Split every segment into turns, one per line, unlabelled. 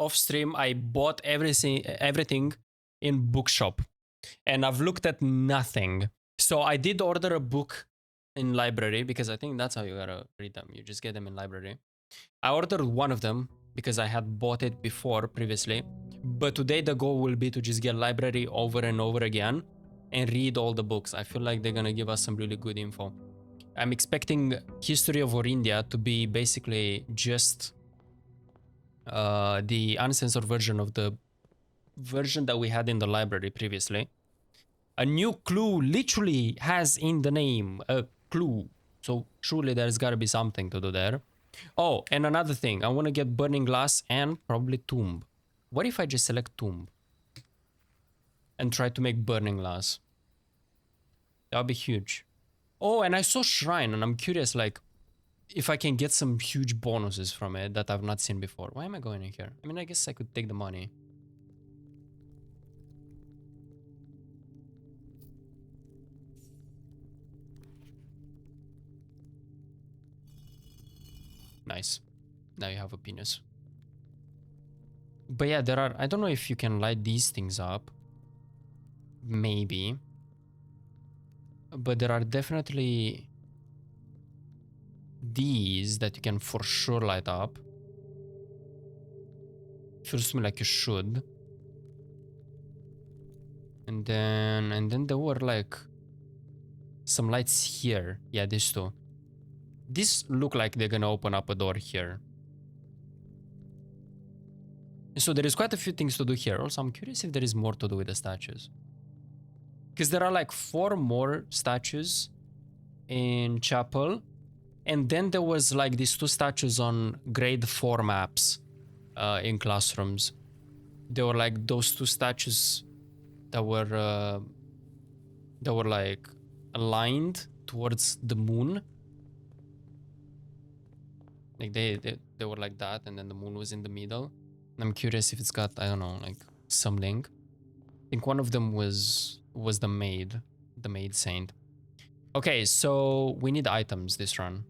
off stream, I bought everything in bookshop, and I've looked at nothing. So I did order a book in library because I think that's how you gotta read them. You just get them in library. I ordered one of them because I had bought it before previously, but today the goal will be to just get library over and over again and read all the books. I feel like they're gonna give us some really good info. I'm expecting History of India to be basically just the uncensored version of the version that we had in the library previously. A new clue literally has in the name a clue. So surely there's gotta be something to do there. Oh, and another thing, I want to get Burning Glass and probably Tomb. What if I just select Tomb and try to make Burning Glass? That would be huge. Oh, and I saw Shrine, and I'm curious, like, if I can get some huge bonuses from it that I've not seen before. Why am I going in here? I mean, I guess I could take the money. Nice. Now you have a penis. But yeah, there are... I don't know if you can light these things up. Maybe. But there are definitely these that you can for sure light up. Feels to me like you should. And then there were like some lights here. Yeah, these two. These look like they're gonna open up a door here. So there is quite a few things to do here. Also, I'm curious if there is more to do with the statues. Because there are like 4 more statues in chapel. And then there was like these 2 statues on grade 4 maps in classrooms. They were like those 2 statues that were like aligned towards the moon. Like they were like that, and then the moon was in the middle. And I'm curious if it's got, I don't know, like some link. I think one of them was the maid saint. Okay, so we need items this run.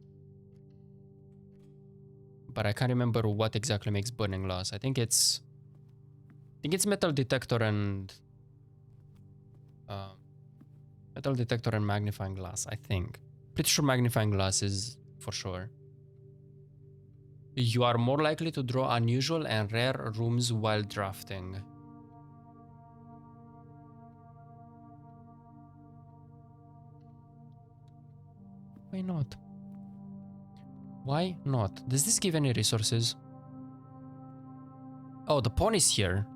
But I can't remember what exactly makes burning glass. I think it's metal detector and magnifying glass, I think. Pretty sure magnifying glass is for sure. You are more likely to draw unusual and rare rooms while drafting. Why not? Why not? Does this give any resources? Oh, the pawn is here.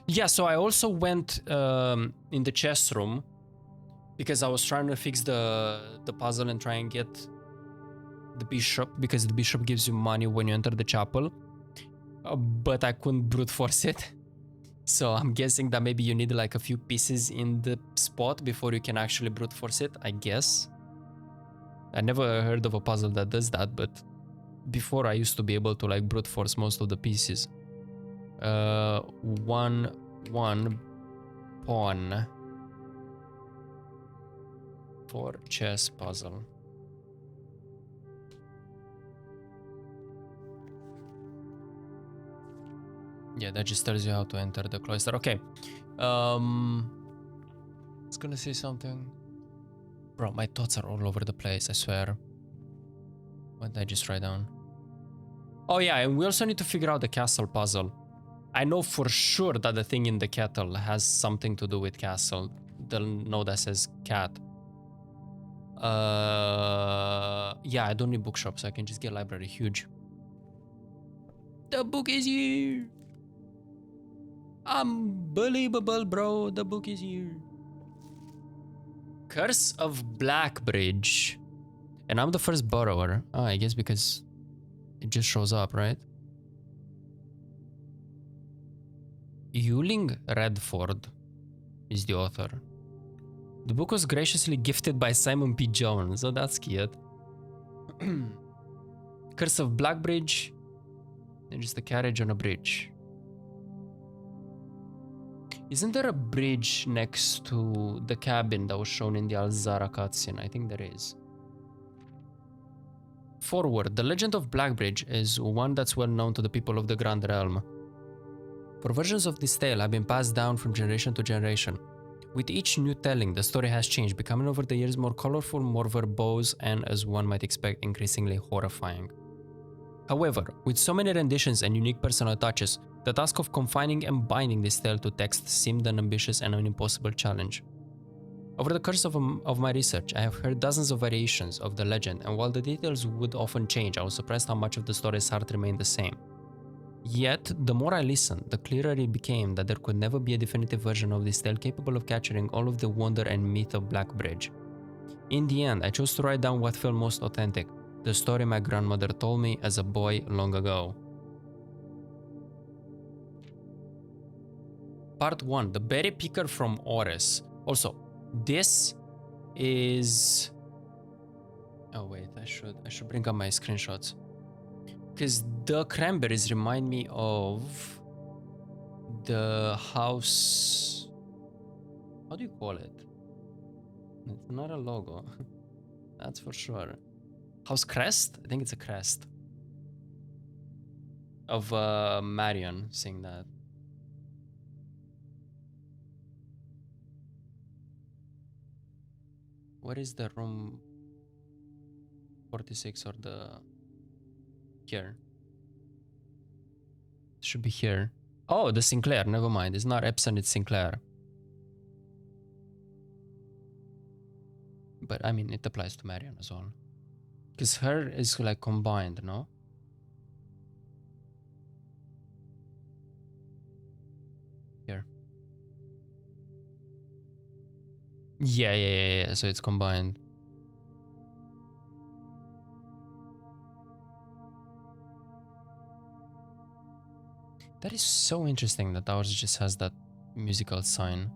Yeah, so I also went in the chess room because I was trying to fix the puzzle and try and get the bishop, because the bishop gives you money when you enter the chapel. But I couldn't brute force it. So I'm guessing that maybe you need like a few pieces in the spot before you can actually brute force it, I guess. I never heard of a puzzle that does that, but before I used to be able to like brute force most of the pieces. One pawn for chess puzzle. Yeah, that just tells you how to enter the cloister. Okay. I was gonna say something. Bro, my thoughts are all over the place, I swear. What did I just write down? Oh yeah, and we also need to figure out the castle puzzle. I know for sure that the thing in the kettle has something to do with castle. The note that says cat. Yeah, I don't need bookshops. I can just get library. Huge. The book is here. Unbelievable, bro. The book is here. Curse of Blackbridge. And I'm the first borrower. Oh, I guess because it just shows up, right? Ewing Redford is the author. The book was graciously gifted by Simon P. Jones, so that's cute. Curse of Blackbridge. And just the carriage on a bridge. Isn't there a bridge next to the cabin that was shown in the Alzara cutscene? I think there is. Forward, the legend of Blackbridge is one that's well known to the people of the Grand Realm. For versions of this tale have been passed down from generation to generation. With each new telling, the story has changed, becoming over the years more colorful, more verbose, and as one might expect, increasingly horrifying. However, with so many renditions and unique personal touches, the task of confining and binding this tale to text seemed an ambitious and an impossible challenge. Over the course of my research, I have heard dozens of variations of the legend, and while the details would often change, I was surprised how much of the story's heart remained the same. Yet, the more I listened, the clearer it became that there could never be a definitive version of this tale capable of capturing all of the wonder and myth of Blackbridge. In the end, I chose to write down what felt most authentic, the story my grandmother told me as a boy long ago. Part 1. The Berry Picker from Oris. Also, this is... Oh wait, I should bring up my screenshots. Because the cranberries remind me of the house... How do you call it? It's not a logo. That's for sure. House Crest? I think it's a crest. Of Marion saying that. Where is the room 46 or the... Here. It should be here. Oh, the Sinclair, never mind. It's not Epson, it's Sinclair. But I mean, it applies to Marion as well. Because her is like combined, no? Here. Yeah, so it's combined. That is so interesting that ours just has that musical sign.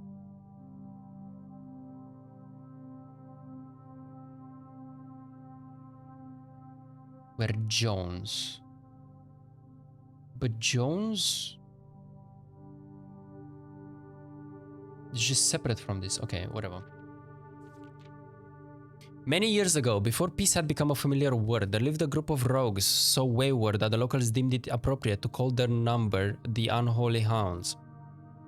Where Jones. But Jones is just separate from this. Okay, whatever. Many years ago, before peace had become a familiar word, there lived a group of rogues so wayward that the locals deemed it appropriate to call their number the Unholy Hounds.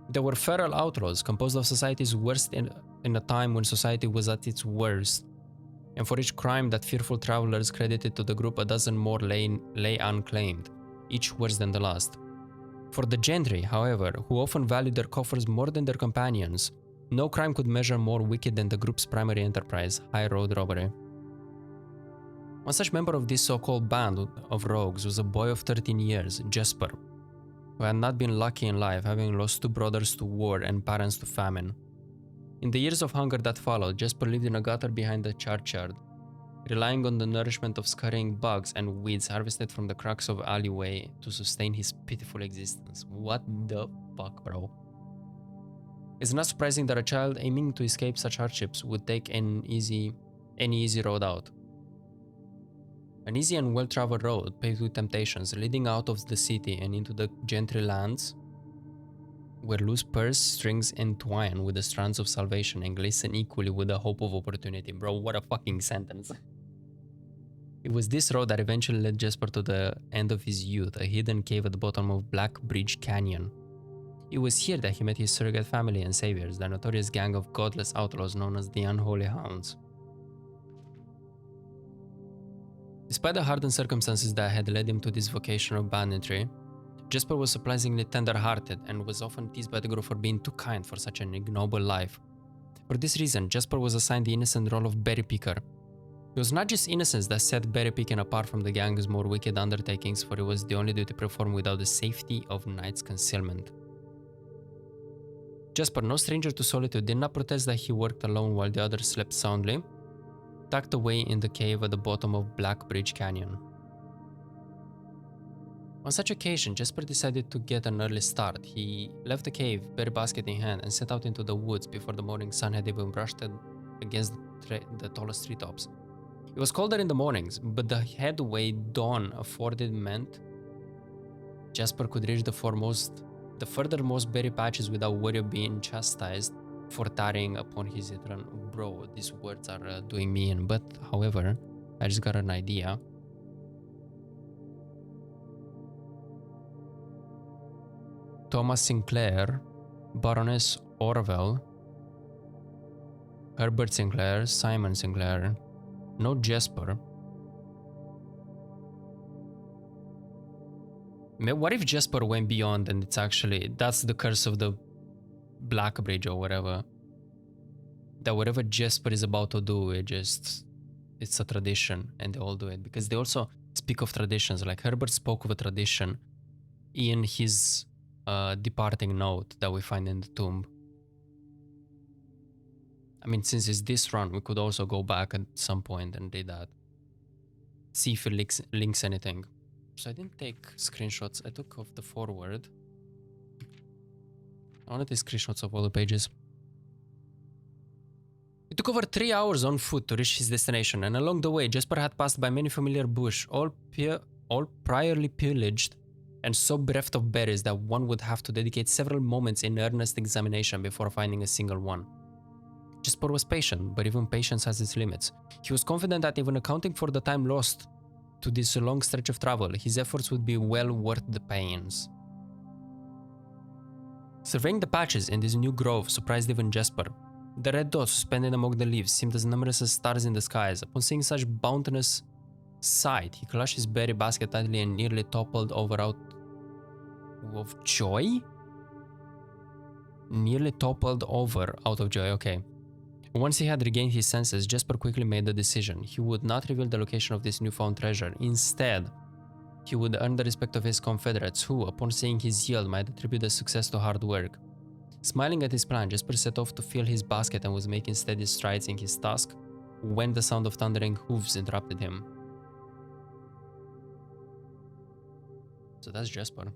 They were feral outlaws, composed of society's worst in a time when society was at its worst. And for each crime that fearful travelers credited to the group, a dozen more lay unclaimed, each worse than the last. For the gentry, however, who often valued their coffers more than their companions, no crime could measure more wicked than the group's primary enterprise, high road robbery. One such member of this so-called band of rogues was a boy of 13 years, Jesper, who had not been lucky in life, having lost 2 brothers to war and parents to famine. In the years of hunger that followed, Jesper lived in a gutter behind the churchyard, relying on the nourishment of scurrying bugs and weeds harvested from the cracks of alleyway to sustain his pitiful existence. What the fuck, bro? It's not surprising that a child aiming to escape such hardships would take any easy road out. An easy and well-traveled road paved with temptations, leading out of the city and into the gentry lands, where loose purse strings entwine with the strands of salvation and glisten equally with the hope of opportunity. Bro, what a fucking sentence. It was this road that eventually led Jesper to the end of his youth, a hidden cave at the bottom of Blackbridge Canyon. It was here that he met his surrogate family and saviors, the notorious gang of godless outlaws known as the Unholy Hounds. Despite the hardened circumstances that had led him to this vocation of banditry, Jesper was surprisingly tender-hearted and was often teased by the group for being too kind for such an ignoble life. For this reason, Jesper was assigned the innocent role of berry picker. It was not just innocence that set berry picking apart from the gang's more wicked undertakings, for it was the only duty performed without the safety of night's concealment. Jesper, no stranger to solitude, did not protest that he worked alone while the others slept soundly, tucked away in the cave at the bottom of Blackbridge Canyon. On such occasion, Jesper decided to get an early start. He left the cave, berry basket in hand, and set out into the woods before the morning sun had even brushed against the tallest treetops. It was colder in the mornings, but the headway dawn afforded meant Jesper could reach the furthermost berry patches without worry of being chastised for tarrying upon his eternal... Bro, these words are doing me in, but however, I just got an idea. Thomas Sinclair, Baroness Orwell, Herbert Sinclair, Simon Sinclair, no Jesper. What if Jesper went beyond and it's actually, that's the curse of the Black Bridge or whatever. That whatever Jesper is about to do, it's a tradition and they all do it. Because they also speak of traditions, like Herbert spoke of a tradition in his departing note that we find in the tomb. I mean, since it's this run, we could also go back at some point and read that. See if it links anything. So I didn't take screenshots, I took off the forward. I wanted to take screenshots of all the pages. It took over 3 hours on foot to reach his destination, and along the way, Jesper had passed by many familiar bush, all priorly pillaged and so bereft of berries that one would have to dedicate several moments in earnest examination before finding a single one. Jesper was patient, but even patience has its limits. He was confident that even accounting for the time lost to this long stretch of travel, his efforts would be well worth the pains. Surveying the patches in this new grove surprised even Jesper. The red dots suspended among the leaves seemed as numerous as stars in the skies. Upon seeing such bounteous sight, he clutched his berry basket tightly and nearly toppled over out of joy? Nearly toppled over out of joy, okay. Once he had regained his senses, Jesper quickly made the decision. He would not reveal the location of this newfound treasure. Instead, he would earn the respect of his confederates who, upon seeing his yield, might attribute the success to hard work. Smiling at his plan, Jesper set off to fill his basket and was making steady strides in his task when the sound of thundering hooves interrupted him. So that's Jesper.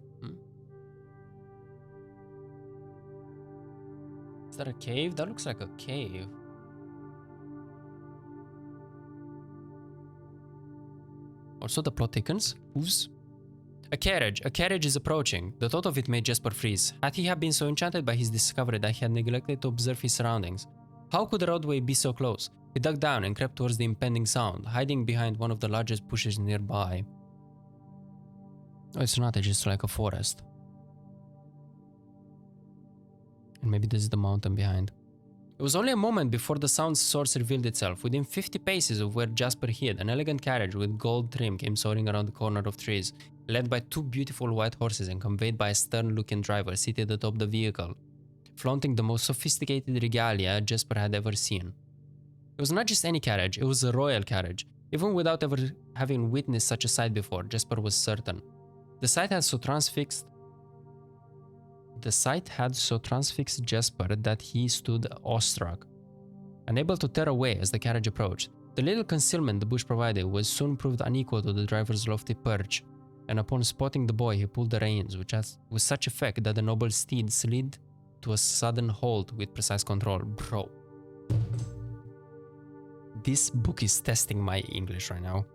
Is that a cave? That looks like a cave. Also the plot thickens. Hooves. A carriage is approaching. The thought of it made Jesper freeze. Had he been so enchanted by his discovery that he had neglected to observe his surroundings? How could the roadway be so close? He dug down and crept towards the impending sound, hiding behind one of the largest bushes nearby. Oh, it's not, it's just like a forest. And maybe this is the mountain behind. It was only a moment before the sound's source revealed itself. Within 50 paces of where Jesper hid, an elegant carriage with gold trim came soaring around the corner of trees, led by 2 beautiful white horses and conveyed by a stern-looking driver seated atop the vehicle, flaunting the most sophisticated regalia Jesper had ever seen. It was not just any carriage, it was a royal carriage. Even without ever having witnessed such a sight before, Jesper was certain. The sight had so transfixed Jesper that he stood awestruck, unable to tear away as the carriage approached. The little concealment the bush provided was soon proved unequal to the driver's lofty perch, and upon spotting the boy he pulled the reins with such effect that the noble steed slid to a sudden halt with precise control. Bro. This book is testing my English right now.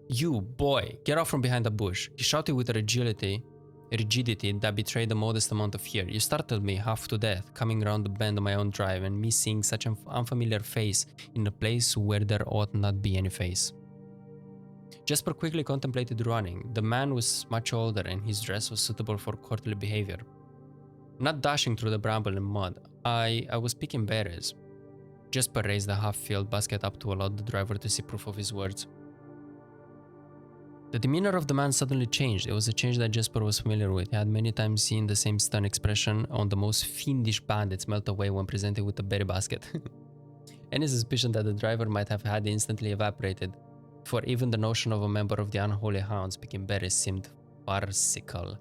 You, boy, get out from behind the bush, he shouted with a rigidity that betrayed a modest amount of fear. You startled me half to death, coming round the bend on my own drive and me seeing such an unfamiliar face in a place where there ought not be any face. Jesper quickly contemplated running. The man was much older and his dress was suitable for courtly behavior. Not dashing through the bramble and mud, I was picking berries. Jesper raised the half-filled basket up to allow the driver to see proof of his words. The demeanor of the man suddenly changed. It was a change that Jesper was familiar with. He had many times seen the same stern expression on the most fiendish bandits melt away when presented with a berry basket. Any suspicion that the driver might have had instantly evaporated, for even the notion of a member of the unholy hounds picking berries seemed farcical.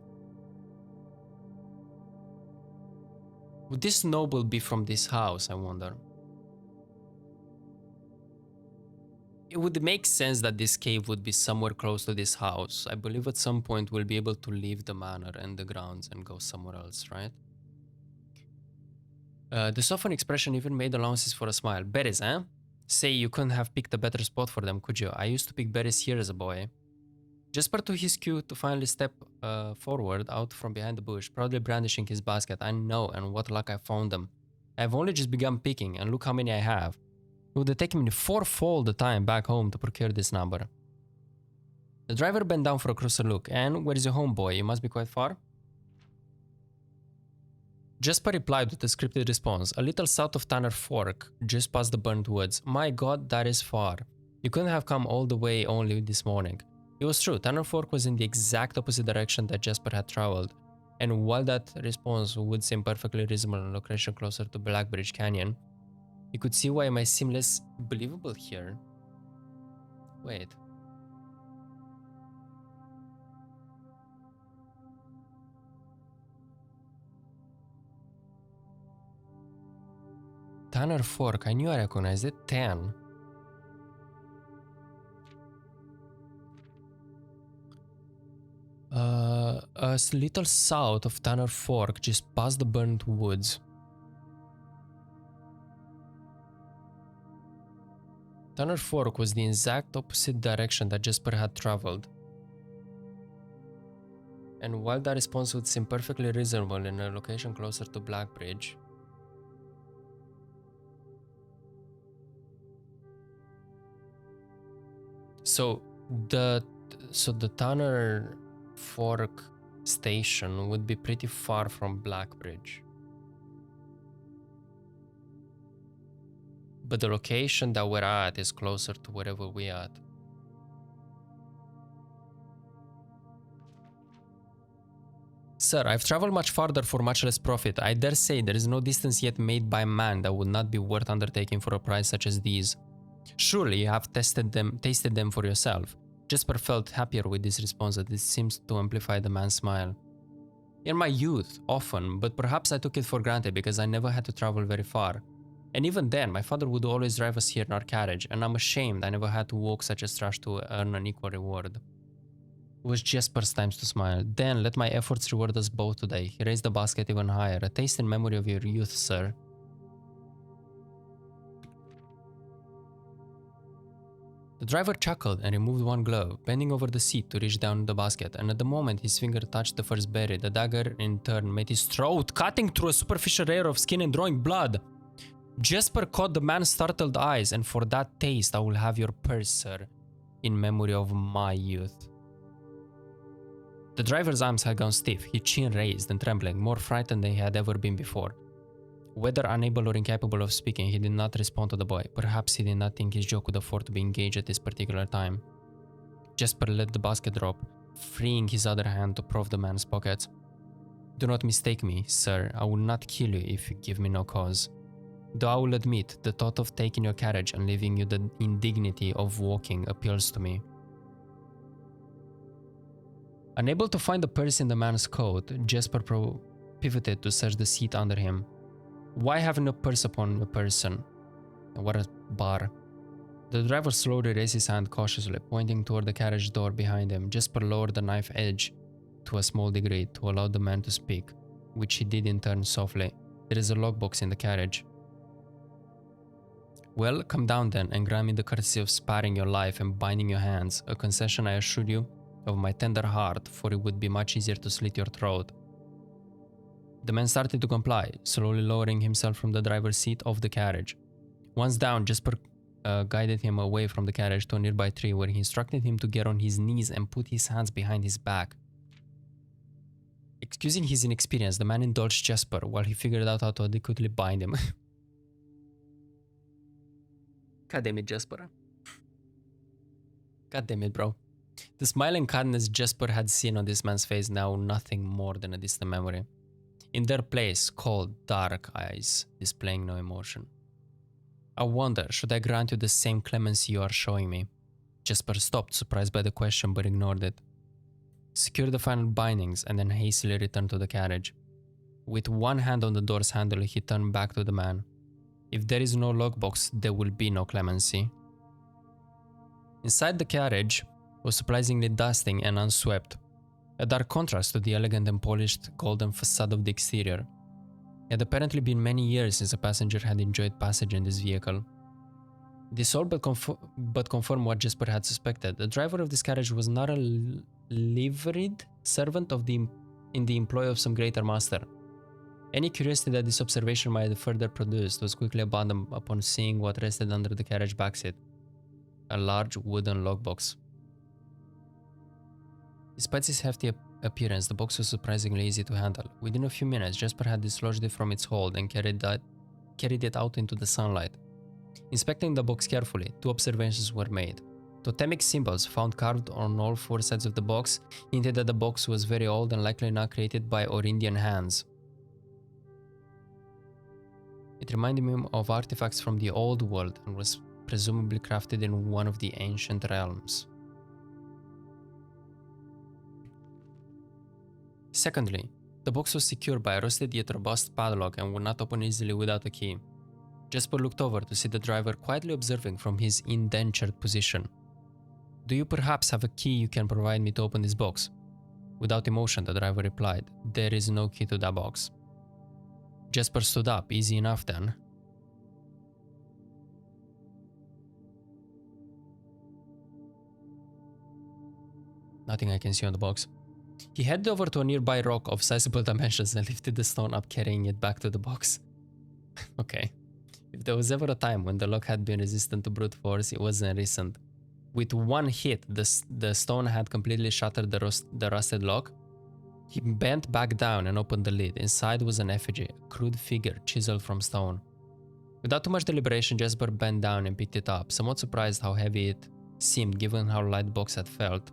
Would this noble be from this house, I wonder? It would make sense that this cave would be somewhere close to this house. I believe at some point we'll be able to leave the manor and the grounds and go somewhere else, right? The softened expression even made allowances for a smile. Berries, eh? Say, you couldn't have picked a better spot for them, could you? I used to pick berries here as a boy. Jesper took his cue to finally step forward out from behind the bush, proudly brandishing his basket. I know, and what luck I found them. I've only just begun picking, and look how many I have. It would have taken me 4-fold the time back home to procure this number. The driver bent down for a closer look. And where's your home, boy? You must be quite far. Jasper replied with a scripted response. A little south of Tanner Fork, just past the burnt woods. My god, that is far. You couldn't have come all the way only this morning. It was true, Tanner Fork was in the exact opposite direction that Jasper had traveled. And while that response would seem perfectly reasonable in a location closer to Blackbridge Canyon, you could see why it might seem less believable here. Wait. Tanner Fork, I knew I recognized it. 10. A little south of Tanner Fork, just past the burnt woods. Tanner Fork was the exact opposite direction that Jasper had traveled. And while that response would seem perfectly reasonable in a location closer to Blackbridge, so the Tanner Fork station would be pretty far from Blackbridge. But the location that we're at is closer to wherever we're at. Sir, I've traveled much farther for much less profit. I dare say there is no distance yet made by man that would not be worth undertaking for a price such as these. Surely you have tasted them for yourself. Jasper felt happier with this response, as it seems to amplify the man's smile. In my youth, often, but perhaps I took it for granted because I never had to travel very far. And even then, my father would always drive us here in our carriage, and I'm ashamed I never had to walk such a stretch to earn an equal reward. It was Jasper's time to smile. Then let my efforts reward us both today. He raised the basket even higher. A taste in memory of your youth, sir. The driver chuckled and removed one glove, bending over the seat to reach down the basket, and at the moment his finger touched the first berry, the dagger in turn met his throat, cutting through a superficial layer of skin and drawing blood. Jasper caught the man's startled eyes, and for that taste I will have your purse, sir, in memory of my youth. The driver's arms had gone stiff, his chin raised and trembling, more frightened than he had ever been before. Whether unable or incapable of speaking, he did not respond to the boy. Perhaps he did not think his joke could afford to be engaged at this particular time. Jasper let the basket drop, freeing his other hand to probe the man's pockets. Do not mistake me, sir. I will not kill you if you give me no cause. Though I will admit, the thought of taking your carriage and leaving you the indignity of walking appeals to me. Unable to find the purse in the man's coat, Jasper pivoted to search the seat under him. Why having a purse upon a person? What a bar. The driver slowly raised his hand cautiously, pointing toward the carriage door behind him. Jasper lowered the knife edge to a small degree to allow the man to speak, which he did in turn softly. There is a lockbox in the carriage. Well, come down then and grant me the courtesy of sparing your life and binding your hands, a concession I assure you of my tender heart, for it would be much easier to slit your throat. The man started to comply, slowly lowering himself from the driver's seat of the carriage. Once down, Jasper guided him away from the carriage to a nearby tree, where he instructed him to get on his knees and put his hands behind his back. Excusing his inexperience, the man indulged Jasper while he figured out how to adequately bind him. God damn it, Jasper. God damn it, bro. The smile and kindness Jasper had seen on this man's face now nothing more than a distant memory. In their place, cold, dark eyes, displaying no emotion. I wonder, should I grant you the same clemency you are showing me? Jasper stopped, surprised by the question, but ignored it. Secured the final bindings and then hastily returned to the carriage. With one hand on the door's handle, he turned back to the man. If there is no lockbox, there will be no clemency. Inside the carriage was surprisingly dusty and unswept, a dark contrast to the elegant and polished golden facade of the exterior. It had apparently been many years since a passenger had enjoyed passage in this vehicle. This all but confirmed what Jasper had suspected. The driver of this carriage was not a liveried servant in the employ of some greater master. Any curiosity that this observation might have further produced was quickly abandoned upon seeing what rested under the carriage backseat. A large wooden lockbox. Despite its hefty appearance, the box was surprisingly easy to handle. Within a few minutes, Jasper had dislodged it from its hold and carried it out into the sunlight. Inspecting the box carefully, 2 observations were made. Totemic symbols found carved on all 4 sides of the box hinted that the box was very old and likely not created by Orindian hands. It reminded him of artifacts from the old world and was presumably crafted in one of the ancient realms. Secondly, the box was secured by a rusted yet robust padlock and would not open easily without a key. Jasper looked over to see the driver quietly observing from his indentured position. "Do you perhaps have a key you can provide me to open this box?" Without emotion, the driver replied, "There is no key to that box." Jasper stood up, easy enough then. Nothing I can see on the box. He headed over to a nearby rock of sizable dimensions and lifted the stone up, carrying it back to the box. Okay. If there was ever a time when the lock had been resistant to brute force, it wasn't recent. With one hit, the stone had completely shattered the rusted lock. He bent back down and opened the lid. Inside was an effigy, a crude figure chiseled from stone. Without too much deliberation, Jasper bent down and picked it up, somewhat surprised how heavy it seemed given how light the box had felt.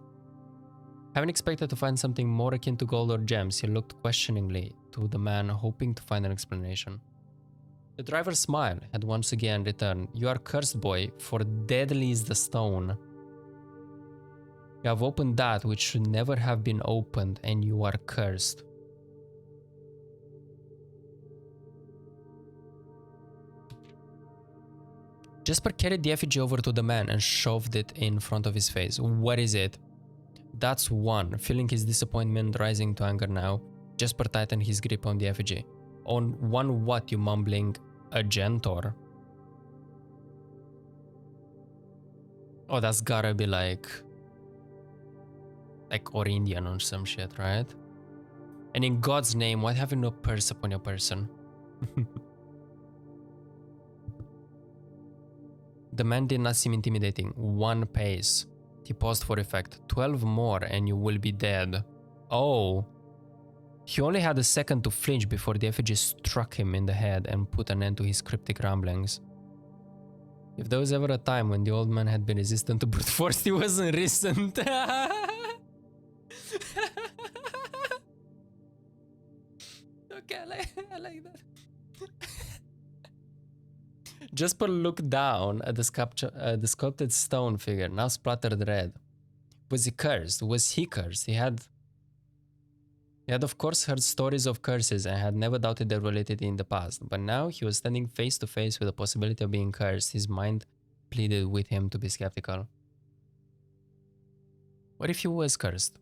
Having expected to find something more akin to gold or gems, he looked questioningly to the man, hoping to find an explanation. The driver's smile had once again returned. "You are cursed, boy, for deadly is the stone. You have opened that which should never have been opened, and you are cursed." Jasper carried the effigy over to the man and shoved it in front of his face. "What is it?" "That's one." Feeling his disappointment rising to anger now, Jasper tightened his grip on the effigy. "On one what, you mumbling? A Gentor?" Oh, that's gotta be like Orindian or some shit, right? "And in God's name, why have you no purse upon your person?" The man did not seem intimidating. "One pace." He paused for effect. 12 more and you will be dead." Oh. He only had a second to flinch before the effigy struck him in the head and put an end to his cryptic ramblings. If there was ever a time when the old man had been resistant to brute force, he wasn't recent. Okay, I like that. Jasper looked down at the sculpted stone figure, now splattered red. Was he cursed? Was he cursed? He had of course heard stories of curses and had never doubted their validity in the past, but now he was standing face to face with the possibility of being cursed. His mind pleaded with him to be skeptical. What if he was cursed?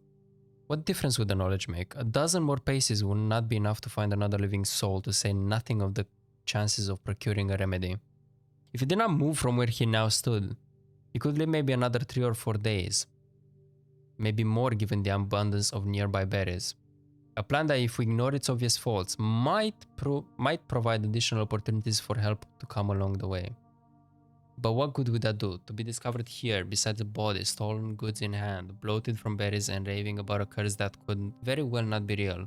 What difference would the knowledge make? A dozen more paces would not be enough to find another living soul, to say nothing of the chances of procuring a remedy. If he did not move from where he now stood, he could live maybe another 3 or 4 days. Maybe more given the abundance of nearby berries. A plan that, if we ignore its obvious faults, might provide additional opportunities for help to come along the way. But what good would that do? To be discovered here, beside the body, stolen goods in hand, bloated from berries and raving about a curse that could very well not be real.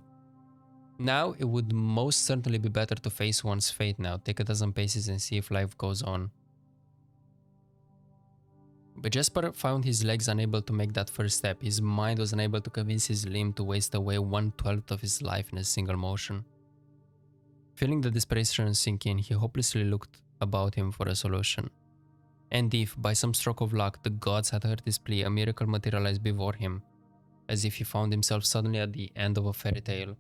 Now, it would most certainly be better to face one's fate now, take a dozen paces and see if life goes on. But Jasper found his legs unable to make that first step. His mind was unable to convince his limb to waste away 1/12 of his life in a single motion. Feeling the desperation sink in, he hopelessly looked about him for a solution. And if, by some stroke of luck, the gods had heard his plea, a miracle materialized before him, as if he found himself suddenly at the end of a fairy tale.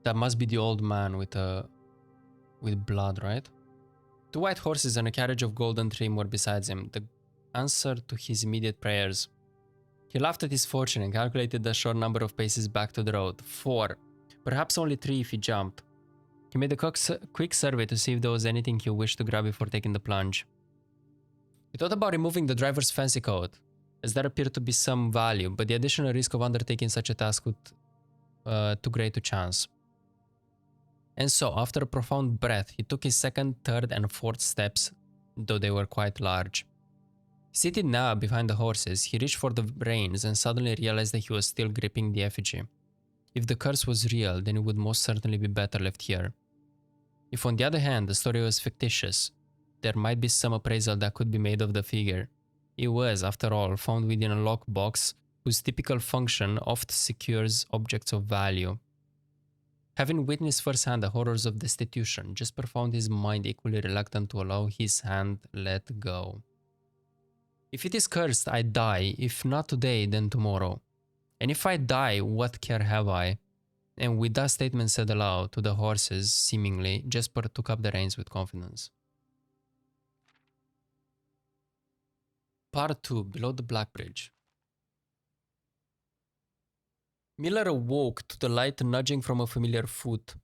That must be the old man with blood, right? 2 white horses and a carriage of golden trim were beside him, the answer to his immediate prayers. He laughed at his fortune and calculated the short number of paces back to the road. 4, perhaps only 3 if he jumped. He made a quick survey to see if there was anything he wished to grab before taking the plunge. He thought about removing the driver's fancy coat, as there appeared to be some value, but the additional risk of undertaking such a task would too great to chance. And so, after a profound breath, he took his second, third, and fourth steps, though they were quite large. Seated now behind the horses, he reached for the reins and suddenly realized that he was still gripping the effigy. If the curse was real, then it would most certainly be better left here. If on the other hand the story was fictitious, there might be some appraisal that could be made of the figure. It was, after all, found within a locked box whose typical function oft secures objects of value. Having witnessed firsthand the horrors of destitution, Jesper found his mind equally reluctant to allow his hand let go. If it is cursed, I die, if not today, then tomorrow. And if I die, what care have I? And with that statement said aloud to the horses, seemingly, Jesper took up the reins with confidence. Part 2, Below the Black Bridge. Miller awoke to the light nudging from a familiar foot.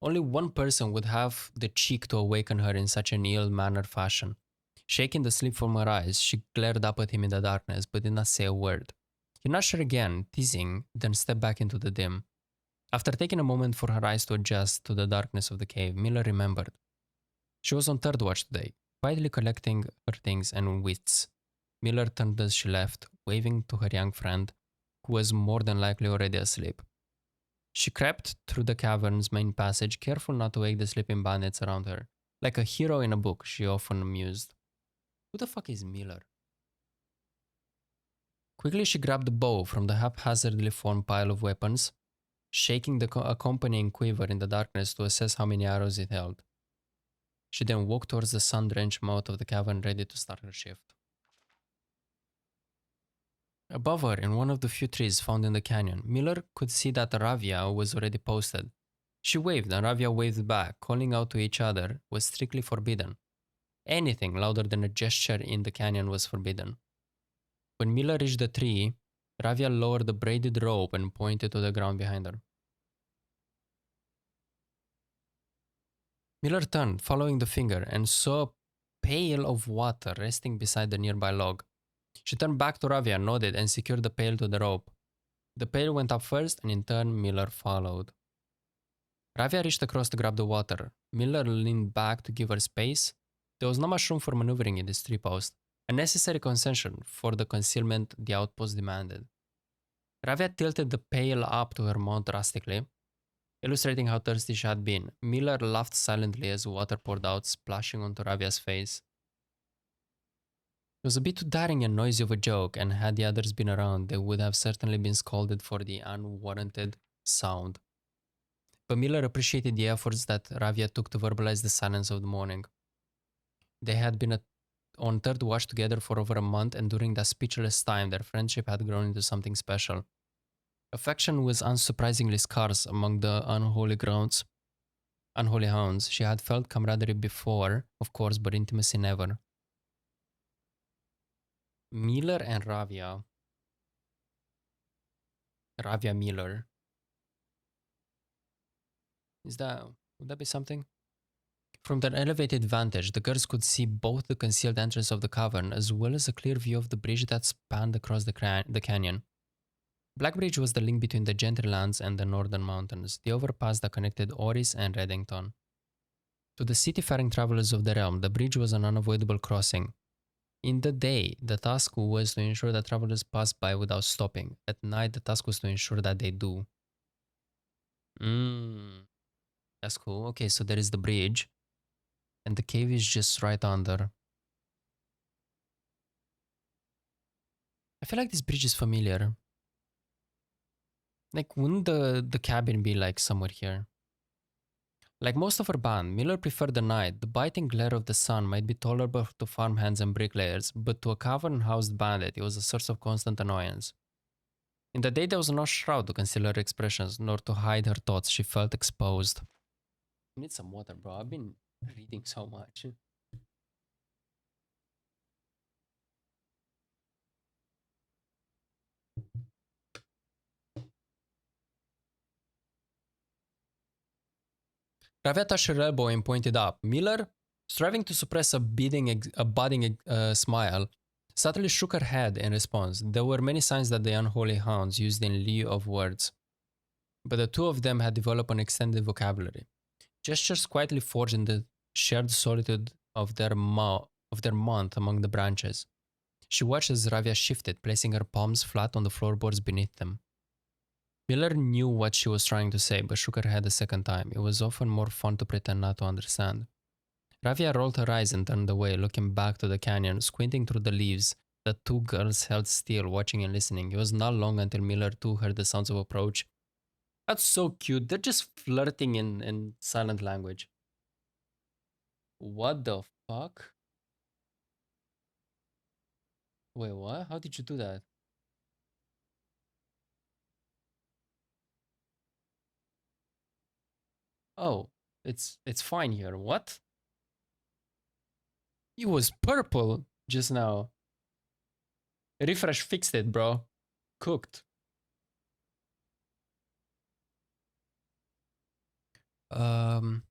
Only one person would have the cheek to awaken her in such an ill-mannered fashion. Shaking the sleep from her eyes, she glared up at him in the darkness, but did not say a word. He nudged her again, teasing, then stepped back into the dim. After taking a moment for her eyes to adjust to the darkness of the cave, Miller remembered. She was on third watch today, quietly collecting her things and wits. Miller turned as she left, waving to her young friend, who was more than likely already asleep. She crept through the cavern's main passage, careful not to wake the sleeping bandits around her. Like a hero in a book, she often mused. Who the fuck is Miller? Quickly she grabbed the bow from the haphazardly formed pile of weapons, shaking the accompanying quiver in the darkness to assess how many arrows it held. She then walked towards the sun-drenched mouth of the cavern, ready to start her shift. Above her, in one of the few trees found in the canyon, Miller could see that Ravia was already posted. She waved and Ravia waved back, calling out to each other was strictly forbidden. Anything louder than a gesture in the canyon was forbidden. When Miller reached the tree, Ravia lowered the braided rope and pointed to the ground behind her. Miller turned, following the finger, and saw a pail of water resting beside the nearby log. She turned back to Ravia, nodded, and secured the pail to the rope. The pail went up first, and in turn, Miller followed. Ravia reached across to grab the water. Miller leaned back to give her space. There was not much room for maneuvering in this tree post, a necessary concession for the concealment the outpost demanded. Ravia tilted the pail up to her mouth drastically, illustrating how thirsty she had been. Miller laughed silently as water poured out, splashing onto Ravia's face. It was a bit too daring and noisy of a joke, and had the others been around, they would have certainly been scolded for the unwarranted sound. But Miller appreciated the efforts that Ravia took to verbalize the silence of the morning. They had been on third watch together for over a month, and during that speechless time, their friendship had grown into something special. Affection was unsurprisingly scarce among the unholy hounds. She had felt camaraderie before, of course, but intimacy never. Miller and Ravia. Ravia Miller. Would that be something? From their elevated vantage, the girls could see both the concealed entrance of the cavern as well as a clear view of the bridge that spanned across the canyon. Blackbridge was the link between the Gentrylands and the northern mountains, the overpass that connected Oris and Reddington. To the city-faring travelers of the realm, the bridge was an unavoidable crossing. In the day, the task was to ensure that travelers passed by without stopping. At night, the task was to ensure that they do. That's cool. Okay, so there is the bridge. And the cave is just right under. I feel like this bridge is familiar. Like, wouldn't the cabin be like somewhere here? Like most of her band, Miller preferred the night. The biting glare of the sun might be tolerable to farmhands and bricklayers, but to a cavern-housed bandit, it was a source of constant annoyance. In the day, there was no shroud to conceal her expressions, nor to hide her thoughts. She felt exposed. I need some water, bro. I've been reading so much. Ravia touched her elbow and pointed up. Miller, striving to suppress a budding smile, subtly shook her head in response. There were many signs that the unholy hounds used in lieu of words, but the two of them had developed an extended vocabulary. Gestures quietly forged in the shared solitude of their month among the branches. She watched as Ravia shifted, placing her palms flat on the floorboards beneath them. Miller knew what she was trying to say, but shook her head a second time. It was often more fun to pretend not to understand. Ravia rolled her eyes and turned away, looking back to the canyon, squinting through the leaves. The two girls held still, watching and listening. It was not long until Miller too heard the sounds of approach. That's so cute. They're just flirting in silent language. What the fuck? Wait, what? How did you do that? Oh, it's fine here. What? It was purple just now. Refresh fixed it, bro. Cooked. Um,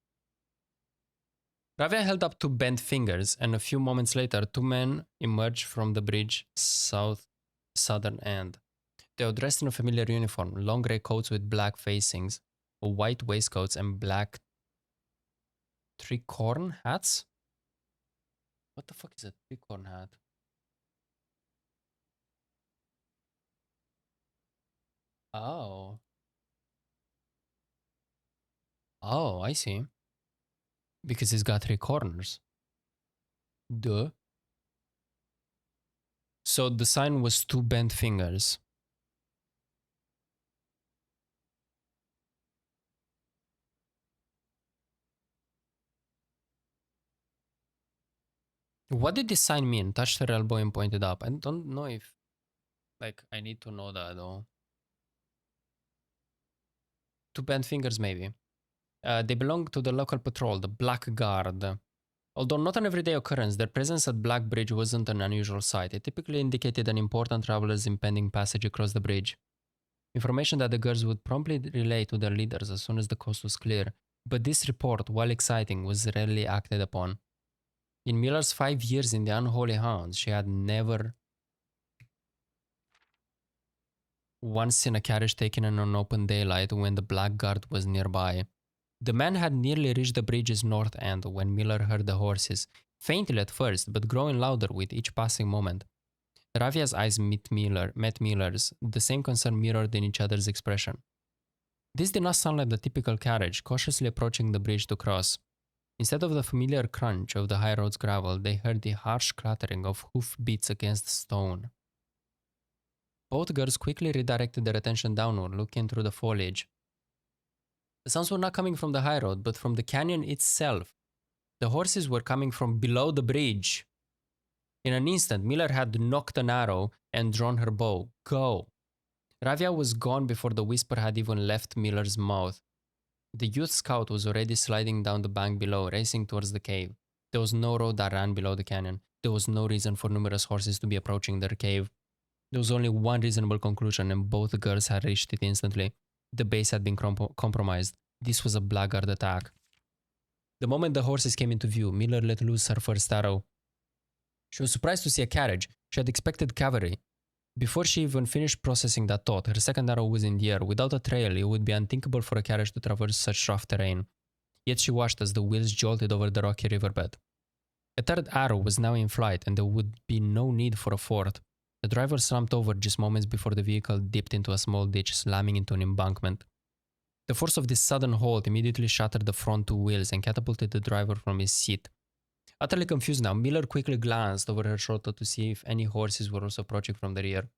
Ravia held up two bent fingers, and a few moments later, two men emerged from the bridge southern end. They were dressed in a familiar uniform, long grey coats with black facings, white waistcoats, and black tricorn hats. What the fuck is a tricorn hat? Oh. Oh, I see. Because it's got three corners. Duh. So the sign was two bent fingers. What did this sign mean? Touched her elbow and pointed up. I don't know if, like, I need to know that though. Two bent fingers, maybe. They belong to the local patrol, the Black Guard. Although not an everyday occurrence, their presence at Black Bridge wasn't an unusual sight. It typically indicated an important traveler's impending passage across the bridge. Information that the girls would promptly relay to their leaders as soon as the coast was clear. But this report, while exciting, was rarely acted upon. In Miller's 5 years in the Unholy Hounds, she had never once seen a carriage taken in an open daylight when the Black Guard was nearby. The man had nearly reached the bridge's north end when Miller heard the horses, faintly at first, but growing louder with each passing moment. Ravia's eyes met Miller's, the same concern mirrored in each other's expression. This did not sound like the typical carriage, cautiously approaching the bridge to cross. Instead of the familiar crunch of the high road's gravel, they heard the harsh clattering of hoof beats against stone. Both girls quickly redirected their attention downward, looking through the foliage. The sounds were not coming from the high road, but from the canyon itself. The horses were coming from below the bridge. In an instant, Miller had knocked an arrow and drawn her bow. Go! Ravia was gone before the whisper had even left Miller's mouth. The youth scout was already sliding down the bank below, racing towards the cave. There was no road that ran below the canyon. There was no reason for numerous horses to be approaching their cave. There was only one reasonable conclusion, and both girls had reached it instantly. The base had been compromised. This was a blackguard attack. The moment the horses came into view, Miller let loose her first arrow. She was surprised to see a carriage. She had expected cavalry. Before she even finished processing that thought, her second arrow was in the air. Without a trail, it would be unthinkable for a carriage to traverse such rough terrain. Yet she watched as the wheels jolted over the rocky riverbed. A third arrow was now in flight, and there would be no need for a fourth. The driver slumped over just moments before the vehicle dipped into a small ditch, slamming into an embankment. The force of this sudden halt immediately shattered the front two wheels and catapulted the driver from his seat. Utterly confused now, Miller quickly glanced over her shoulder to see if any horses were also approaching from the rear.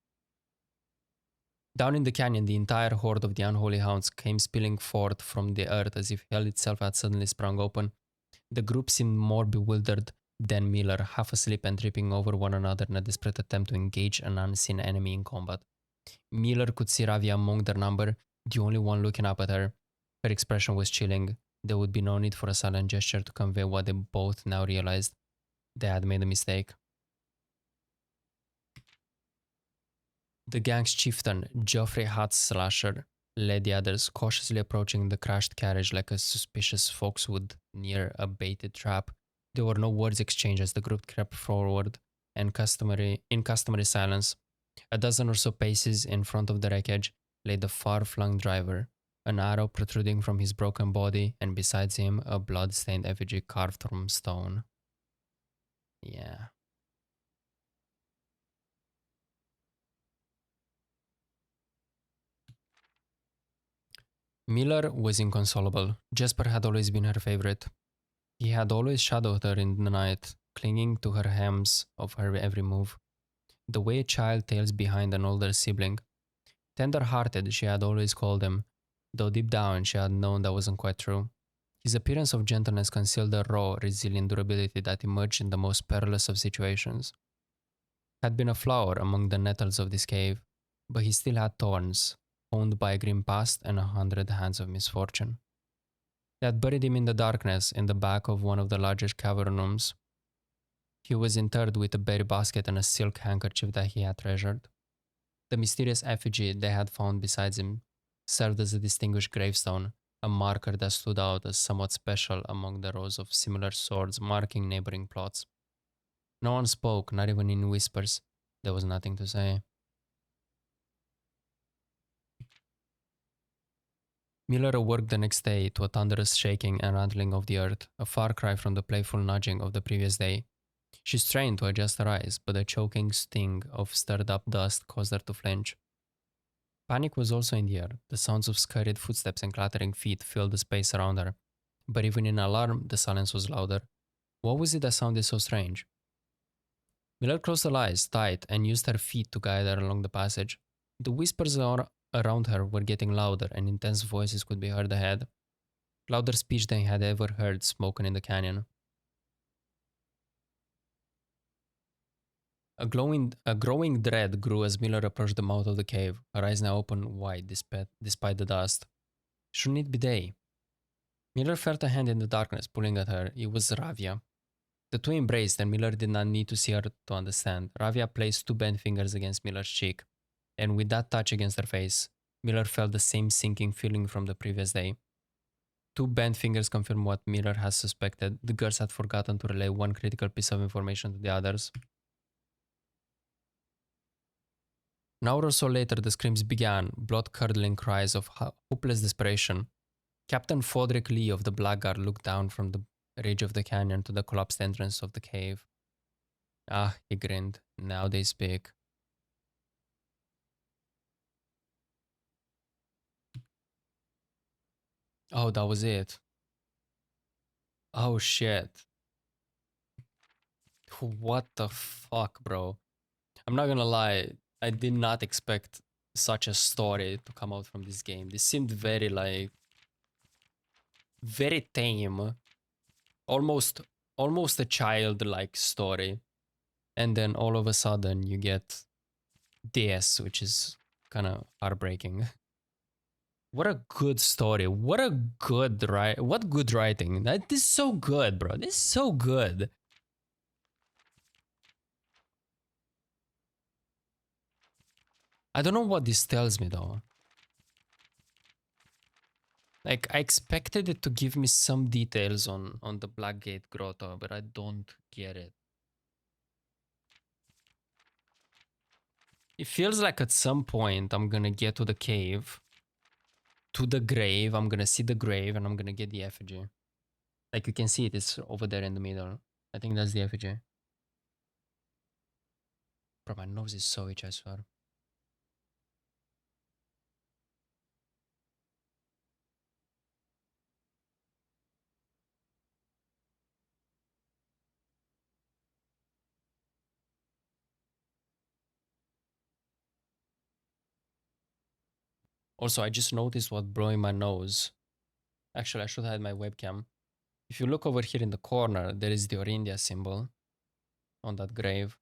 Down in the canyon, the entire horde of the Unholy Hounds came spilling forth from the earth as if hell itself had suddenly sprung open. The group seemed more bewildered than Miller, half asleep and tripping over one another in a desperate attempt to engage an unseen enemy in combat. Miller could see Ravia among their number, the only one looking up at her. Her expression was chilling. There would be no need for a silent gesture to convey what they both now realized. They had made a mistake. The gang's chieftain, Geoffrey Hatslasher, led the others, cautiously approaching the crashed carriage like a suspicious fox would near a baited trap. There were no words exchanged as the group crept forward in customary silence. A dozen or so paces in front of the wreckage lay the far-flung driver, an arrow protruding from his broken body, and besides him a blood-stained effigy carved from stone. Yeah. Miller was inconsolable. Jasper had always been her favorite. He had always shadowed her in the night, clinging to her hems of her every move, the way a child tails behind an older sibling. Tender-hearted, she had always called him, though deep down she had known that wasn't quite true. His appearance of gentleness concealed a raw, resilient durability that emerged in the most perilous of situations. Had been a flower among the nettles of this cave, but he still had thorns, honed by a grim past and 100 hands of misfortune. They had buried him in the darkness in the back of one of the largest cavern rooms. He was interred with a berry basket and a silk handkerchief that he had treasured. The mysterious effigy they had found beside him served as a distinguished gravestone, a marker that stood out as somewhat special among the rows of similar swords marking neighboring plots. No one spoke, not even in whispers. There was nothing to say. Miller awoke the next day to a thunderous shaking and rattling of the earth, a far cry from the playful nudging of the previous day. She strained to adjust her eyes, but the choking sting of stirred up dust caused her to flinch. Panic was also in the air. The sounds of scurried footsteps and clattering feet filled the space around her. But even in alarm, the silence was louder. What was it that sounded so strange? Miller closed her eyes tight and used her feet to guide her along the passage. The whispers around her were getting louder, and intense voices could be heard ahead. Louder speech than he had ever heard spoken in the canyon. A growing dread grew as Miller approached the mouth of the cave, her eyes now open wide despite the dust. Shouldn't it be day? Miller felt a hand in the darkness pulling at her. It was Ravia. The two embraced, and Miller did not need to see her to understand. Ravia placed two bent fingers against Miller's cheek, and with that touch against her face, Miller felt the same sinking feeling from the previous day. Two bent fingers confirmed what Miller had suspected. The girls had forgotten to relay one critical piece of information to the others. An hour or so later, the screams began, blood-curdling cries of hopeless desperation. Captain Fodrick Lee of the Blackguard looked down from the ridge of the canyon to the collapsed entrance of the cave. Ah, he grinned. Now they speak. Oh, that was it. Oh, shit. What the fuck, bro? I'm not gonna lie. I did not expect such a story to come out from this game. This seemed very, like, very tame. Almost a childlike story. And then all of a sudden you get this, which is kind of heartbreaking. What a good story. What good writing. This is so good, bro. This is so good. I don't know what this tells me though. Like, I expected it to give me some details on the Blackgate Grotto, but I don't get it. It feels like at some point I'm gonna get to the cave, to the grave, I'm gonna see the grave, and I'm gonna get the effigy. Like, you can see it, it's over there in the middle. I think that's the effigy. Bro, my nose is so itchy, I swear. Also, I just noticed what blowing my nose. Actually, I should hide my webcam. If you look over here in the corner, there is the Orindia symbol on that grave.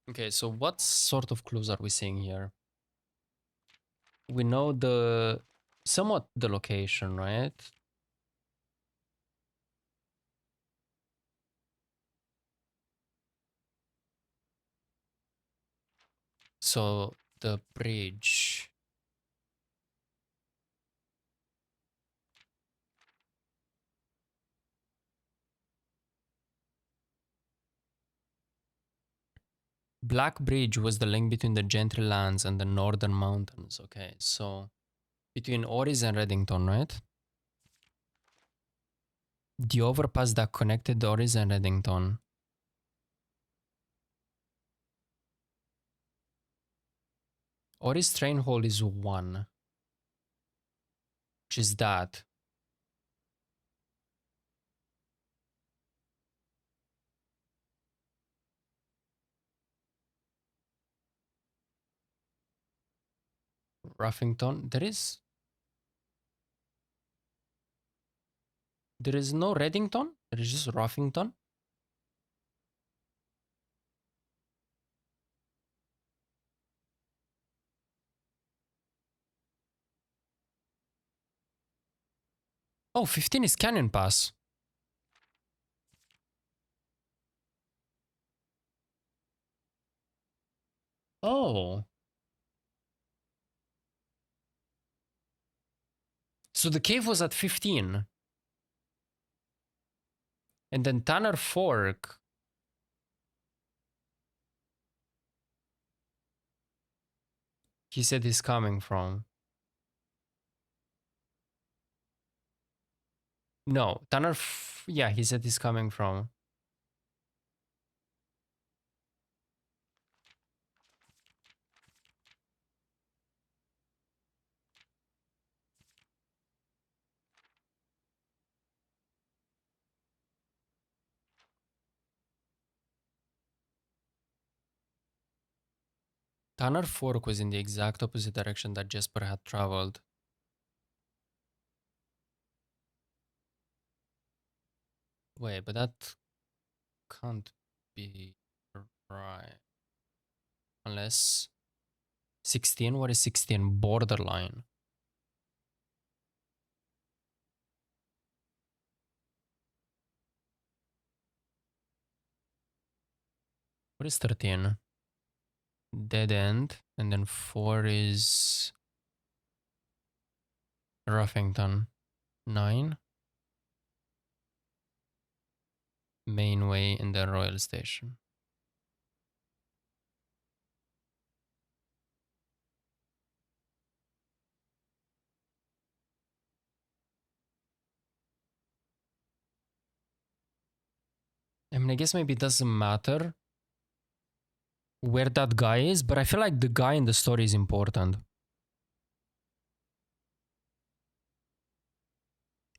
Okay, so what sort of clues are we seeing here? We know somewhat the location, right? So the bridge. Black Bridge was the link between the Gentry lands and the northern mountains. Okay, so between Oris and Reddington, right? The overpass that connected Oris and Reddington. Ori's train hall is 1. Which is that. Ruffington. There is no Reddington. There is just Ruffington. Oh, 15 is Canyon Pass. Oh. So the cave was at 15. And then Tanner Fork. He said he's coming from. No, yeah, he said he's coming from. Tanner Fork was in the exact opposite direction that Jesper had traveled. Wait, but that can't be right. Unless 16? What is 16? Borderline. What is 13? Dead end. And then 4 is Ruffington. 9. Mainway and then Royal Station. I mean, I guess maybe it doesn't matter where that guy is, but I feel like the guy in the story is important.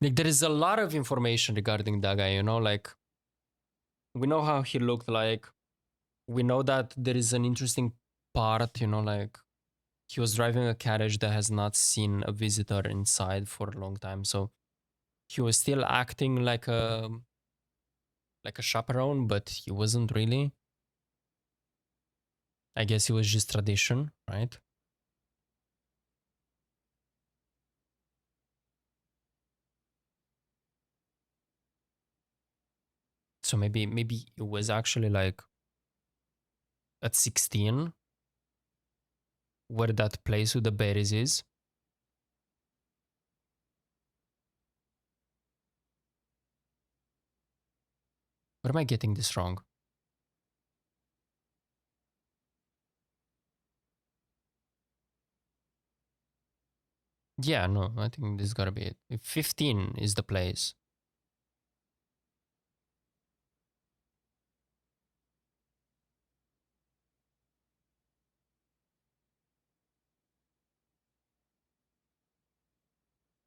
Like, there is a lot of information regarding that guy, you know? Like, we know how he looked like. We know that there is an interesting part, you know, like, he was driving a carriage that has not seen a visitor inside for a long time. So he was still acting like a chaperone, but he wasn't really. I guess it was just tradition, right? So maybe it was actually like at 16 where that place with the berries is. Or am I getting this wrong? Yeah, no, I think this gotta be it. If 15 is the place.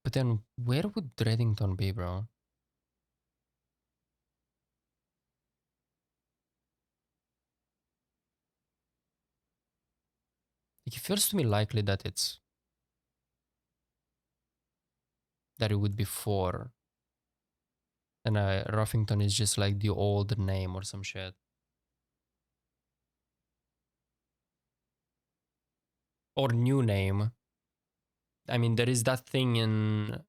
But then where would Dreddington be, bro? Like, it feels to me likely that it would be 4. And Ruffington is just like the old name or some shit. Or new name. I mean, there is that thing in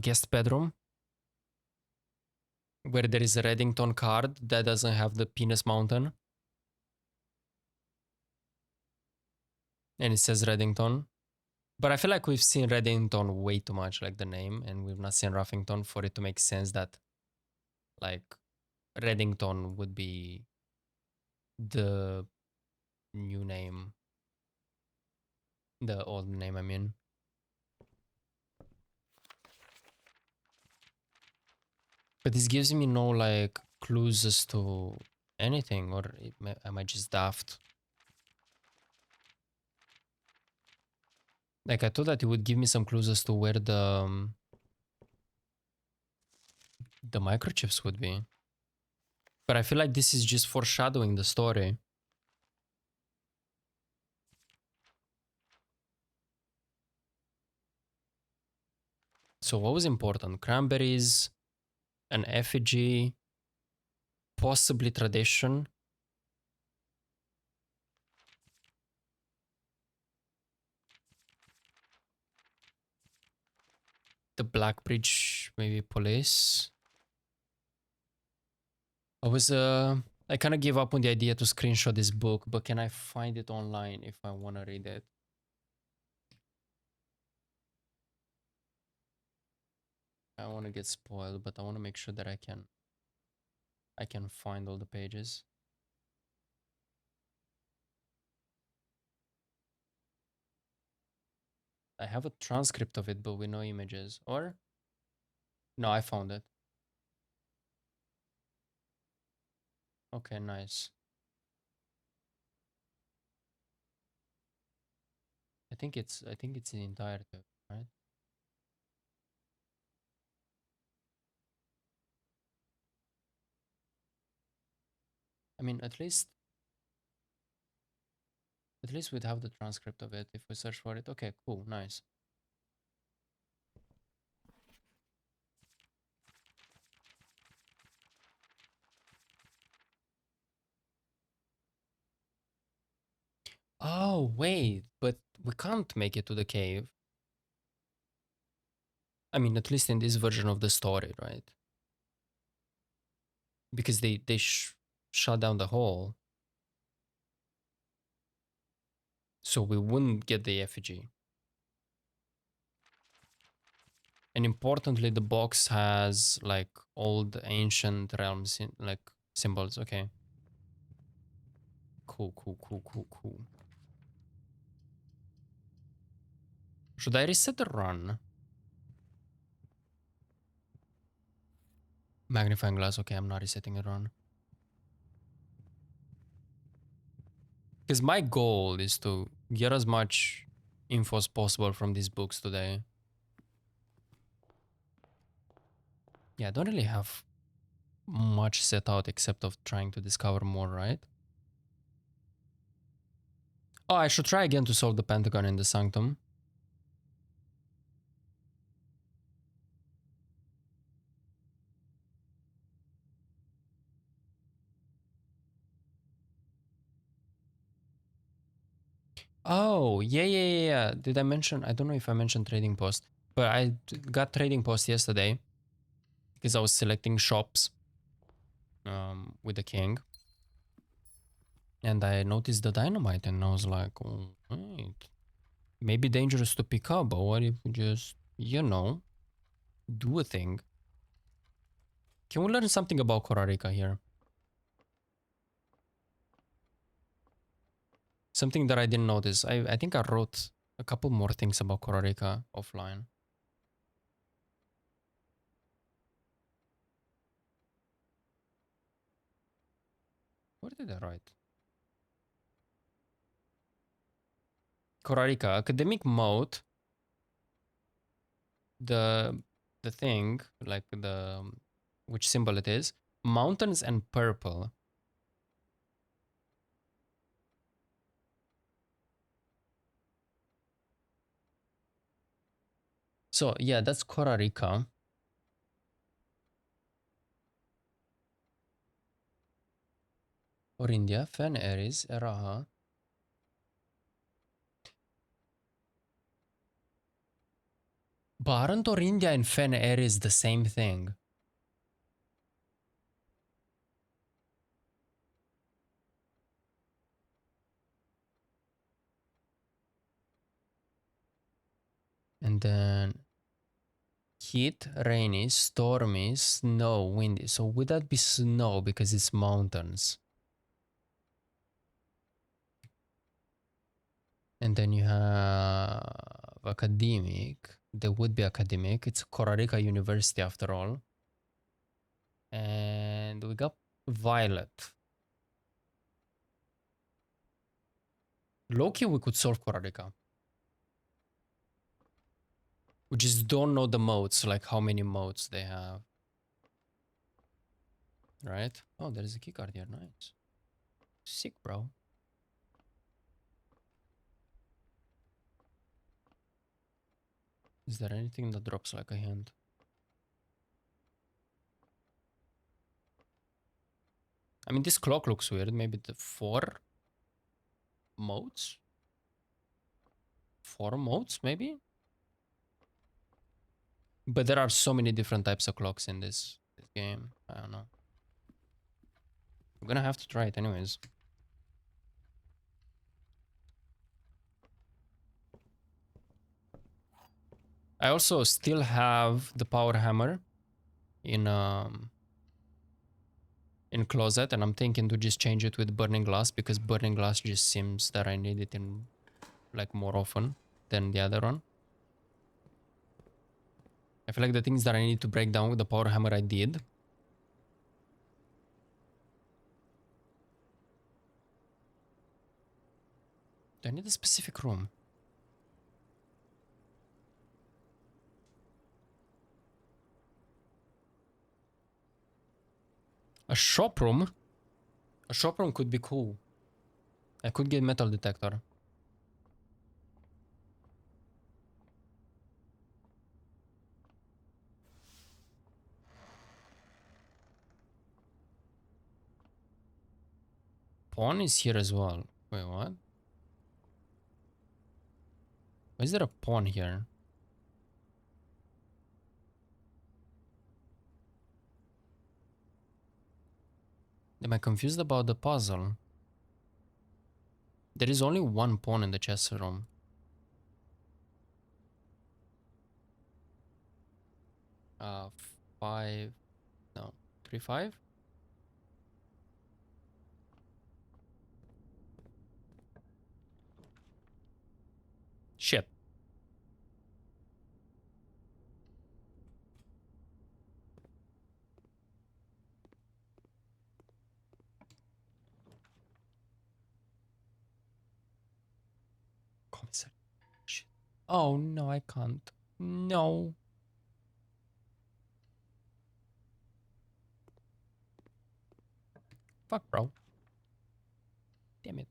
guest bedroom where there is a Reddington card that doesn't have the penis mountain. And it says Reddington. But I feel like we've seen Reddington way too much, like the name, and we've not seen Ruffington for it to make sense that, like, Reddington would be the new name. The old name, I mean. But this gives me no, like, clues as to anything, or am I just daft? Like, I thought that it would give me some clues as to where the microchips would be. But I feel like this is just foreshadowing the story. So what was important? Cranberries, an effigy, possibly tradition. The Blackbridge, maybe police. I kind of gave up on the idea to screenshot this book, but can I find it online if I want to read it? I want to get spoiled, but I want to make sure that I can find all the pages. I have a transcript of it, but with no images. Or no, I found it. Okay, nice. I think it's the entirety, right? I mean, at least we'd have the transcript of it if we search for it. Okay, cool, nice. Oh, wait, but we can't make it to the cave. I mean, at least in this version of the story, right? Because they shut down the hole. So we wouldn't get the effigy. And importantly, the box has like old ancient realms in, like symbols. Okay. Cool. Should I reset the run? Magnifying glass. Okay, I'm not resetting a run. Because my goal is to get as much info as possible from these books today. Yeah, I don't really have much set out except of trying to discover more, right? Oh, I should try again to solve the Pentagon in the Sanctum. Oh, yeah. Did I mention? I don't know if I mentioned Trading Post, but I got Trading Post yesterday because I was selecting shops with the king. And I noticed the dynamite and I was like, oh, wait, maybe dangerous to pick up, but what if we just, do a thing? Can we learn something about Korarika here? Something that I didn't notice. I think I wrote a couple more things about Korarika offline. What did I write? Korarika, academic mode, the thing, like which symbol it is, mountains and purple. So yeah, that's Korarika. Orindia, Fen Eris, Eraha. But aren't Orindia and Fen Eris the same thing? And then heat, rainy, stormy, snow, windy. So would that be snow because it's mountains? And then you have academic. There would be academic. It's Korarika University after all. And we got violet. Loki, we could solve Korarika. We just don't know the modes, like how many modes they have. Right? Oh, there's a keycard here. Nice. Sick, bro. Is there anything that drops like a hint? I mean, this clock looks weird. Maybe the 4 modes? 4 modes, maybe? But there are so many different types of clocks in this game. I don't know. I'm gonna have to try it anyways. I also still have the power hammer in closet, and I'm thinking to just change it with burning glass, because burning glass just seems that I need it in like more often than the other one. I feel like the things that I need to break down with the power hammer I did. Do I need a specific room? A shop room? A shop room could be cool. I could get metal detector. Pawn is here as well. Wait, what? Why is there a pawn here? Am I confused about the puzzle? There is only one pawn in the chess room. Uh, 5... No, 3, 5? Shit. Commissary. Shit. Oh no, I can't. No. Fuck, bro. Damn it.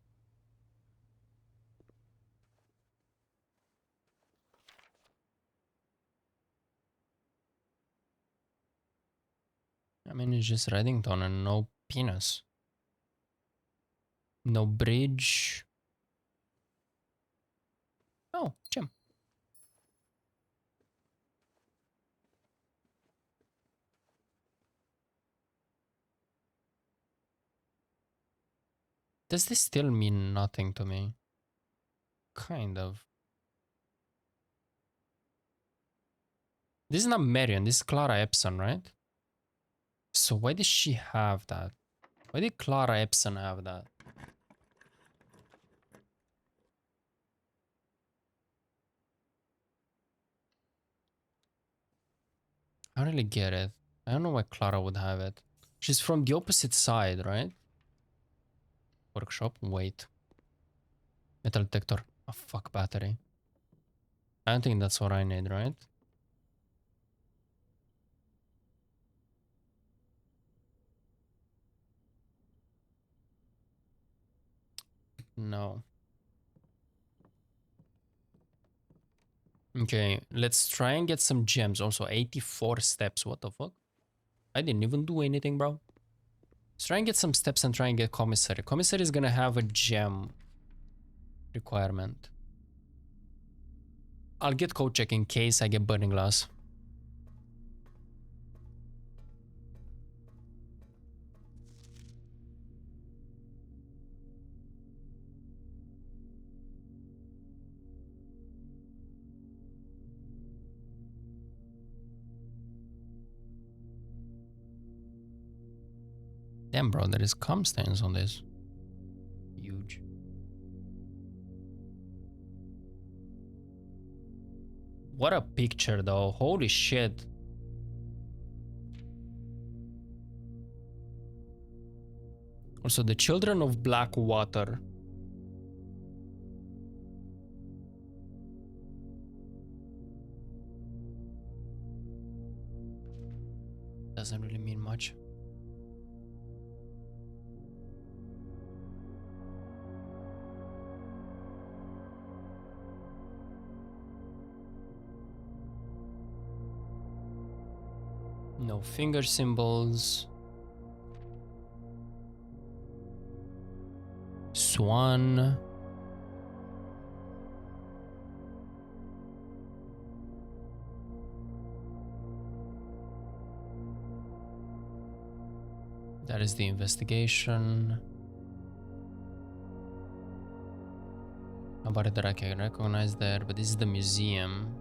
I mean, it's just Reddington and no penis. No bridge. Oh, gem. Does this still mean nothing to me? Kind of. This is not Marion, this is Clara Epson, right? So why did she have that? Why did Clara Epson have that? I don't really get it. I don't know why Clara would have it. She's from the opposite side, right? Workshop? Wait. Metal detector. Oh, fuck, battery. I don't think that's what I need, right? No. Okay, let's try and get some gems. Also, 84 steps. What the fuck? I didn't even do anything, bro. Let's try and get some steps and try and get commissary. Commissary is gonna have a gem requirement. I'll get code check in case I get burning glass. Damn, bro, there is cum stains on this. Huge. What a picture, though. Holy shit. Also, the Children of Blackwater. doesn't really mean much. No finger symbols. Swan. That is the investigation. About it that I can recognize there, but this is the museum.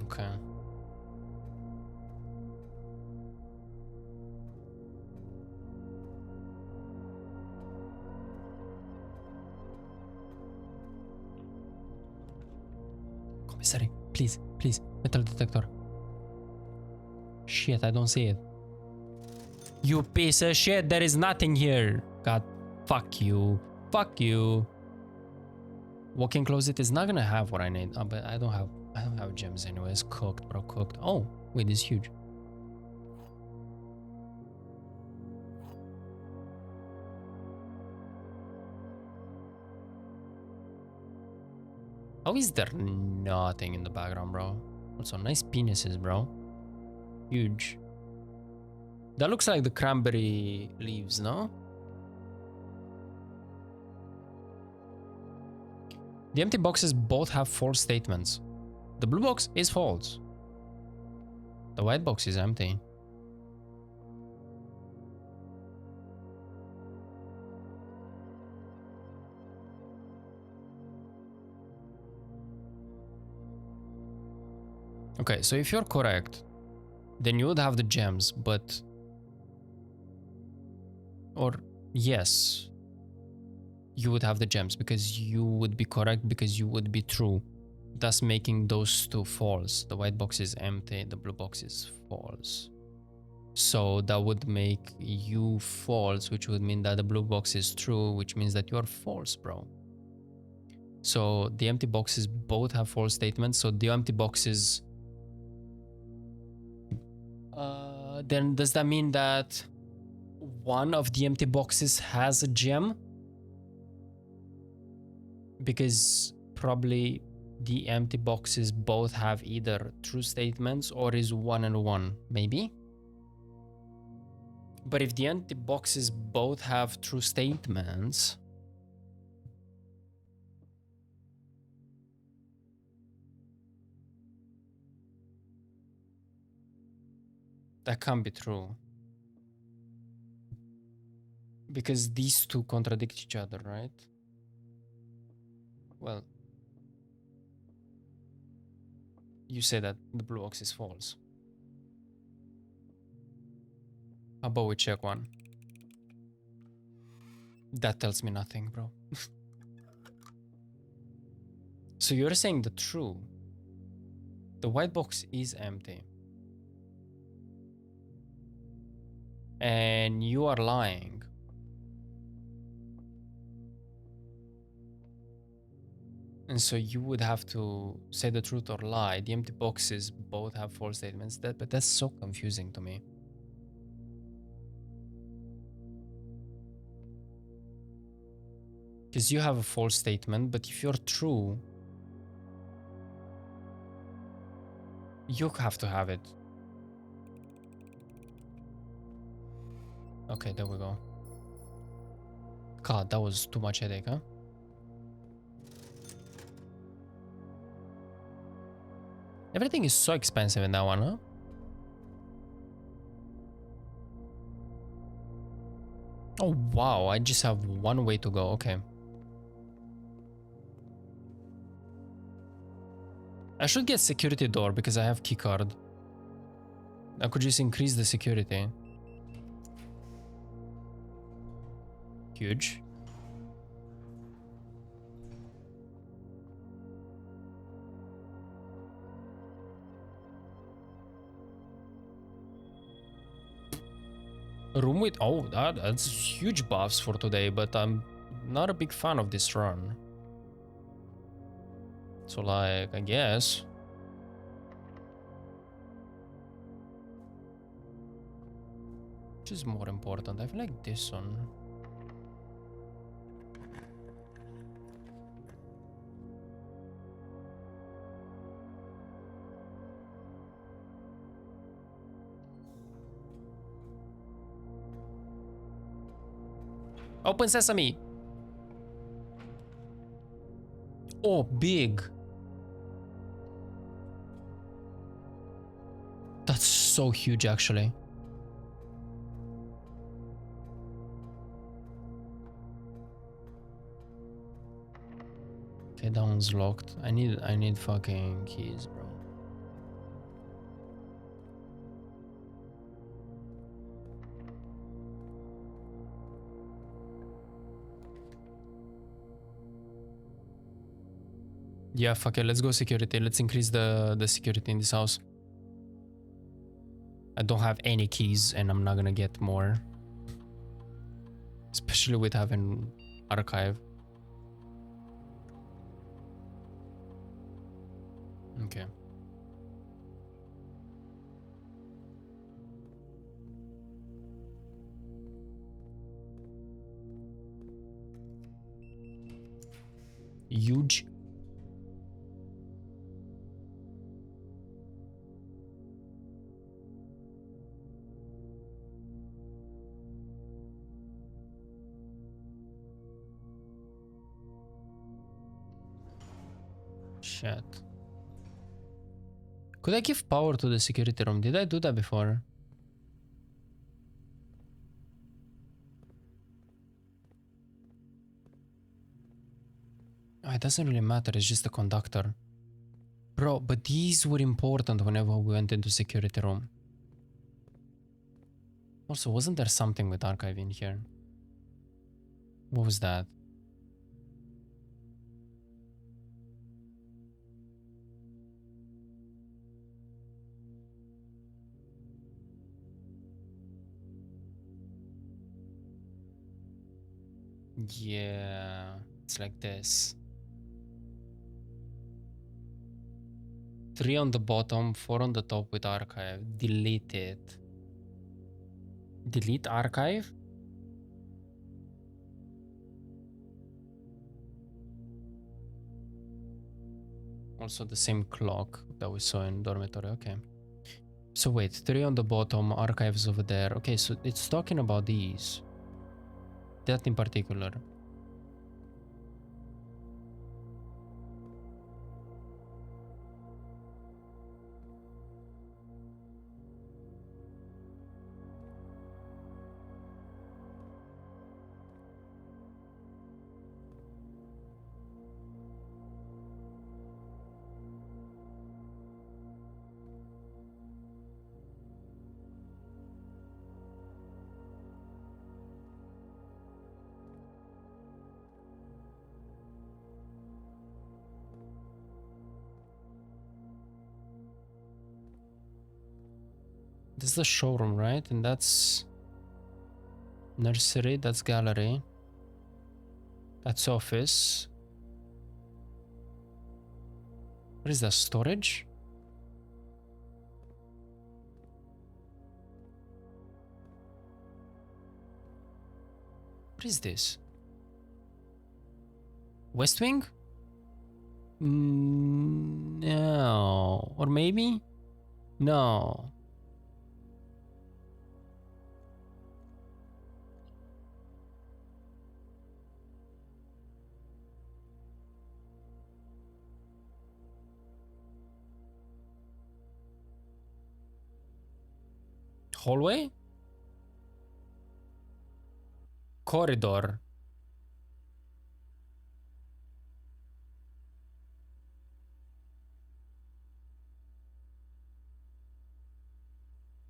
Okay. Commissary, please, please, metal detector. Shit, I don't see it. You piece of shit, there is nothing here. God, fuck you. Fuck you. Walk-in closet is not gonna have what I need. But I don't have gems anyways. Cooked, bro, cooked. Oh, wait, this is huge. How is there nothing in the background, bro? Also, nice penises, bro. Huge. That looks like the cranberry leaves, no? The empty boxes both have false statements. The blue box is false. The white box is empty. Okay, so if you're correct, then you would have the gems, but... Or, yes. You would have the gems because you would be correct, because you would be true. Thus making those two false. The white box is empty, the blue box is false. So that would make you false, which would mean that the blue box is true, which means that you're false, bro. So the empty boxes both have false statements. So the empty boxes... then does that mean that one of the empty boxes has a gem? Because probably the empty boxes both have either true statements or is 1 and 1, maybe? But if the empty boxes both have true statements... That can't be true. Because these two contradict each other, right? Well, you say that the blue box is false. How about we check one? That tells me nothing, bro. So you're saying the true. The white box is empty. And you are lying. And so you would have to say the truth or lie. The empty boxes both have false statements. But that's so confusing to me. Because you have a false statement, but if you're true, you have to have it. Okay, there we go. God, that was too much headache, huh? Everything is so expensive in that one, huh? Oh, wow. I just have one way to go. Okay. I should get security door because I have keycard. I could just increase the security. Huge. Room with... Oh, that's huge buffs for today, but I'm not a big fan of this run. So, like, I guess... Which is more important? I feel like this one. Open sesame. Oh, big. That's so huge, actually. Okay, that one's locked. I need fucking keys, bro. Yeah, fuck it. Let's go security. Let's increase the security in this house. I don't have any keys and I'm not gonna get more. Especially with having archive. Okay. Huge. Shit. Could I give power to the security room? Did I do that before? Oh, it doesn't really matter. It's just a conductor. Bro, but these were important whenever we went into security room. Also, wasn't there something with archive in here? What was that? Yeah, it's like this. 3 on the bottom, 4 on the top with archive. Delete it. Delete archive? Also the same clock that we saw in dormitory. Okay. So wait, 3 on the bottom, archives over there. Okay, so it's talking about these. That in particular. This is the showroom, right? And that's nursery, that's gallery. That's office. What is that, storage? What is this? West Wing? No. Or maybe? No. Hallway? Corridor.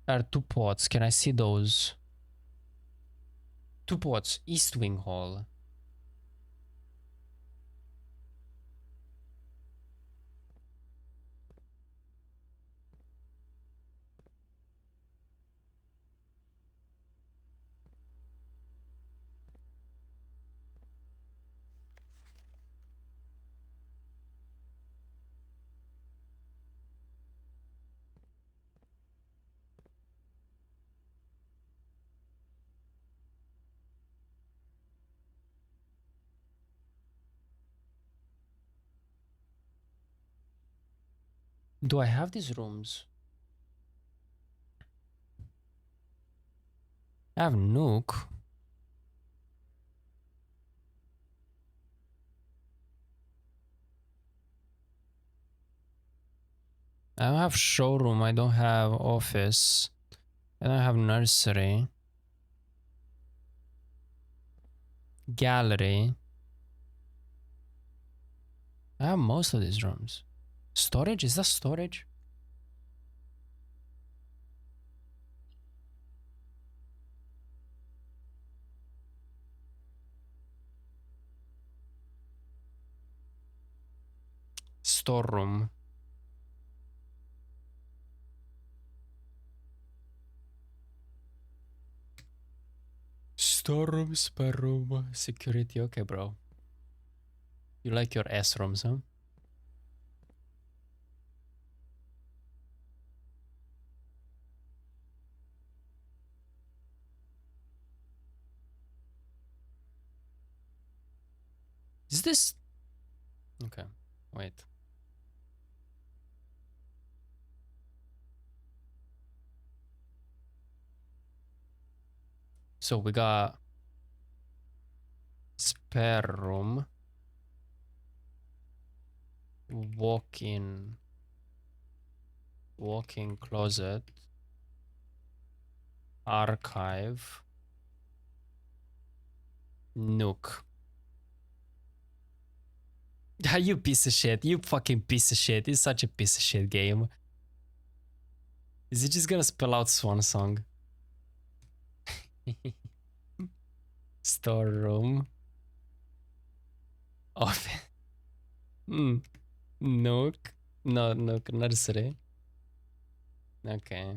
There are 2 pods. Can I see those? 2 pods. East Wing Hall. Do I have these rooms? I have Nook. I don't have showroom. I don't have office. I don't have nursery. Gallery. I have most of these rooms. Storage? Is that storage? Storeroom. Storeroom, spare room, security. Okay, bro. You like your S rooms, huh? Is this... Okay, wait. So we got spare room, walk-in closet, archive, Nook. You piece of shit. You fucking piece of shit. It's such a piece of shit game. Is it just gonna spell out Swan Song? Storeroom. Off. Nook. No, Nook. Nursery. Okay.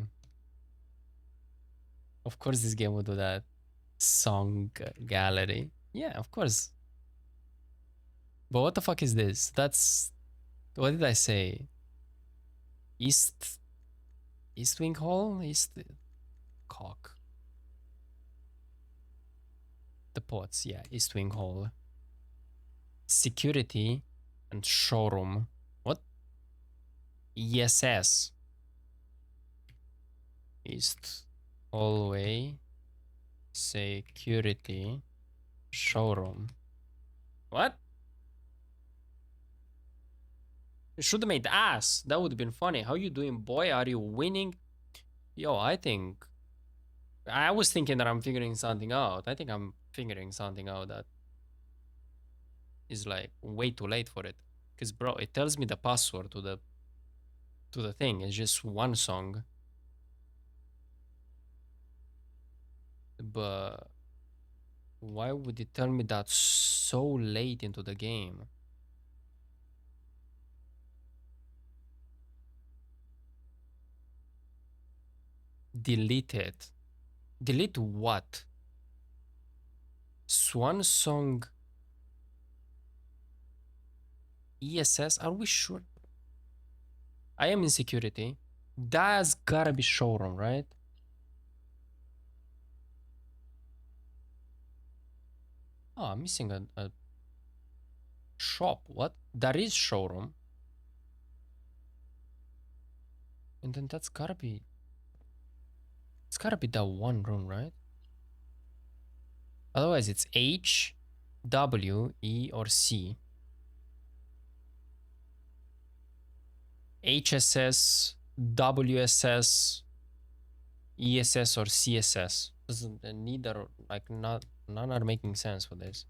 Of course this game will do that. Song gallery. Yeah, of course. But what the fuck is this? That's... What did I say? East Wing Hall? East Cock. The pots, yeah, East Wing Hall. Security and showroom. What? ESS. East hallway. Security. Showroom. What? You should have made ass. That would have been funny. How you doing, boy? Are you winning? Yo, I was thinking that I'm figuring something out. I think I'm figuring something out that is like way too late for it. Cause bro, it tells me the password to the thing. It's just one song. But why would it tell me that so late into the game? Delete it. Delete what? Swan Song ESS? Are we sure? I am in security. That's gotta be showroom, right? Oh, I'm missing a shop. What? That is showroom. And then that's gotta be... It's gotta be that one room, right? Otherwise, it's H, W, E, or C. HSS, WSS, ESS, or CSS. Doesn't neither like none are making sense for this.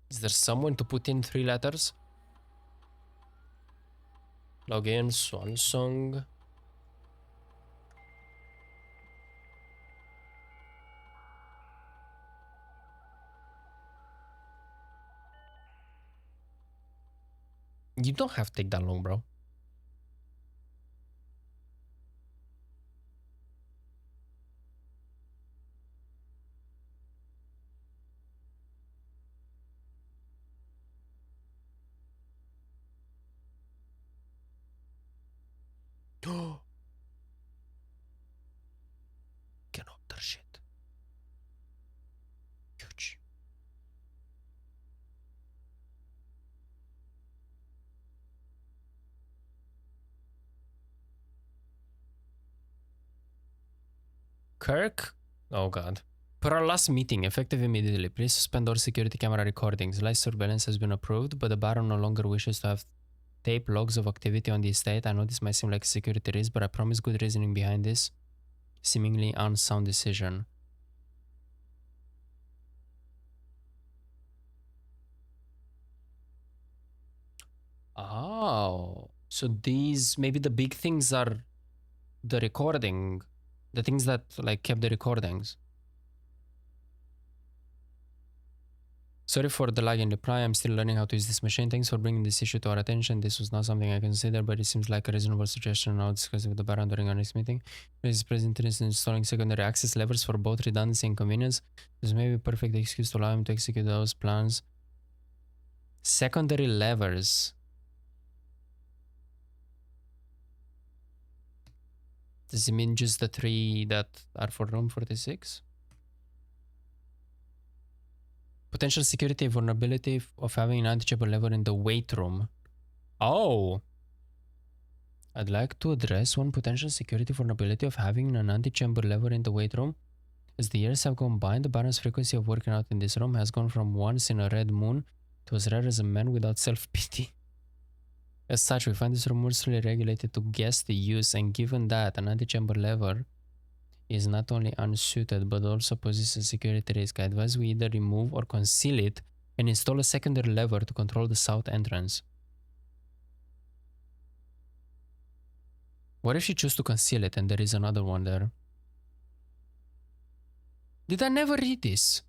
Is there someone to put in 3 letters? Login, Swansong. You don't have to take that long, bro. Get up that shit. Huge. Kirk? Oh god. Per our last meeting, effective immediately, please suspend all security camera recordings. Live surveillance has been approved, but the Baron no longer wishes to have tape logs of activity on the estate. I know this might seem like a security risk, but I promise good reasoning behind this seemingly unsound decision. Oh, so these, maybe the big things are the recording, the things that like kept the recordings. Sorry for the lag in reply. I'm still learning how to use this machine. Thanks for bringing this issue to our attention. This was not something I considered, but it seems like a reasonable suggestion. I'll discuss it with the Baron during our next meeting. Please present interest in installing secondary access levers for both redundancy and convenience. This may be a perfect excuse to allow him to execute those plans. Secondary levers. Does it mean just the 3 that are for room 46? Potential security vulnerability of having an untouchable lever in the weight room. Oh! I'd like to address one potential security vulnerability of having an anti-chamber lever in the weight room. As the years have gone by, the Baron's frequency of working out in this room has gone from once in a red moon to as rare as a man without self-pity. As such, we find this room mostly regulated to guest use, and given that an anti-chamber lever is not only unsuited but also poses a security risk, I advise we either remove or conceal it and install a secondary lever to control the south entrance. What if you choose to conceal it and there is another one there? Did I never read this?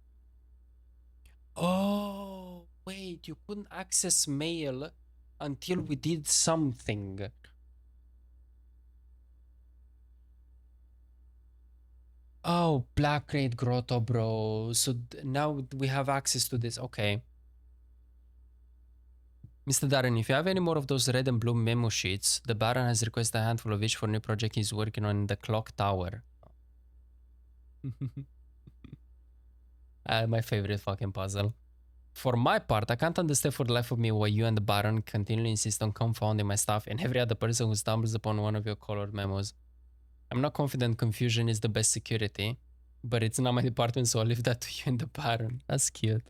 Oh, wait, you couldn't access mail until we did something. Oh, Black Raid Grotto, bro. So now we have access to this. Okay. Mr. Darren, if you have any more of those red and blue memo sheets, the Baron has requested a handful of each for a new project he's working on in the clock tower. My favorite fucking puzzle. For my part, I can't understand for the life of me why you and the Baron continually insist on confounding my stuff and every other person who stumbles upon one of your colored memos. I'm not confident confusion is the best security, but it's not my department, so I'll leave that to you and the Baron. That's cute.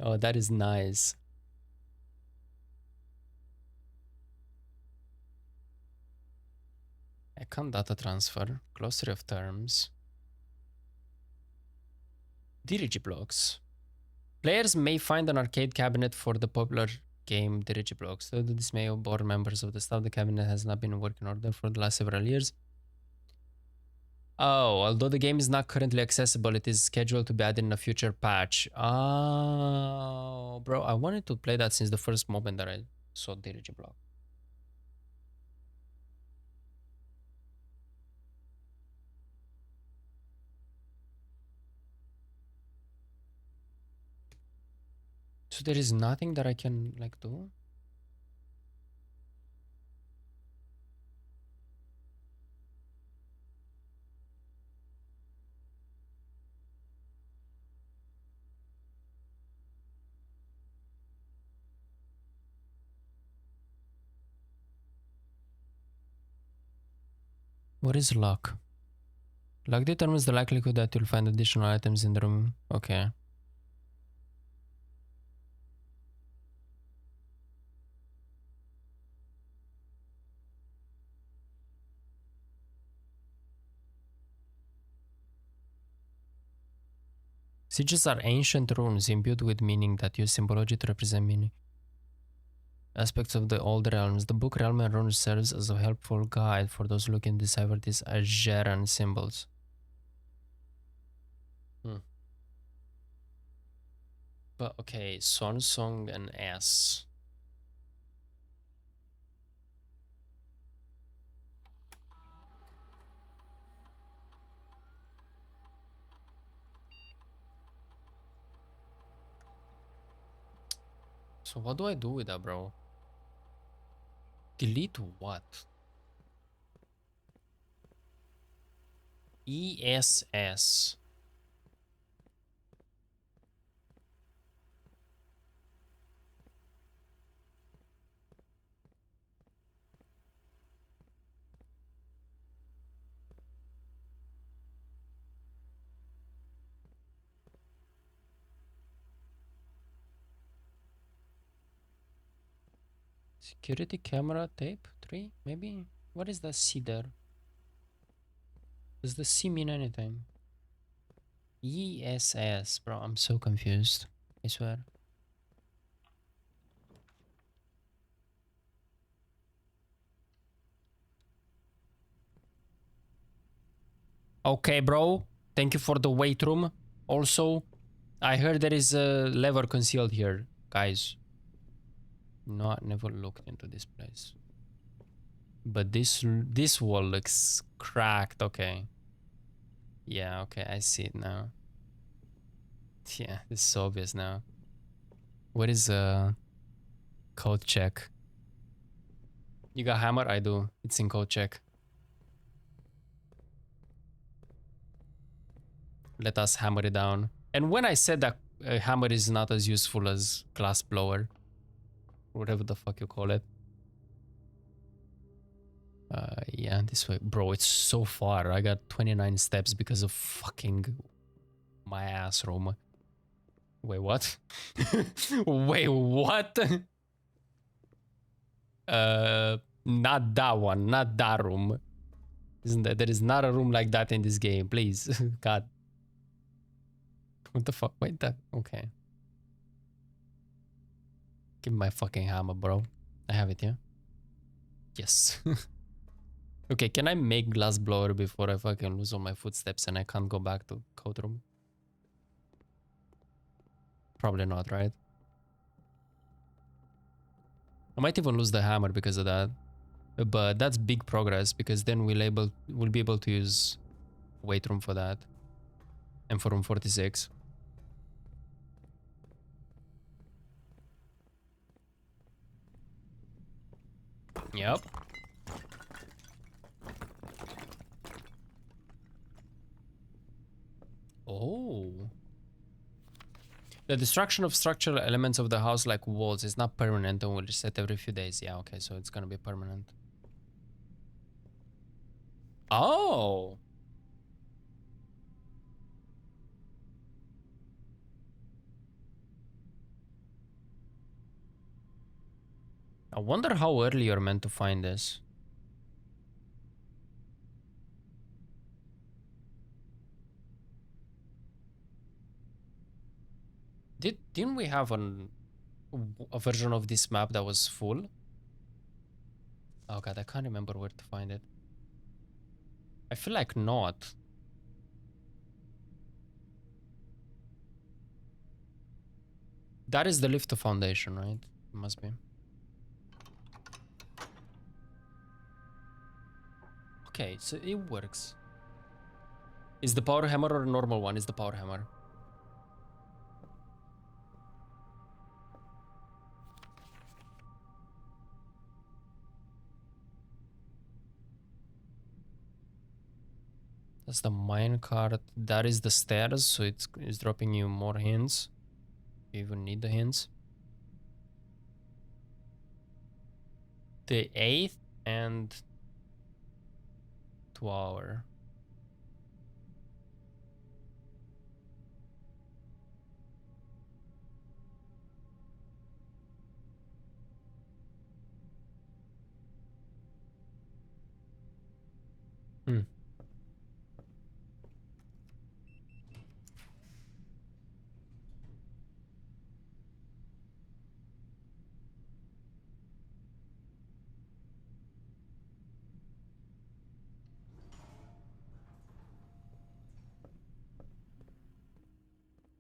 Oh, that is nice. Account data transfer, glossary of terms. Dirigiblocks. Players may find an arcade cabinet for the popular game Dirigiblocks. Though the dismay of board members of the staff, the cabinet has not been in working order for the last several years. Oh, although the game is not currently accessible, it is scheduled to be added in a future patch. Oh, bro, I wanted to play that since the first moment that I saw Dirigiblock. So there is nothing that I can like do? What is luck? Luck determines the likelihood that you'll find additional items in the room. Okay. Sieges are ancient runes imbued with meaning that use symbology to represent meaning. Aspects of the old realms. The book Realm and Runes serves as a helpful guide for those looking to decipher these Ajeran symbols. But okay, Swan Song and S. So what do I do with that, bro? Delete what? ESS. Security camera tape 3 maybe. What is the C there? Does the C mean anything? ESS, bro. I'm so confused. I swear. Okay, bro. Thank you for the wait room. Also, I heard there is a lever concealed here, guys. No, I never looked into this place. But this wall looks cracked. Okay. Yeah. Okay. I see it now. Yeah, this is obvious now. What is code check? You got hammer? I do. It's in code check. Let us hammer it down. And when I said that a hammer is not as useful as glass blower, whatever the fuck you call it. Yeah, this way. Bro, it's so far. I got 29 steps because of fucking my ass room. Wait, what? Wait, what? Not that one, not that room. Isn't that there is not a room like that in this game, please. God. What the fuck? Wait, that okay. Give me my fucking hammer, bro. I have it, yeah? Yes. Okay, can I make glass blower before I fucking lose all my footsteps and I can't go back to code room? Probably not, right? I might even lose the hammer because of that. But that's big progress because then we'll be able to use weight room for that. And for room 46. Yep. Oh. The destruction of structural elements of the house like walls is not permanent and will reset every few days. Yeah, okay, so it's gonna be permanent. Oh! I wonder how early you're meant to find this. Didn't we have a version of this map that was full? Oh god, I can't remember where to find it. I feel like not. That is the lift to foundation, right? It must be. Okay, so it works. Is the power hammer or a normal one? Is the power hammer? That's the minecart. That is the stairs, so it's dropping you more hints. You even need the hints. The 8th and 2 hour. Hmm.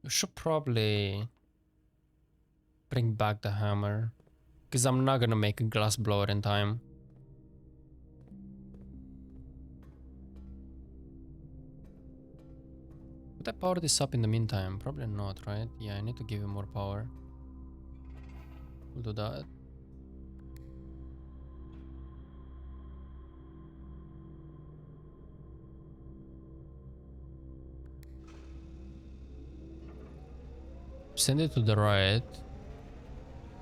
We should probably bring back the hammer. Because I'm not gonna make a glass blower in time. Would I power this up in the meantime? Probably not, right? Yeah, I need to give it more power. We'll do that. Send it to the right.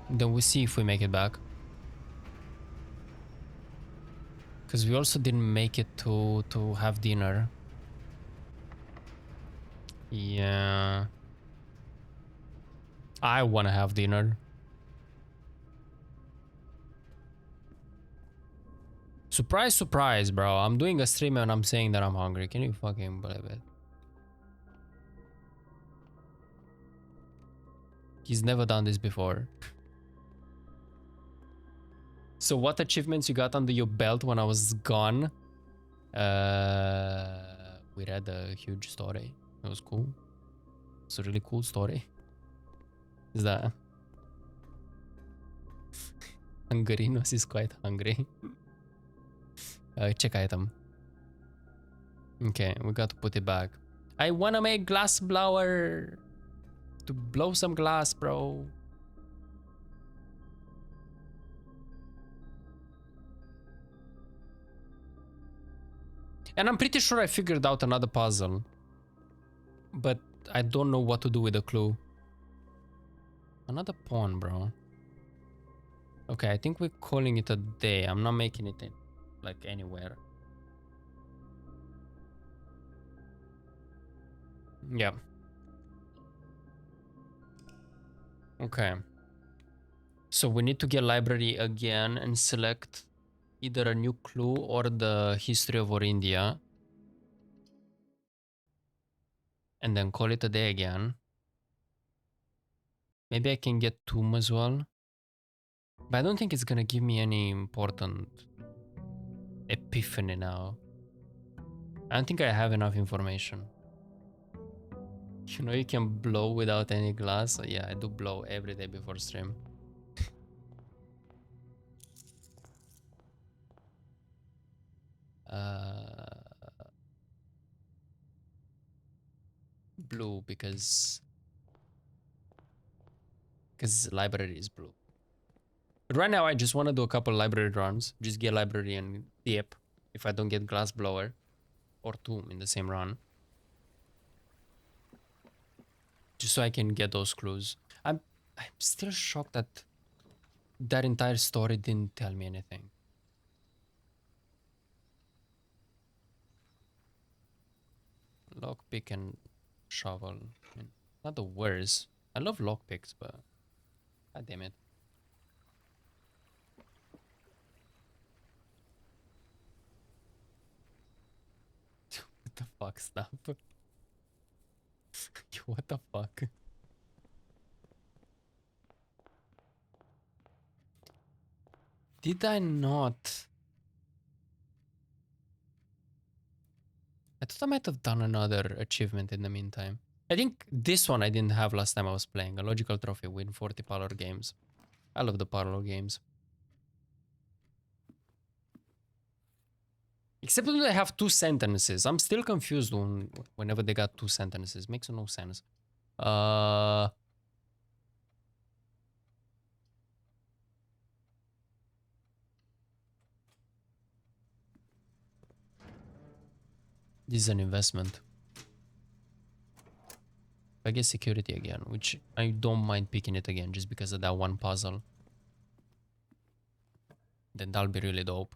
Then we see if we make it back. Because we also didn't make it to have dinner. Yeah. I want to have dinner. Surprise, surprise, bro. I'm doing a stream and I'm saying that I'm hungry. Can you fucking believe it? He's never done this before. So what achievements you got under your belt when I was gone? We read a huge story. It was cool. It's a really cool story. Is that Hungarinos is quite hungry. Check item. Okay, we got to put it back. I wanna make glass blower to blow some glass, bro. And I'm pretty sure I figured out another puzzle, but I don't know what to do with the clue. Another pawn, bro. Okay, I think we're calling it a day. I'm not making it in, like, anywhere. Yeah. Okay. So we need to get library again and select either a new clue or the history of our India. And then call it a day again. Maybe I can get tomb as well. But I don't think it's gonna give me any important epiphany now. I don't think I have enough information. You know you can blow without any glass? So yeah, I do blow every day before stream. Blue because library is blue. But right now I just want to do a couple library runs. Just get library and dip if I don't get glass blower or tomb in the same run. Just so I can get those clues. I'm still shocked that that entire story didn't tell me anything. Lockpick and shovel. I mean, not the worst. I love lockpicks, but god damn it. What the fuck, Snap? What the fuck? Did I not? I thought I might have done another achievement in the meantime. I think this one I didn't have last time I was playing. A logical trophy, win 40 parlor games. I love the parlor games. Except when they have two sentences. I'm still confused whenever they got two sentences. Makes no sense. This is an investment. I get security again, which I don't mind picking it again just because of that one puzzle. Then that'll be really dope.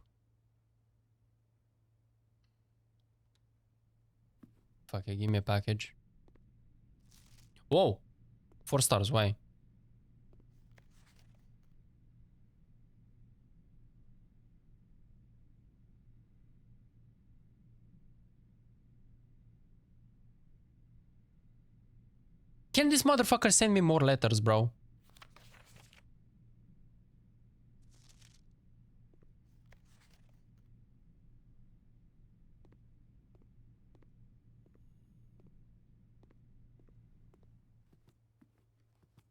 Fuck it, give me a package. Whoa! 4 stars, why? Can this motherfucker send me more letters, bro?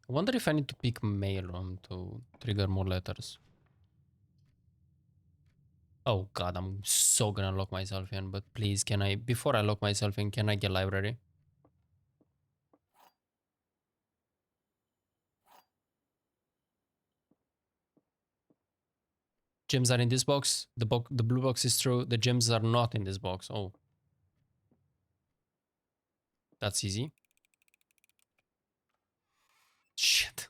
I wonder if I need to pick mail to trigger more letters. Oh god, I'm so gonna lock myself in, but please, can I, before I lock myself in, can I get library? Gems are in this box. The blue box is true. The gems are not in this box. Oh. That's easy. Shit.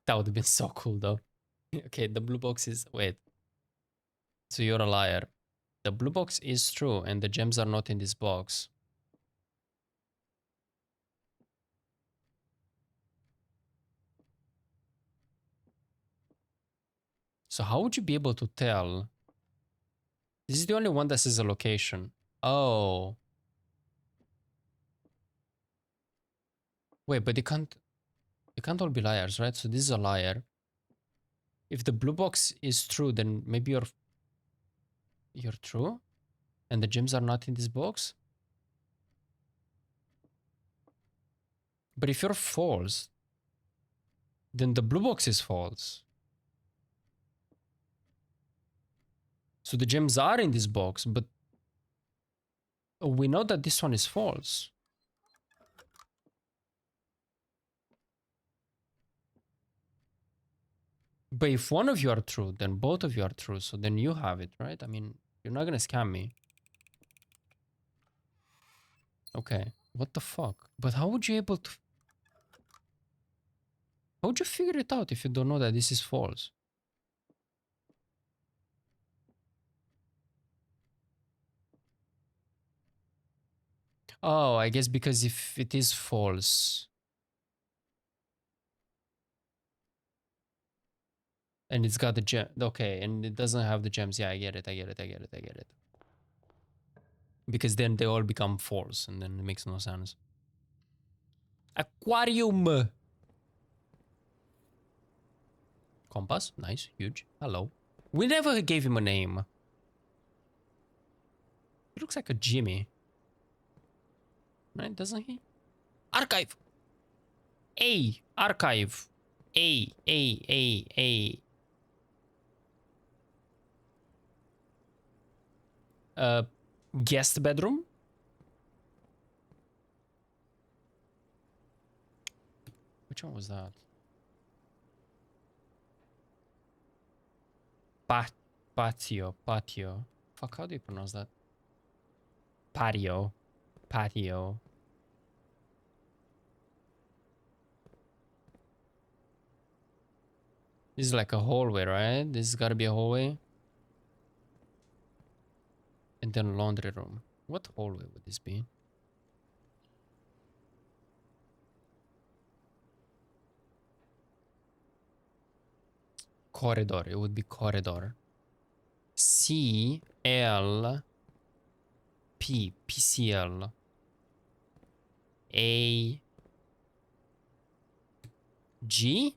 That would have been so cool though. Okay, the blue box is... Wait. So you're a liar. The blue box is true and the gems are not in this box. So how would you be able to tell This is the only one that says a location. Oh. Wait, but you can't all be liars, right? So this is a liar. If the blue box is true, then maybe you're true? And the gems are not in this box? But if you're false, then the blue box is false. So the gems are in this box, but we know that this one is false. But if one of you are true, then both of you are true. So then you have it, right? I mean, you're not gonna scam me. Okay. What the fuck? But how would you able to... How would you figure it out if you don't know that this is false? Oh, I guess because if it is false... And it's got the gem... Okay, and it doesn't have the gems. Yeah, I get it, I get it, I get it, I get it. Because then they all become false, and then it makes no sense. Aquarium! Compass, nice, huge. Hello. We never gave him a name. He looks like a Jimmy. Right, doesn't he? Archive! A! Archive! A. Guest bedroom? Which one was that? Patio. Fuck, how do you pronounce that? Patio. This is like a hallway, right? This has gotta be a hallway. And then laundry room. What hallway would this be? Corridor. It would be corridor. PCL. G?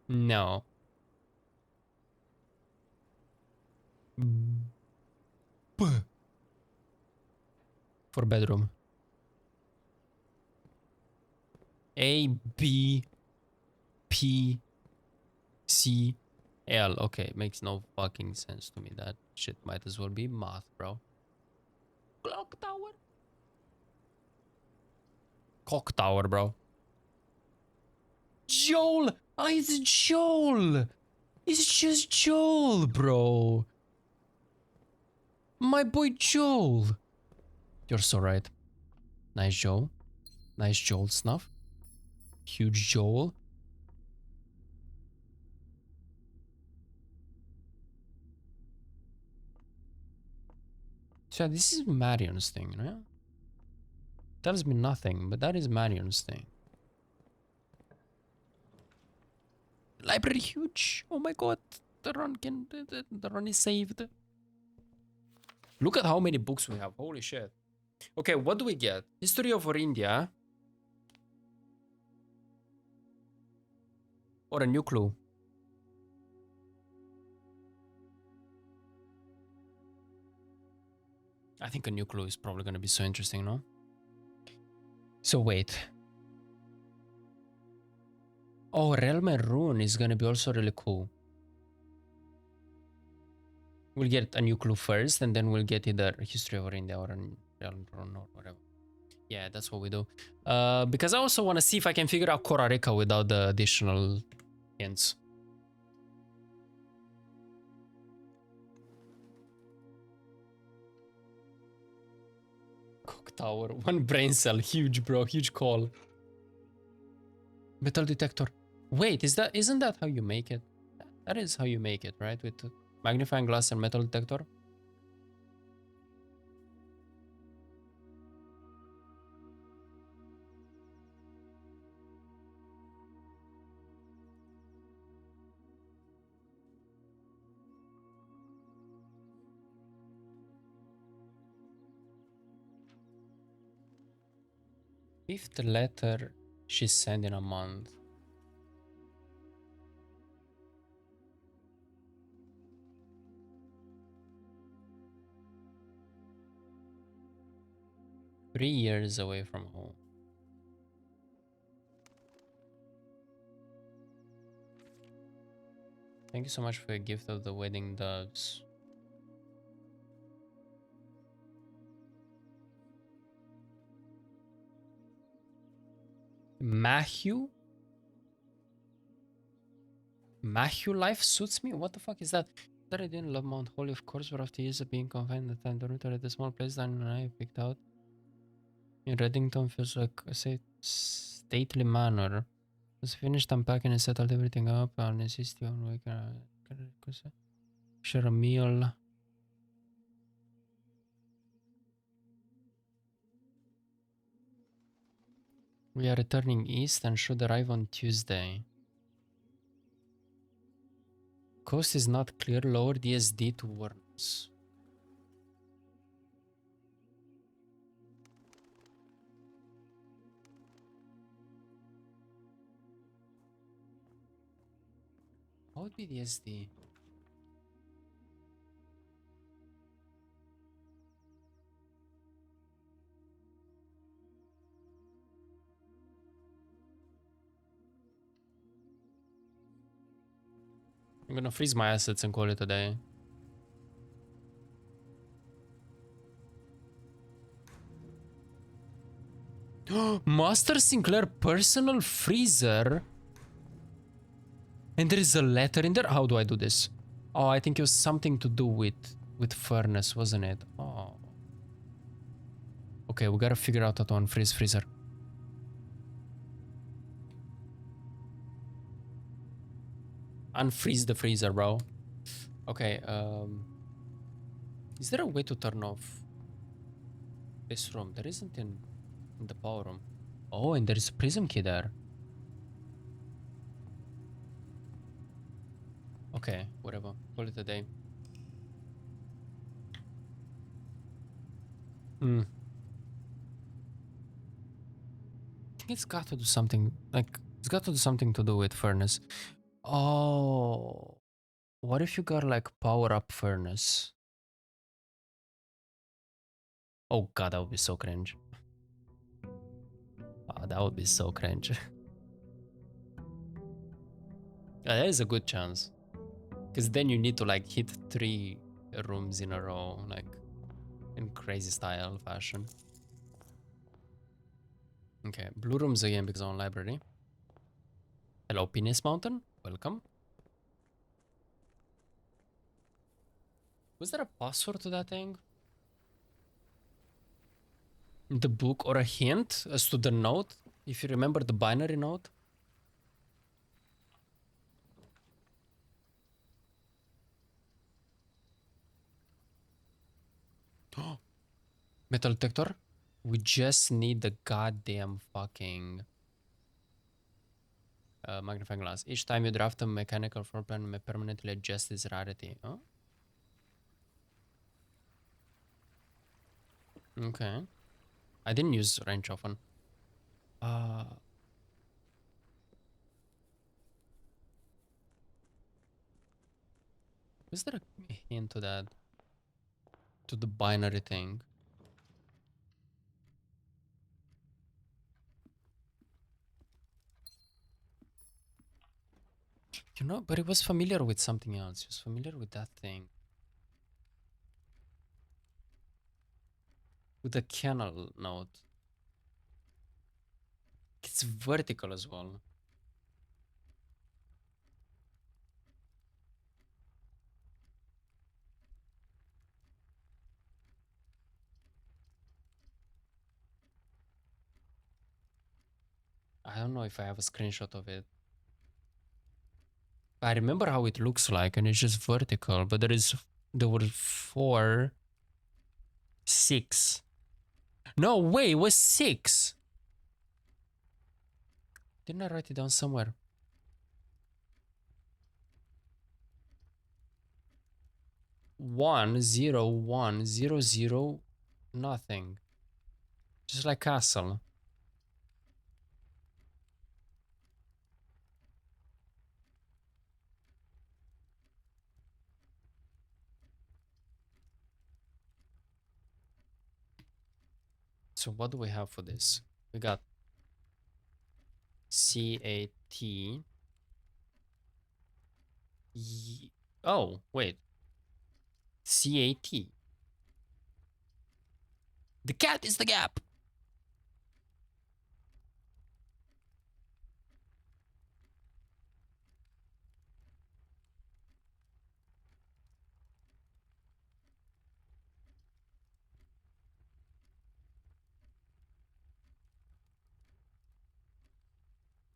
No. B. For bedroom. ABPCL. Okay, makes no fucking sense to me. That shit might as well be math, bro. Clock tower. Cock tower, bro. Joel! Oh, it's Joel! It's just Joel, bro. My boy Joel. You're so right. Nice Joel. Nice Joel snuff. Huge Joel. So this is Marion's thing, right? Tells me nothing, but that is Marion's thing. Library huge. Oh my god. The run is saved. Look at how many books we have. Holy shit. Okay, what do we get? History of India. Or a new clue. I think a new clue is probably going to be so interesting, no? So wait. Oh, Realm and Rune is going to be also really cool. We'll get a new clue first, and then we'll get either History of India or a Realm Rune or whatever. Yeah, that's what we do. Because I also want to see if I can figure out Korareka without the additional hints. Cock Tower, one brain cell, huge, bro, huge call. Metal detector. Wait, isn't that how you make it? That is how you make it, right? With magnifying glass and metal detector. Fifth letter she sent in a month. Three years away from home. Thank you so much for your gift of the wedding doves. Matthew? Matthew life suits me? What the fuck is that? That I didn't love Mount Holy, of course, but after years of being confined at the dormitory at the small place that I picked out in Reddington feels like a stately manor. Was finished unpacking and settled everything up. I'll insist you on we can share a meal. We are returning east and should arrive on Tuesday. Coast is not clear. Lower DSD to warn us. What would be the SD? I'm gonna freeze my assets and call it a day. Master Sinclair personal freezer. And there is a letter in there. How do I do this? Oh, I think it was something to do with furnace, wasn't it? Oh. Okay, we gotta figure out how to unfreeze freezer. Unfreeze the freezer, bro. Okay, is there a way to turn off this room? There isn't in the power room. Oh, and there is a prism key there. Okay, whatever. Call it a day. I think it's got to do something, like, it's got to do something to do with furnace. Oh, what if you got, like, power up furnace? Oh god, that would be so cringe. Oh, that would be so cringe. That is a good chance. Because then you need to, like, hit 3 rooms in a row, like, in crazy style fashion. Okay, blue rooms again because on library. Hello, Penis Mountain. Welcome. Was there a password to that thing? The book or a hint as to the note? If you remember the binary note? Metal detector? We just need the goddamn fucking magnifying glass. Each time you draft a mechanical floor plan, may permanently adjust its rarity. Oh? Okay. I didn't use wrench often. Was there a hint to that? To the binary thing? You know, but it was familiar with something else. It was familiar with that thing. With the kernel node. It's vertical as well. I don't know if I have a screenshot of it. I remember how it looks like, and it's just vertical, but there were 4, 6. No way, it was 6. Didn't I write it down somewhere? 1 0 1 0 0 nothing. Just like castle. So what do we have for this? We got CAT. Oh, wait. CAT. The cat is the gap.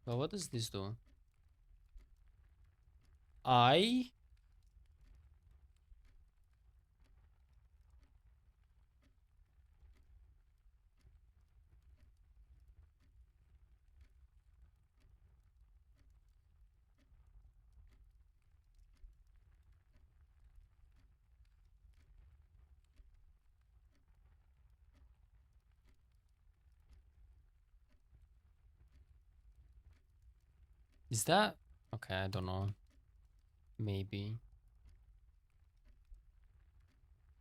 Well, what does this do? I. Is that? Okay, I don't know. Maybe.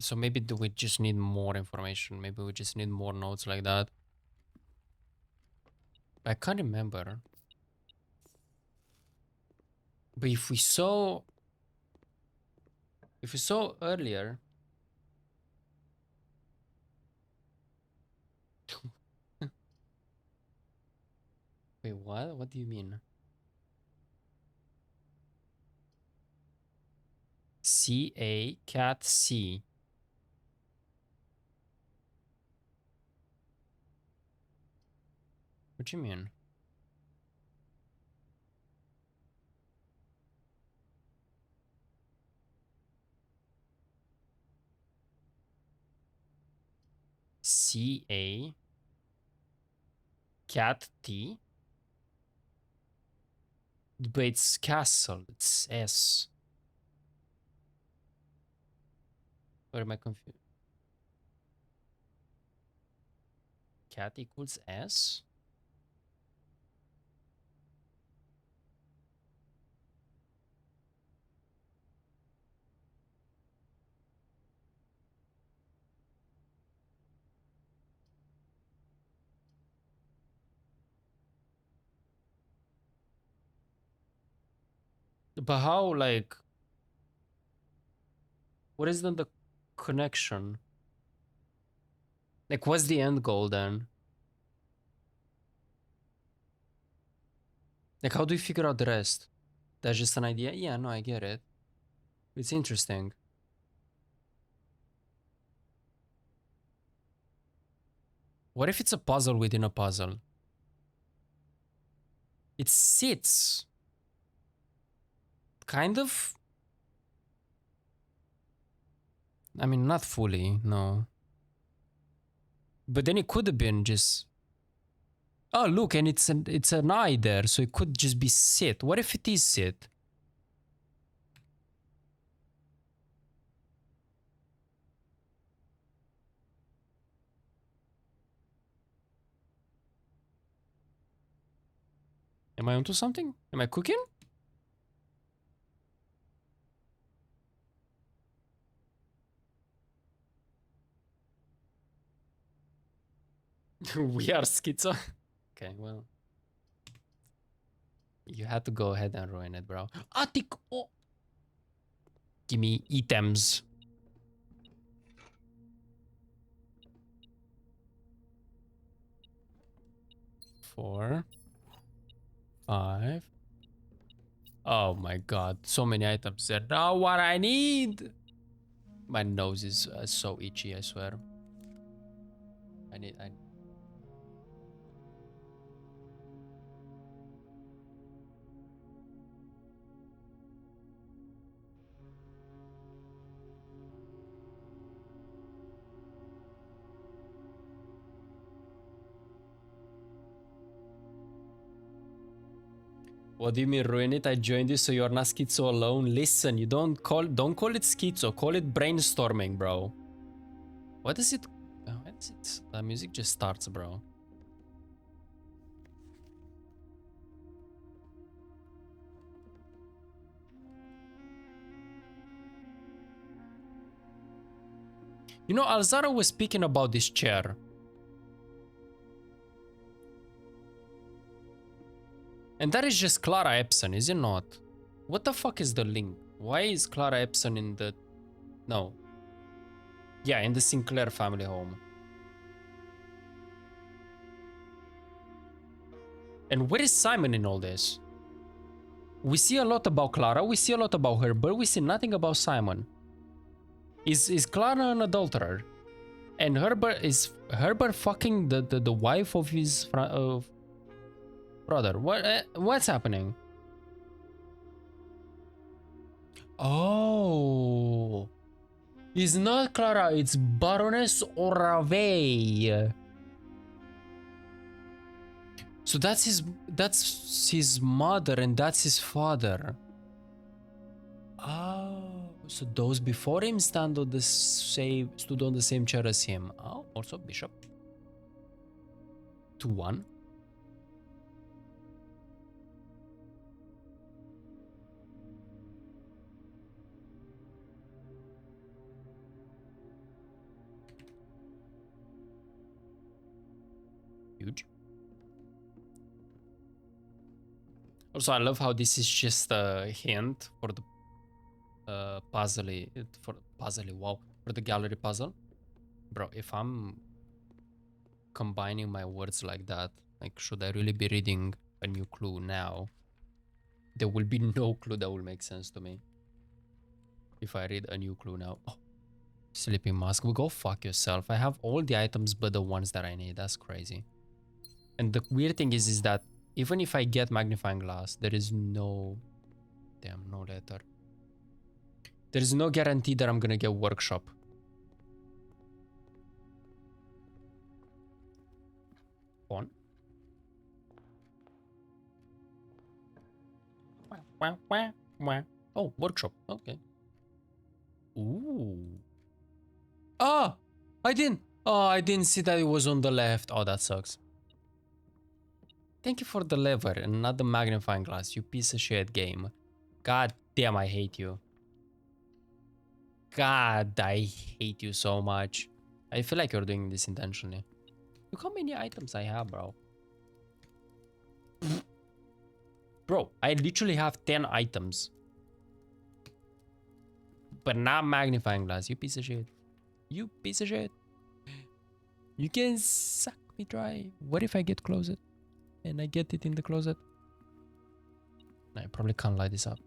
So maybe do we just need more information? Maybe we just need more notes like that. I can't remember. But if we saw earlier. Wait, what? What do you mean? CAT C. What do you mean? CA cat T. But it's castle. It's S. Or am I confused? Cat equals S? But how, like, what is then the connection? Like, what's the end goal then? Like, how do you figure out the rest? That's just an idea? Yeah, no, I get it. It's interesting. What if it's a puzzle within a puzzle? It sits. Kind of. I mean, not fully, no. But then it could have been just. Oh, look, and it's an eye there, so it could just be sit. What if it is sit? Am I onto something? Am I cooking? We are schizo. Okay, well. You had to go ahead and ruin it, bro. Attic. Oh. Give me items. 4, 5. Oh my god, so many items there. Now what I need. My nose is so itchy, I swear. I What do you mean ruin it? I joined you so you're not schizo alone. Listen, you don't call it schizo, call it brainstorming, bro. What is it? What is it? The music just starts, bro. You know, Alzara was speaking about this chair. And that is just Clara Epson, is it not? What the fuck is the link? Why is Clara Epson in the... No. Yeah, in the Sinclair family home. And where is Simon in all this? We see a lot about Clara, we see a lot about her, but we see nothing about Simon. Is Clara an adulterer? And Herbert is Herbert fucking the wife of his brother? What's happening? Oh, it's not Clara. It's Baroness Oravey. So that's his mother and that's his father. Oh, so those before him stood on the same chair as him. Oh, also bishop. 2-1. Huge. Also, I love how this is just a hint for the for the gallery puzzle. Bro, if I'm combining my words like that, like, should I really be reading a new clue now? There will be no clue that will make sense to me if I read a new clue now. Oh, sleeping mask. Well, go fuck yourself. I have all the items but the ones that I need. That's crazy. And the weird thing is that even if I get magnifying glass, there is no... Damn, no letter. There is no guarantee that I'm gonna get workshop. On. Oh, workshop. Okay. Ooh. Ah! I didn't. Oh, I didn't see that it was on the left. Oh, that sucks. Thank you for the lever and not the magnifying glass, you piece of shit game. God damn, I hate you. God, I hate you so much. I feel like you're doing this intentionally. Look how many items I have, bro. Bro, I literally have 10 items. But not magnifying glass, you piece of shit. You piece of shit. You can suck me dry. What if I get closet? And I get it in the closet? I probably can't light this up.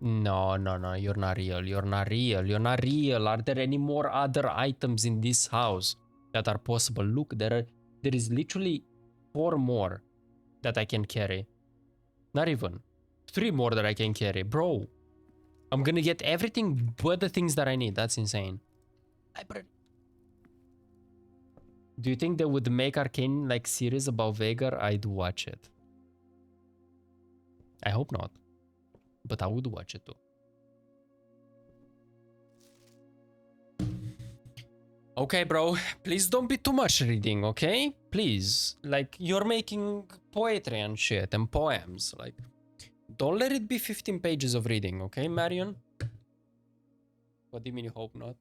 No, you're not real. You're not real. Are there any more other items in this house that are possible? Look, there is literally 4 more that I can carry. Not even. 3 more that I can carry. Bro, I'm gonna get everything but the things that I need. That's insane. Do you think they would make Arcane like series about Veigar? I'd watch it. I hope not. But I would watch it too. Okay, bro. Please don't be too much reading, okay? Please. Like, you're making poetry and shit and poems. Like, don't let it be 15 pages of reading, okay, Marion? What do you mean you hope not?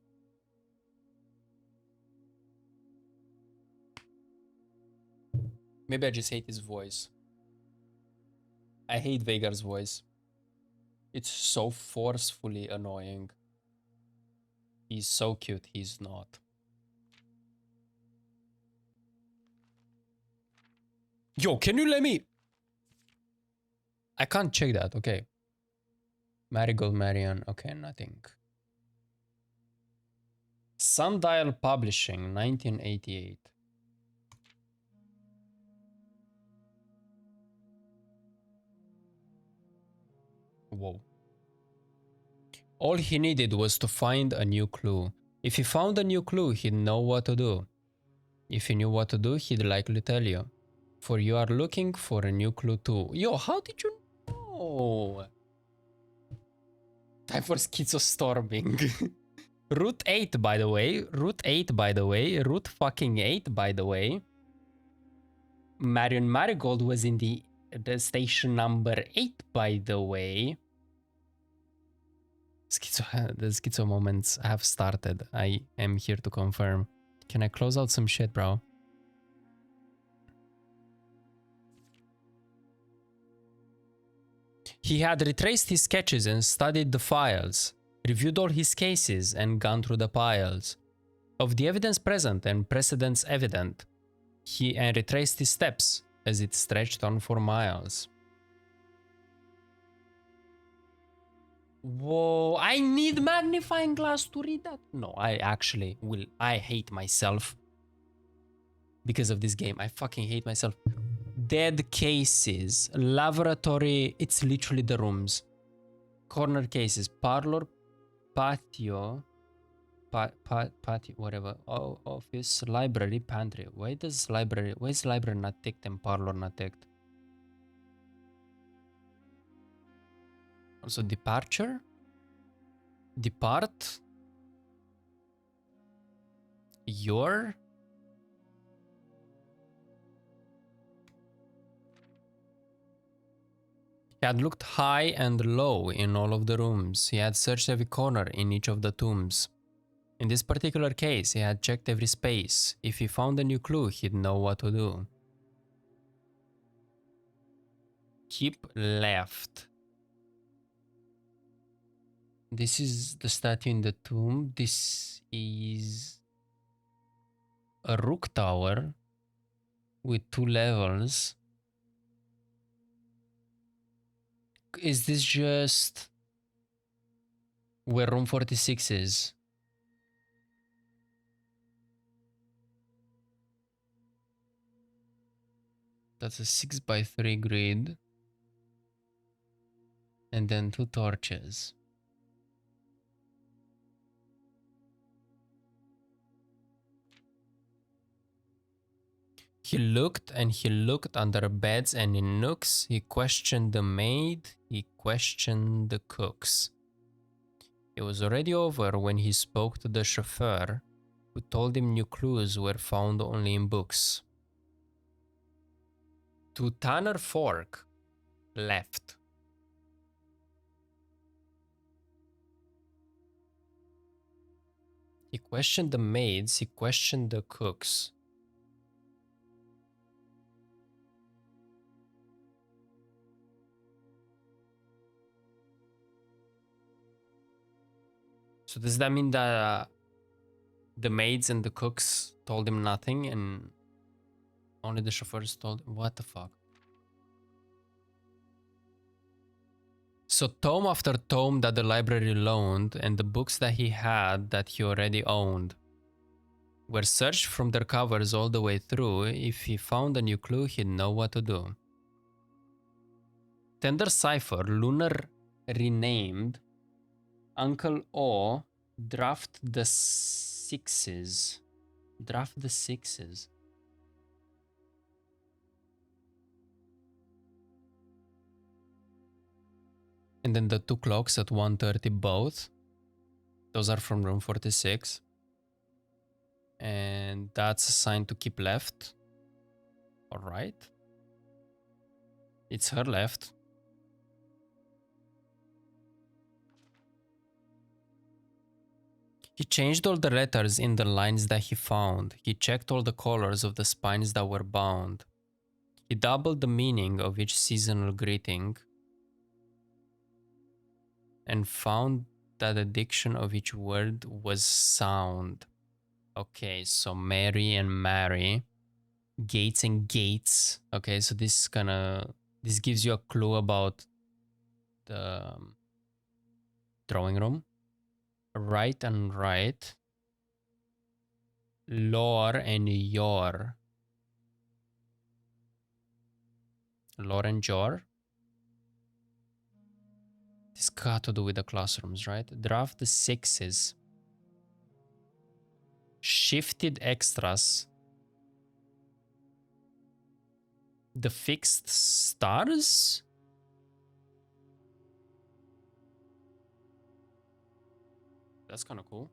Maybe I just hate his voice. I hate Veigar's voice. It's so forcefully annoying. He's so cute, he's not. Yo, can you let me... I can't check that, okay. Marigold Marion, okay, nothing. Sundial Publishing, 1988. Whoa. All he needed was to find a new clue. If he found a new clue, he'd know what to do. If he knew what to do, he'd likely tell you. For you are looking for a new clue too. Yo, how did you know? Time for schizostorming. Route 8, by the way. Route 8, by the way. Route fucking 8, by the way. Marion Marigold was in the station number 8, by the way. The schizo moments have started. I am here to confirm. Can I close out some shit, bro? He had retraced his sketches and studied the files, reviewed all his cases and gone through the piles. Of the evidence present and precedents evident, he retraced his steps as it stretched on for miles. Whoa, I need magnifying glass to read that? No, I actually will. I hate myself because of this game. I fucking hate myself. Dead cases, laboratory, it's literally the rooms. Corner cases, parlor, patio, patio, whatever, office, library, pantry. Why is library not ticked and parlor not ticked? Also departure, depart, your. He had looked high and low in all of the rooms. He had searched every corner in each of the tombs. In this particular case, he had checked every space. If he found a new clue, he'd know what to do. Keep left. This is the statue in the tomb. This is a rook tower with 2 levels. Is this just where room 46 is? That's a 6x3 grid. And then 2 torches. He looked and he looked under beds and in nooks. He questioned the maid. He questioned the cooks. It was already over when he spoke to the chauffeur, who told him new clues were found only in books. To Tanner Fork, left. He questioned the maids, he questioned the cooks. So does that mean that the maids and the cooks told him nothing and only the chauffeurs told him? What the fuck? So tome after tome that the library loaned and the books that he had that he already owned were searched from their covers all the way through. If he found a new clue, he'd know what to do. Tender Cipher, Lunar renamed, Uncle O, draft the sixes. Draft the sixes. And then the 2 clocks at 1:30 both. Those are from room 46. And that's assigned to keep left. Alright. It's her left. He changed all the letters in the lines that he found. He checked all the colors of the spines that were bound. He doubled the meaning of each seasonal greeting and found that the diction of each word was sound. Okay, so Mary and Mary. Gates and gates. Okay, so this gives you a clue about the drawing room. Right and right. Lore and your. Lore and your. This got to do with the classrooms, right? Draft the sixes. Shifted extras. The fixed stars? That's kind of cool.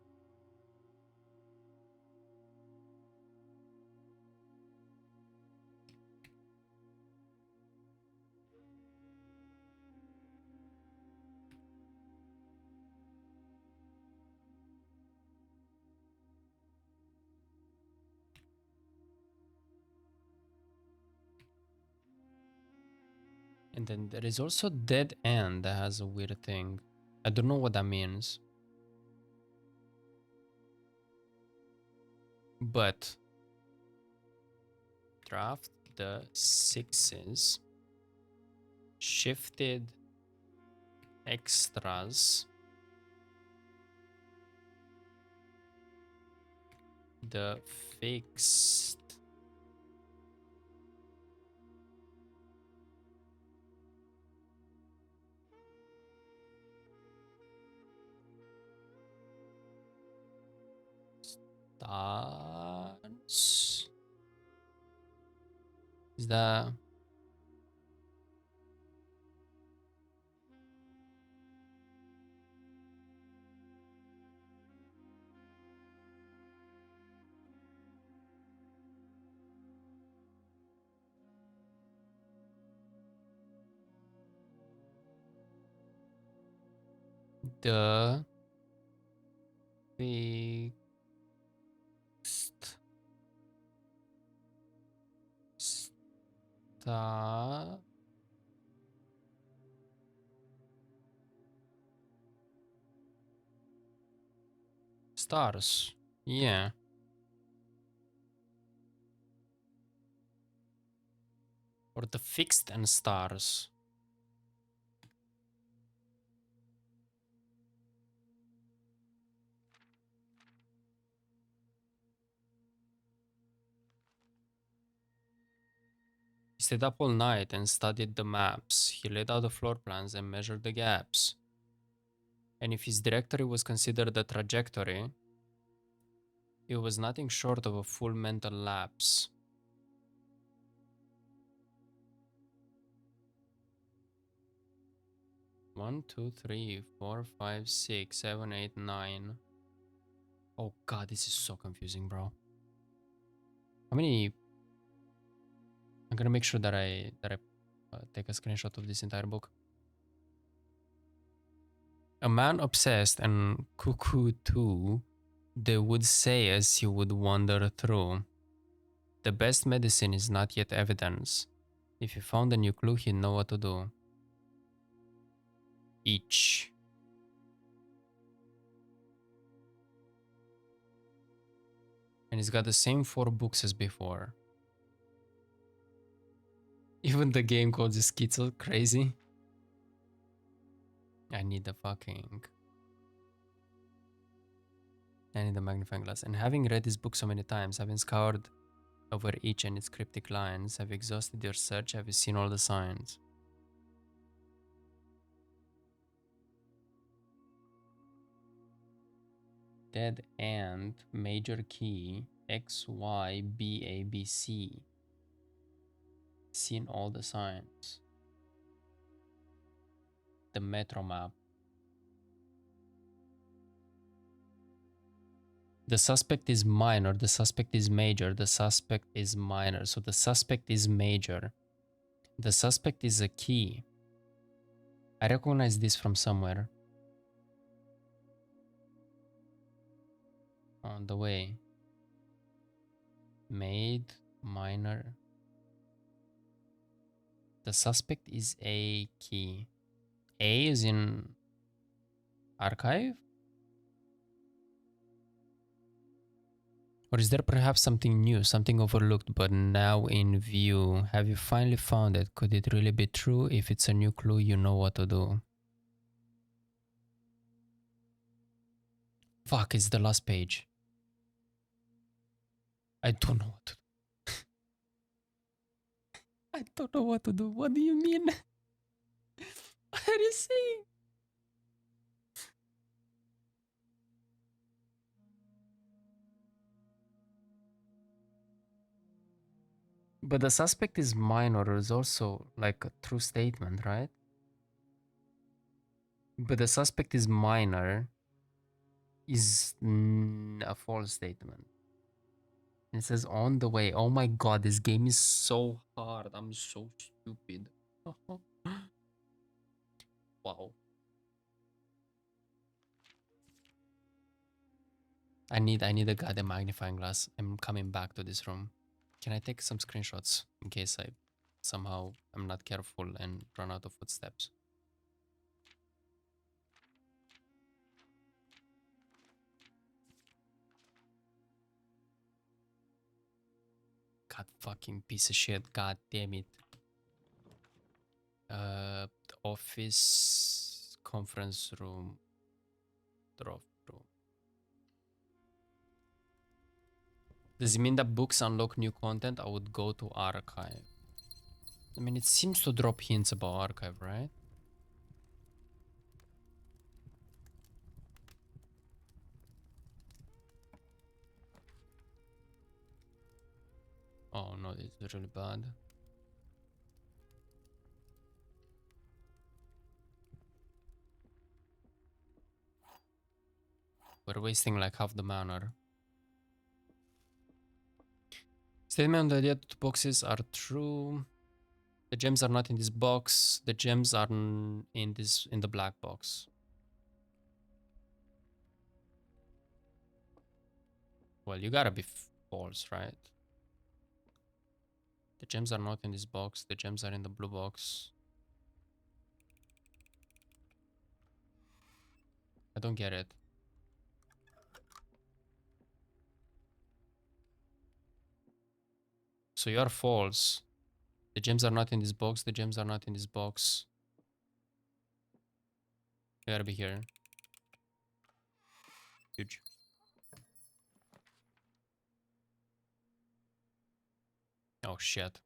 And then there is also dead end that has a weird thing. I don't know what that means. But draft the sixes, shifted extras, the fixed stars. Is that the fixed star stars? Yeah. Or the fixed and stars. He stayed up all night and studied the maps. He laid out the floor plans and measured the gaps. And if his directory was considered a trajectory, it was nothing short of a full mental lapse. One, two, three, four, five, six, seven, eight, nine. Oh god, this is so confusing, bro. How many? I'm gonna make sure that I take a screenshot of this entire book. A man obsessed and cuckoo too, they would say as he would wander through. The best medicine is not yet evidence. If he found a new clue, he'd know what to do. Each. And he's got the same 4 books as before. Even the game code is schizo crazy. I need the magnifying glass. And having read this book so many times, having scoured over each and its cryptic lines, have you exhausted your search? Have you seen all the signs? Dead end, major key, X, Y, B, A, B, C. Seen all the signs. The metro map. The suspect is minor, the suspect is major, the suspect is minor. So the suspect is major. The suspect is a key. I recognize this from somewhere. On the way. Made, minor. The suspect is a key. A is in archive? Or is there perhaps something new, something overlooked but now in view? Have you finally found it? Could it really be true? If it's a new clue, you know what to do. Fuck, it's the last page. I don't know what to do. I don't know what to do. What do you mean? What are you saying? But the suspect is minor is also like a true statement, right? But the suspect is minor is a false statement. It says on the way. Oh my god, this game is so hard. I'm so stupid. Wow. I need a goddamn magnifying glass. I'm coming back to this room. Can I take some screenshots in case I somehow I'm not careful and run out of footsteps. God fucking piece of shit. God damn it. The office, conference room, drop room. Does it mean that books unlock new content? I would go to archive. I mean, it seems to drop hints about archive, right? Oh no, this is really bad. We're wasting like half the mana. Statement that the other two boxes are true. The gems are not in this box. The gems are in the black box. Well, you gotta be false, right? The gems are not in this box. The gems are in the blue box. I don't get it. So you are false. The gems are not in this box. The gems are not in this box. You gotta be here. Huge. Oh shit.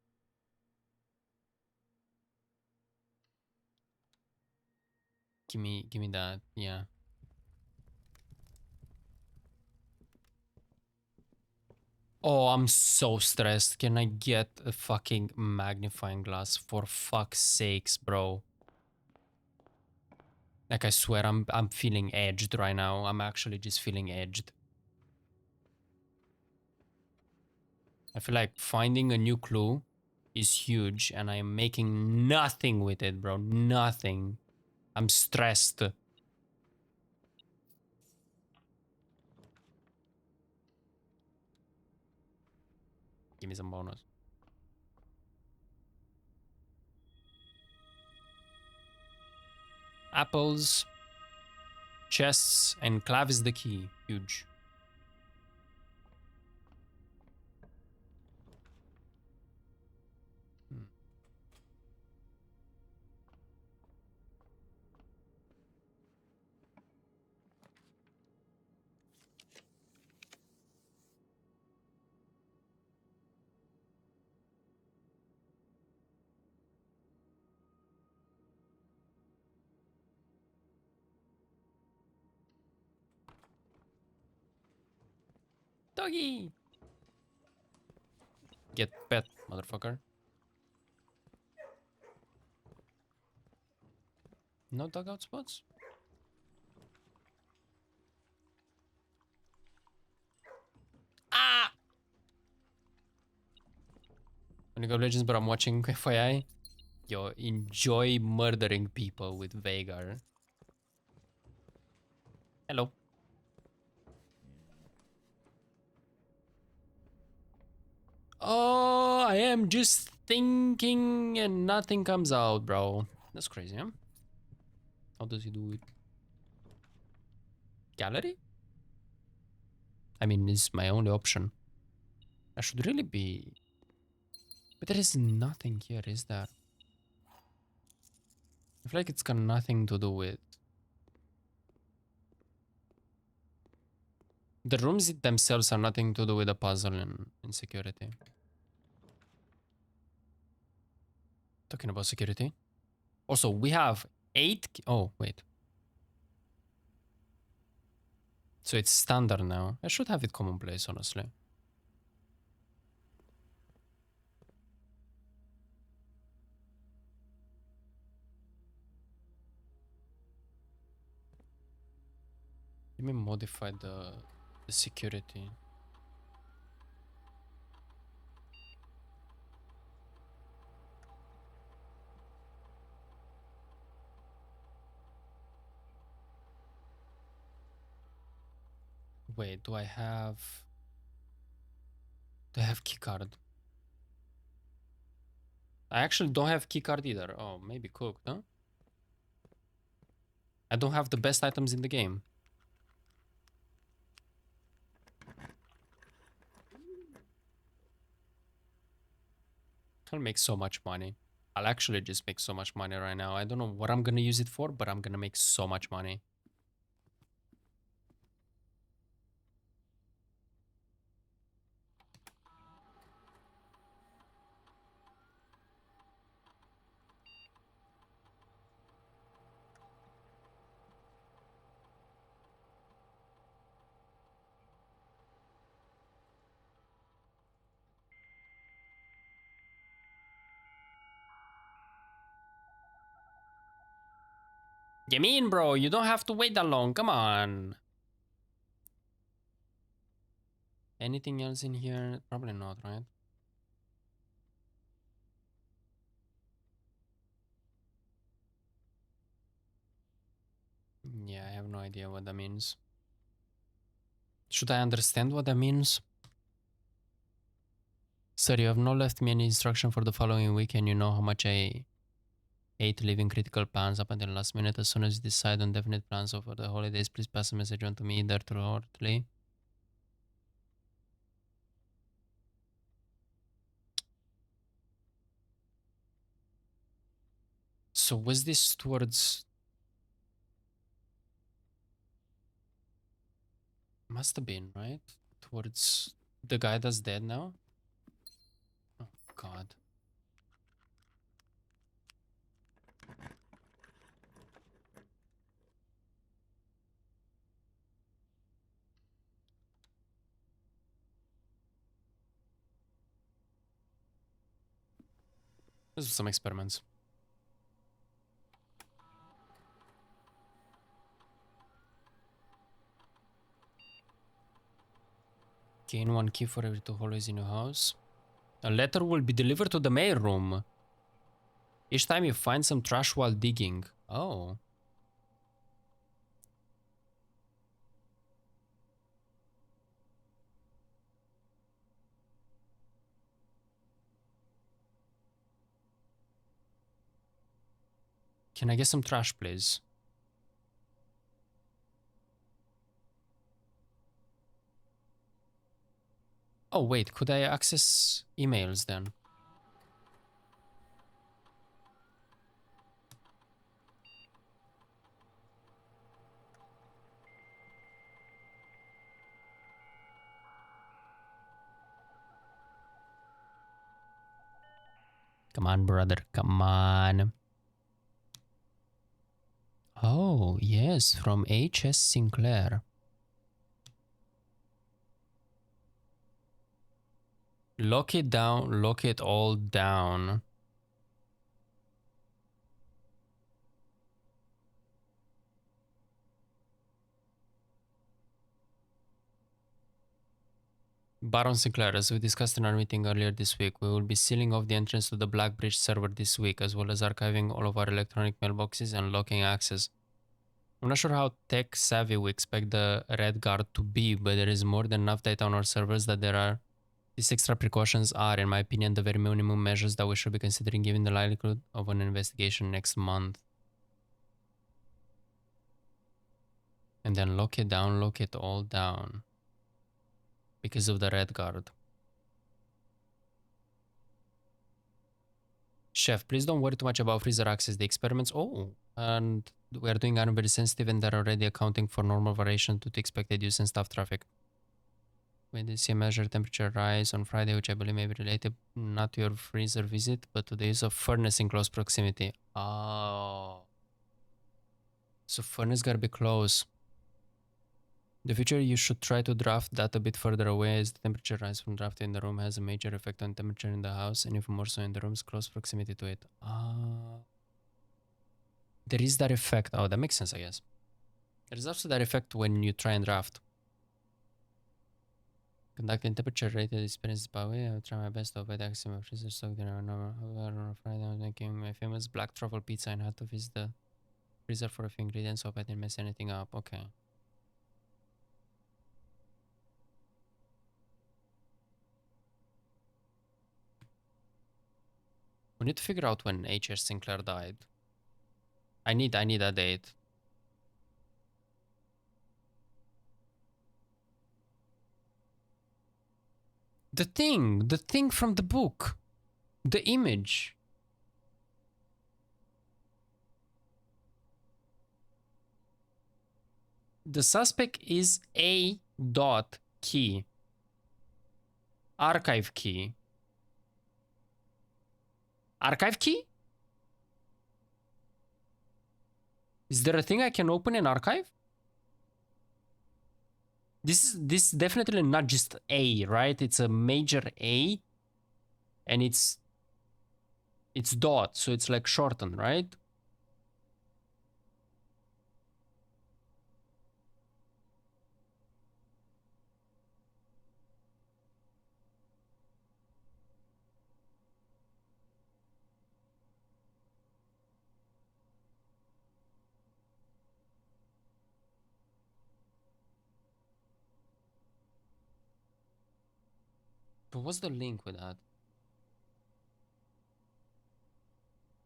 Give me that. Yeah. Oh, I'm so stressed. Can I get a fucking magnifying glass for fuck's sakes, bro? Like I swear I'm feeling edged right now. I'm actually just feeling edged. I feel like finding a new clue is huge and I am making nothing with it, bro. Nothing. I'm stressed. Give me some bonus. Apples, chests, and clav is the key. Huge. Hmm. Doggy! Get pet, motherfucker. No dugout spots? Ah! League of Legends, but I'm watching FYI. Yo, enjoy murdering people with Veigar. Hello. Oh, I am just thinking and nothing comes out, bro. That's crazy, huh? How does he do it? Gallery? I mean, it's my only option. I should really be... But there is nothing here, is there? I feel like it's got nothing to do with... The rooms themselves are nothing to do with the puzzle and security. Talking about security. Also, we have 8... Oh, wait. So it's standard now. I should have it commonplace, honestly. Let me modify the security. Wait, do I have keycard? I actually don't have keycard either. Oh, maybe cooked, huh? I don't have the best items in the game. I'll make so much money. I'll actually just make so much money right now. I don't know what I'm gonna use it for, but I'm gonna make so much money. You mean, bro? You don't have to wait that long. Come on. Anything else in here? Probably not, right? Yeah, I have no idea what that means. Should I understand what that means? Sir, you have not left me any instruction for the following week, and you know how much I hate leaving critical plans up until the last minute. As soon as you decide on definite plans over the holidays, please pass a message on to me either through Hortley. So was this towards... Must have been, right? Towards the guy that's dead now? Oh, God. Let's do some experiments. Gain 1 key for every 2 hallways in your house. A letter will be delivered to the mail room each time you find some trash while digging. Oh. Can I get some trash, please? Oh, wait. Could I access emails then? Come on, brother. Come on. Oh, yes. From H.S. Sinclair. Lock it down. Lock it all down. Baron Sinclair, as we discussed in our meeting earlier this week, we will be sealing off the entrance to the Black Bridge server this week, as well as archiving all of our electronic mailboxes and locking access. I'm not sure how tech savvy we expect the Red Guard to be, but there is more than enough data on our servers that these extra precautions are, in my opinion, the very minimum measures that we should be considering given the likelihood of an investigation next month. And then lock it down, lock it all down. Because of the Red Guard. Chef, please don't worry too much about freezer access. The experiments... Oh, and we are doing iron very sensitive and they're already accounting for normal variation to the expected use and staff traffic. We did see a measured temperature rise on Friday, which I believe may be related not to your freezer visit, but to the use of furnace in close proximity. Oh. So furnace gotta be close. In the future, you should try to draft that a bit further away, as the temperature rise from drafting in the room has a major effect on temperature in the house, and even more so in the room's close proximity to it. There is that effect. Oh, that makes sense, I guess. There is also that effect when you try and draft. Conducting temperature rated experiences by way. I will try my best to avoid accessing my freezer stock dinner on on Friday. I was making my famous black truffle pizza and had to visit the freezer for a few ingredients, so I didn't mess anything up. Okay. We need to figure out when H.R. Sinclair died. I need a date. The thing from the book. The image. The suspect is A. Key. Archive key. Archive key? Is there a thing I can open in archive? This is definitely not just A, right? It's a major A, and it's dot, so it's like shortened, right? But what's the link with that?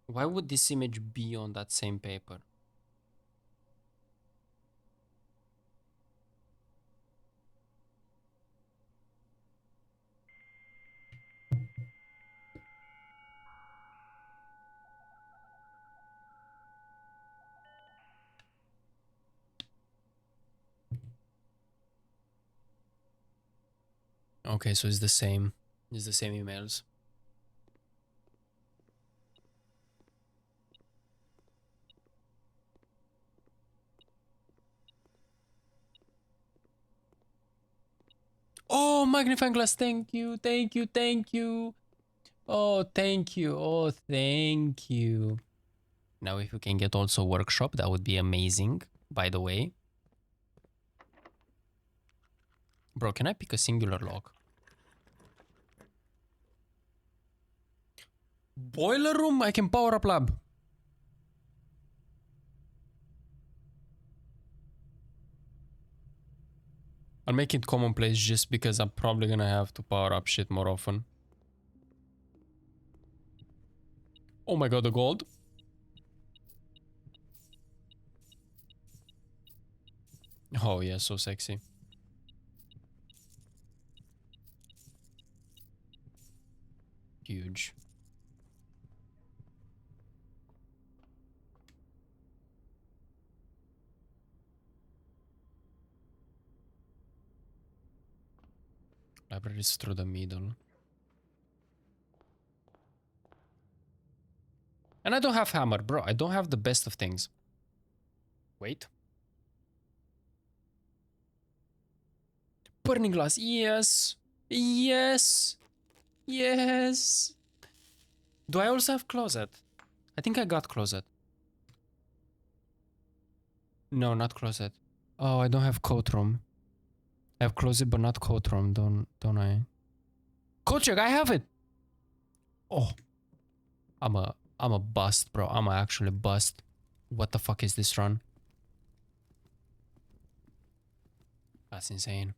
Why would this image be on that same paper? Okay, so it's the same. It's the same emails. Oh, magnifying glass, thank you, thank you, thank you. Oh, thank you, oh, thank you. Now if you can get also workshop, that would be amazing, by the way. Bro, can I pick a singular lock? Boiler room, I can power up lab. I'll make it commonplace just because I'm probably gonna have to power up shit more often. Oh my god, the gold. Oh yeah, so sexy. Huge. Libraries through the middle. And I don't have hammer, bro. I don't have the best of things. Wait. Burning glass, yes. Yes. Yes. Do I also have closet? I think I got closet. No, not closet. Oh, I don't have coat room. I have closet, but not coat room, don't I? Coat check, I have it. Oh, I'm a bust, bro. I'm a actually bust. What the fuck is this run? That's insane.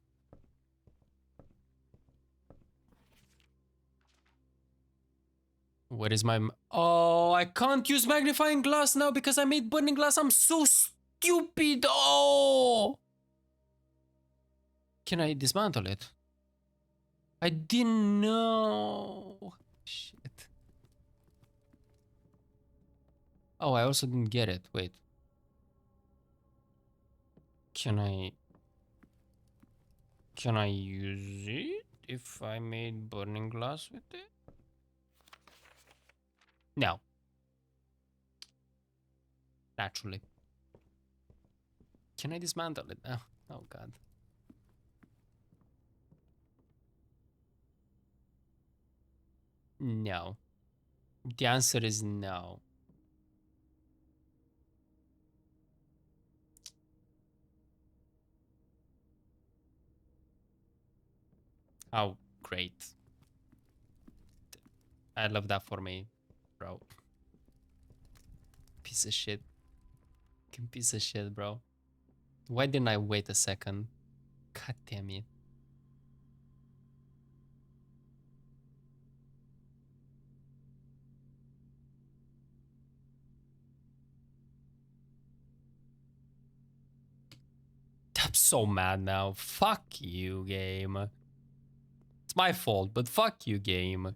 Where is my... Oh, I can't use magnifying glass now because I made burning glass. I'm so stupid. Oh! Can I dismantle it? I didn't know. Shit. Oh, I also didn't get it. Wait. Can I use it if I made burning glass with it? No. Naturally. Can I dismantle it now? Oh god. No. The answer is no. How great. I love that for me, bro. Piece of shit. Piece of shit, bro. Why didn't I wait a second? God damn it. so mad now. Fuck you, game. It's my fault, but fuck you, game.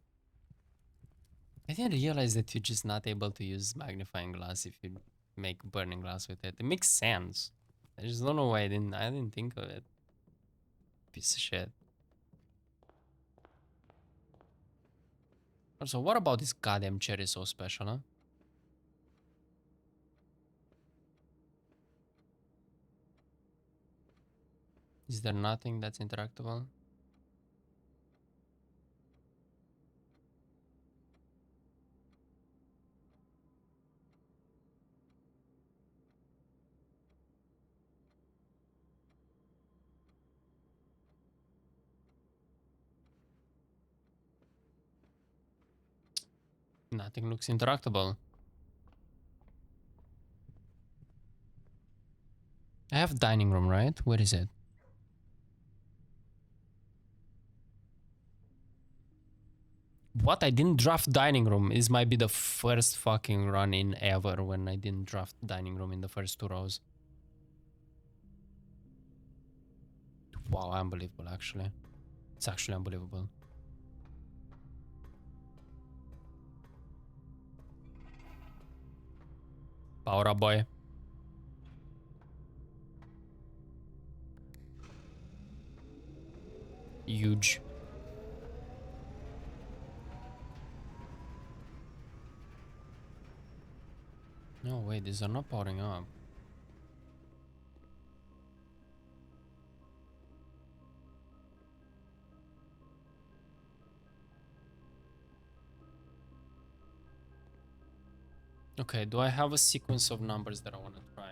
I didn't realize that you're just not able to use magnifying glass if you make burning glass with it. It makes sense. I just don't know why I didn't think of it. Piece of shit. Also, what about this goddamn cherry so special, huh? Is there nothing that's interactable? Nothing looks interactable. I have dining room, right? Where is it? What? I didn't draft dining room. This might be the first fucking run in ever when I didn't draft dining room in the first 2 rows. Wow, unbelievable actually. It's actually unbelievable. Power up, boy. Huge. No, wait, these are not powering up. Okay, do I have a sequence of numbers that I want to try?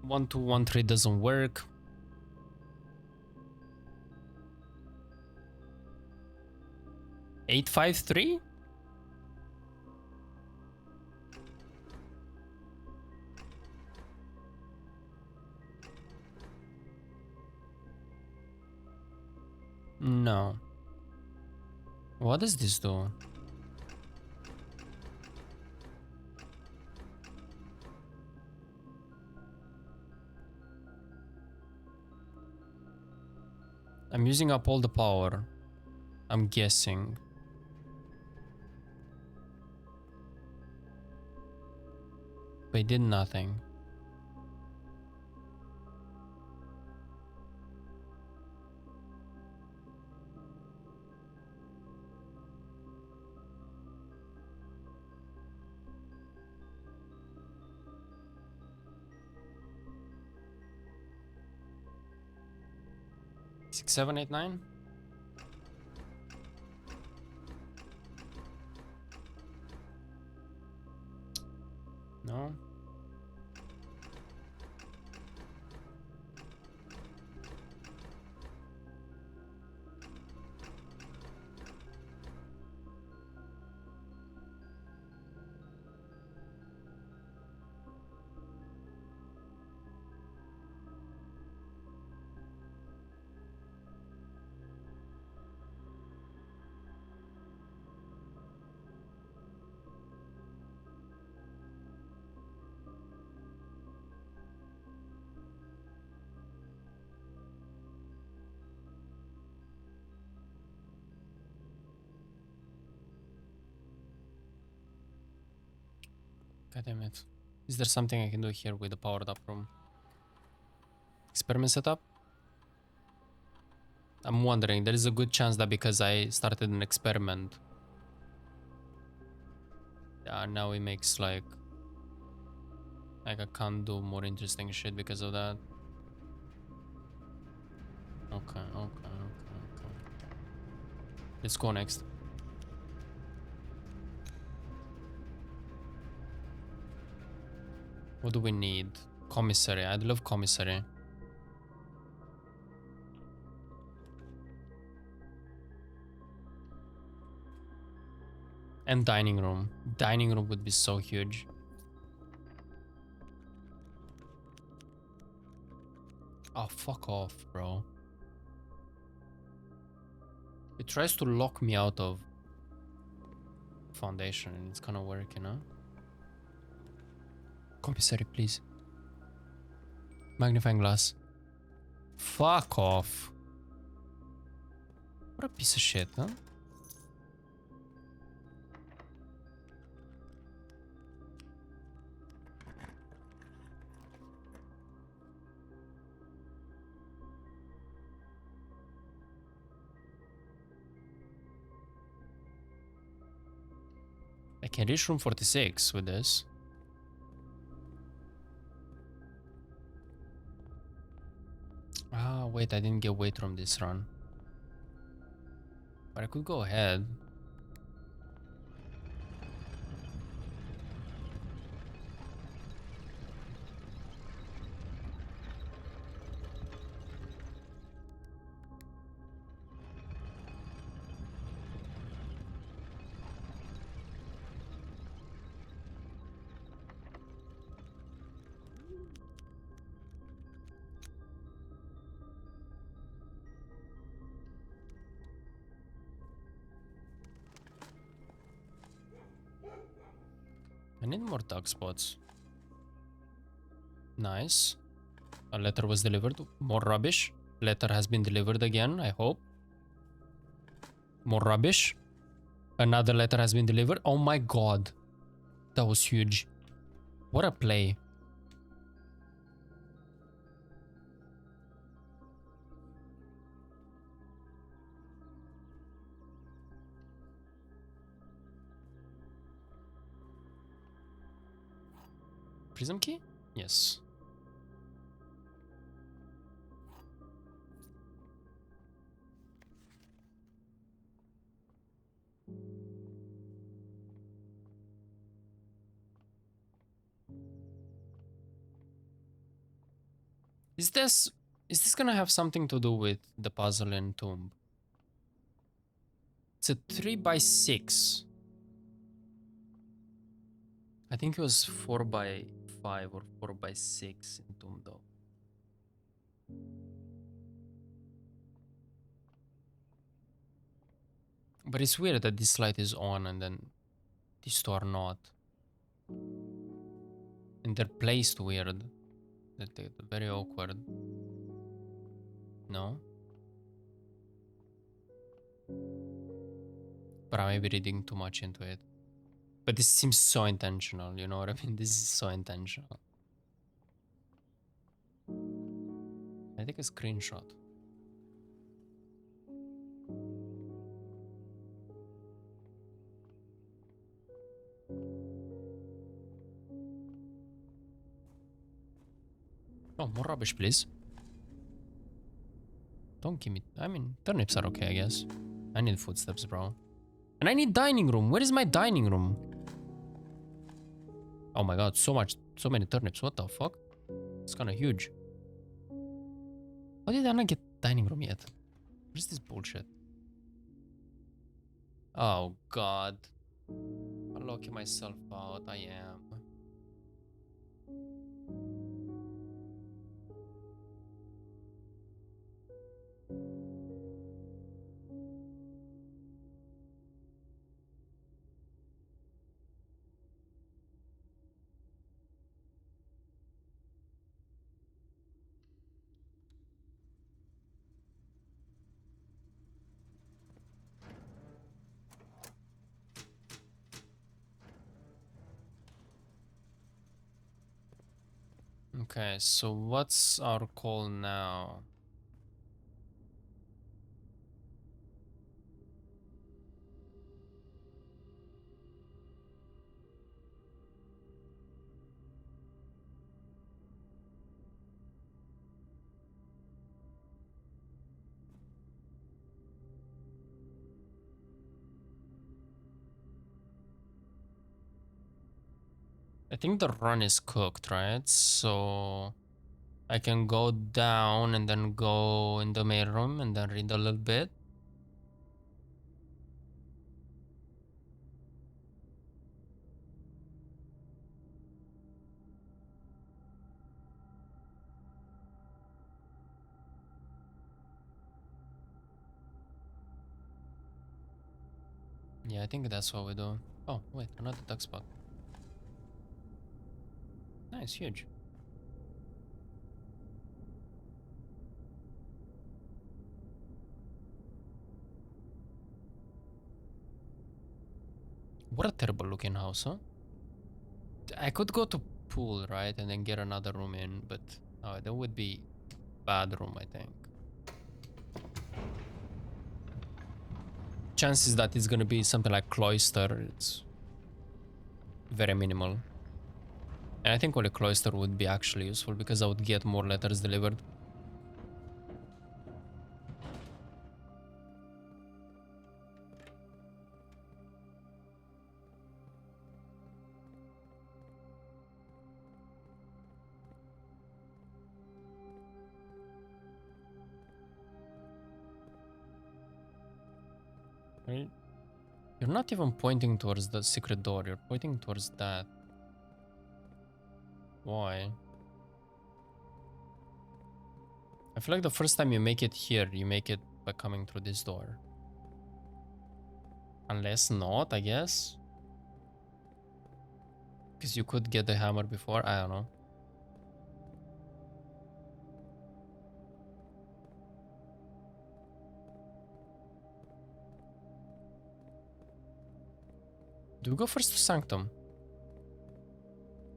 One, two, 1, 3 doesn't work. Eight, 5, 3? No. What does this do? I'm using up all the power. I'm guessing. But it did nothing. Six, 7, 8, 9? No. God damn it. Is there something I can do here with the powered up room? Experiment setup? I'm wondering. There is a good chance that because I started an experiment. Yeah, now it makes like I can't do more interesting shit because of that. Okay. Let's go next. What do we need? Commissary. I'd love commissary. And dining room. Dining room would be so huge. Oh, fuck off, bro. It tries to lock me out of foundation and it's gonna work, you know? Commissary, please. Magnifying glass. Fuck off. What a piece of shit, huh? I can reach room 46 with this. Ah, wait, I didn't get weight from this run. But I could go ahead. I need more dark spots. Nice. A letter was delivered. More rubbish. Letter has been delivered again, I hope. More rubbish. Another letter has been delivered. Oh my god. That was huge. What a play. Prism key? Yes. Is this gonna have something to do with the puzzle in Tomb? It's a 3x6. I think it was 4x5 or 4x6 in Tomb though. But it's weird that this light is on and then these two are not. And they're placed weird. They're very awkward. No? But I may be reading too much into it. But this seems so intentional, you know what I mean? This is so intentional. I take a screenshot. Oh, more rubbish, please. Don't give me... I mean, turnips are okay, I guess. I need footsteps, bro. And I need dining room. Where is my dining room? Oh my god, so many turnips. What the fuck? It's kind of huge. How did I not get dining room yet? What is this bullshit? Oh god. I'm locking myself out. I am. Okay, so what's our call now? I think the run is cooked, right? So I can go down and then go in the main room and then read a little bit. Yeah, I think that's what we do. Oh, wait, another duck spot. Nice, huge. What a terrible looking house, huh? I could go to pool, right? And then get another room in, but that would be bad room, I think. Chances that it's gonna be something like cloister, it's very minimal. And I think only cloister would be actually useful because I would get more letters delivered. Right? You're not even pointing towards the secret door, you're pointing towards that. Why? I feel like the first time you make it here, you make it by coming through this door. Unless not, I guess. Because you could get the hammer before, I don't know. Do we go first to Sanctum?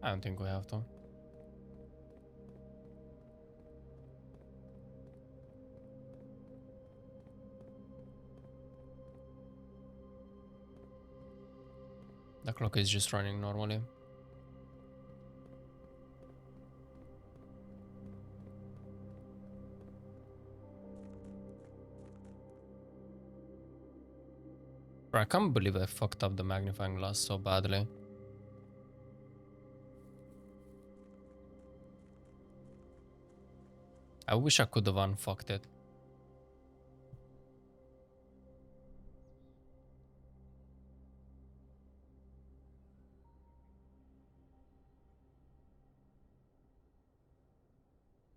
I don't think we have to. The clock is just running normally. Bro, I can't believe I fucked up the magnifying glass so badly. I wish I could have unfucked it.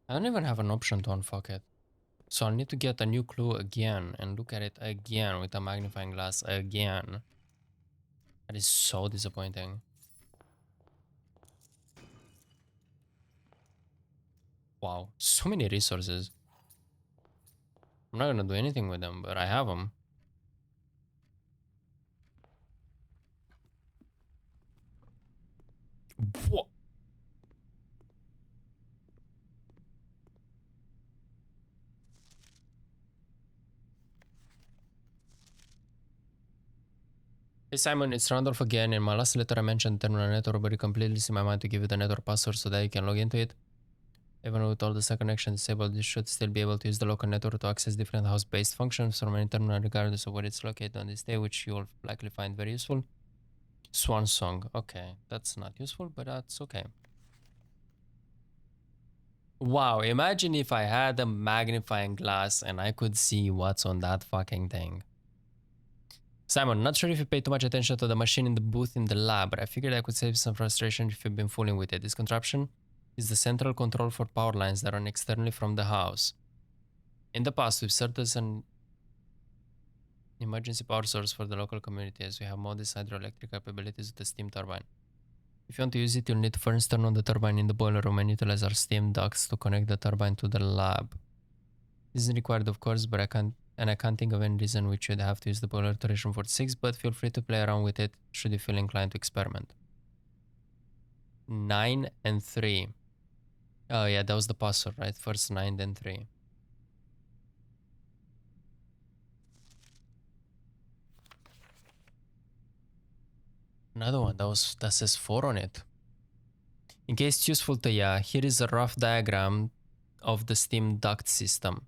I don't even have an option to unfuck it. So I'll need to get a new clue again and look at it again with a magnifying glass again. That is so disappointing. Wow, so many resources. I'm not gonna do anything with them, but I have them. What? Hey Simon, it's Randolph again. In my last letter I mentioned terminal network, but it completely slipped my mind to give you the network password so that you can log into it. Even with all the second connection disabled, you should still be able to use the local network to access different house-based functions from any terminal regardless of where it's located on this day, which you'll likely find very useful. Swan song. Okay, that's not useful, but that's okay. Wow, imagine if I had a magnifying glass and I could see what's on that fucking thing. Simon, not sure if you paid too much attention to the machine in the booth in the lab, but I figured I could save some frustration if you've been fooling with it. This contraption is the central control for power lines that run externally from the house. In the past, we've served as an emergency power source for the local community as we have modest hydroelectric capabilities with the steam turbine. If you want to use it, you'll need to first turn on the turbine in the boiler room and utilize our steam ducts to connect the turbine to the lab. This isn't required, of course, but I can't think of any reason which you'd have to use the boiler to Region 46, but feel free to play around with it should you feel inclined to experiment. 9 and 3. Oh yeah, that was the password, right? First 9, then 3. Another one that says 4 on it. In case it's useful to you, here is a rough diagram of the steam duct system.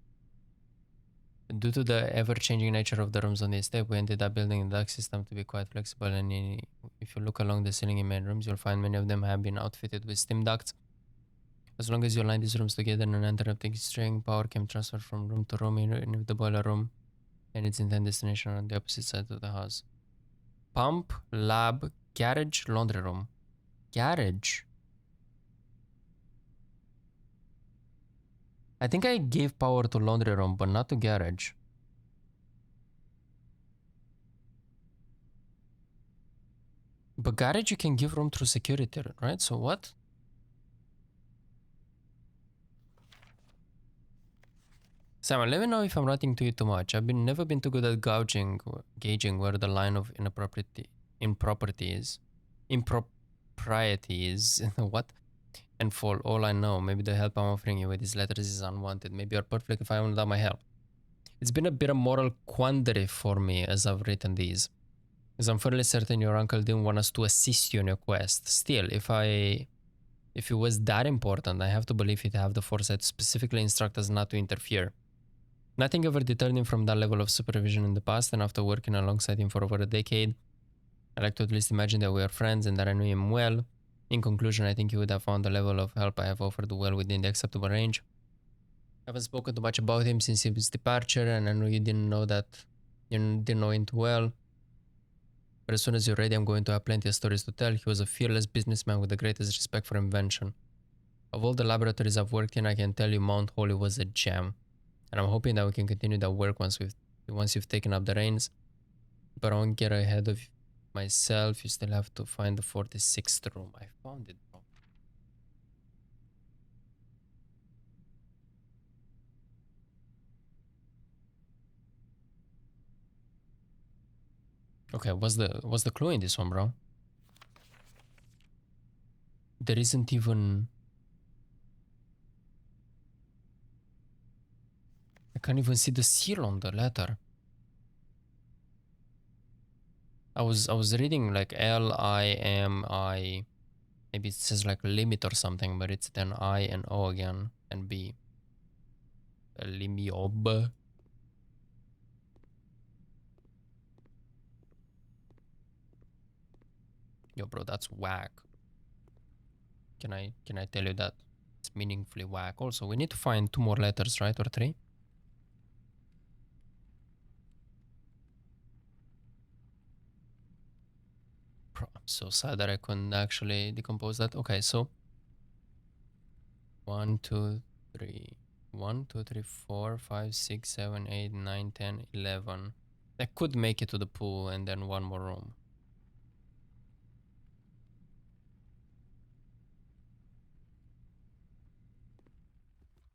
Due to the ever-changing nature of the rooms on the estate, we ended up building the duct system to be quite flexible, and if you look along the ceiling in main rooms, you'll find many of them have been outfitted with steam ducts. As long as you line these rooms together in an uninterrupted string, power can transfer from room to room in the boiler room and its intended destination on the opposite side of the house. Pump, lab, garage, laundry room. Garage? I think I gave power to laundry room, but not to garage. But garage you can give room through security, right? So what? Simon, let me know if I'm writing to you too much. I've never been too good at gauging where the line of impropriety is. Impropriety is what? And for all I know, maybe the help I'm offering you with these letters is unwanted. Maybe you're perfectly fine without my help. It's been a bit of moral quandary for me as I've written these, as I'm fairly certain your uncle didn't want us to assist you in your quest. Still, if it was that important, I have to believe he'd have the foresight to specifically instruct us not to interfere. Nothing ever deterred him from that level of supervision in the past, and after working alongside him for over a decade, I like to at least imagine that we are friends and that I know him well. In conclusion, I think he would have found the level of help I have offered well within the acceptable range. I haven't spoken too much about him since his departure, and I know you didn't know him too well. But as soon as you're ready, I'm going to have plenty of stories to tell. He was a fearless businessman with the greatest respect for invention. Of all the laboratories I've worked in, I can tell you Mount Holly was a gem. And I'm hoping that we can continue that work once you've taken up the reins. But I won't get ahead of myself. You still have to find the 46th room. I found it, bro. Okay, what's the clue in this one, bro? There isn't even... I can't even see the seal on the letter. I was reading like L-I-M-I. Maybe it says like limit or something, but it's then I and O again and B. Limiob. Yo, bro, that's whack. Can I tell you that? It's meaningfully whack. Also, we need to find 2 more letters, right? Or 3? Bro, I'm so sad that I couldn't actually decompose that. Okay, so 1, 2, 3. 1, 2, 3, 4, 5, 6, 7, 8, 9, 10, 11. I could make it to the pool and then 1 more room.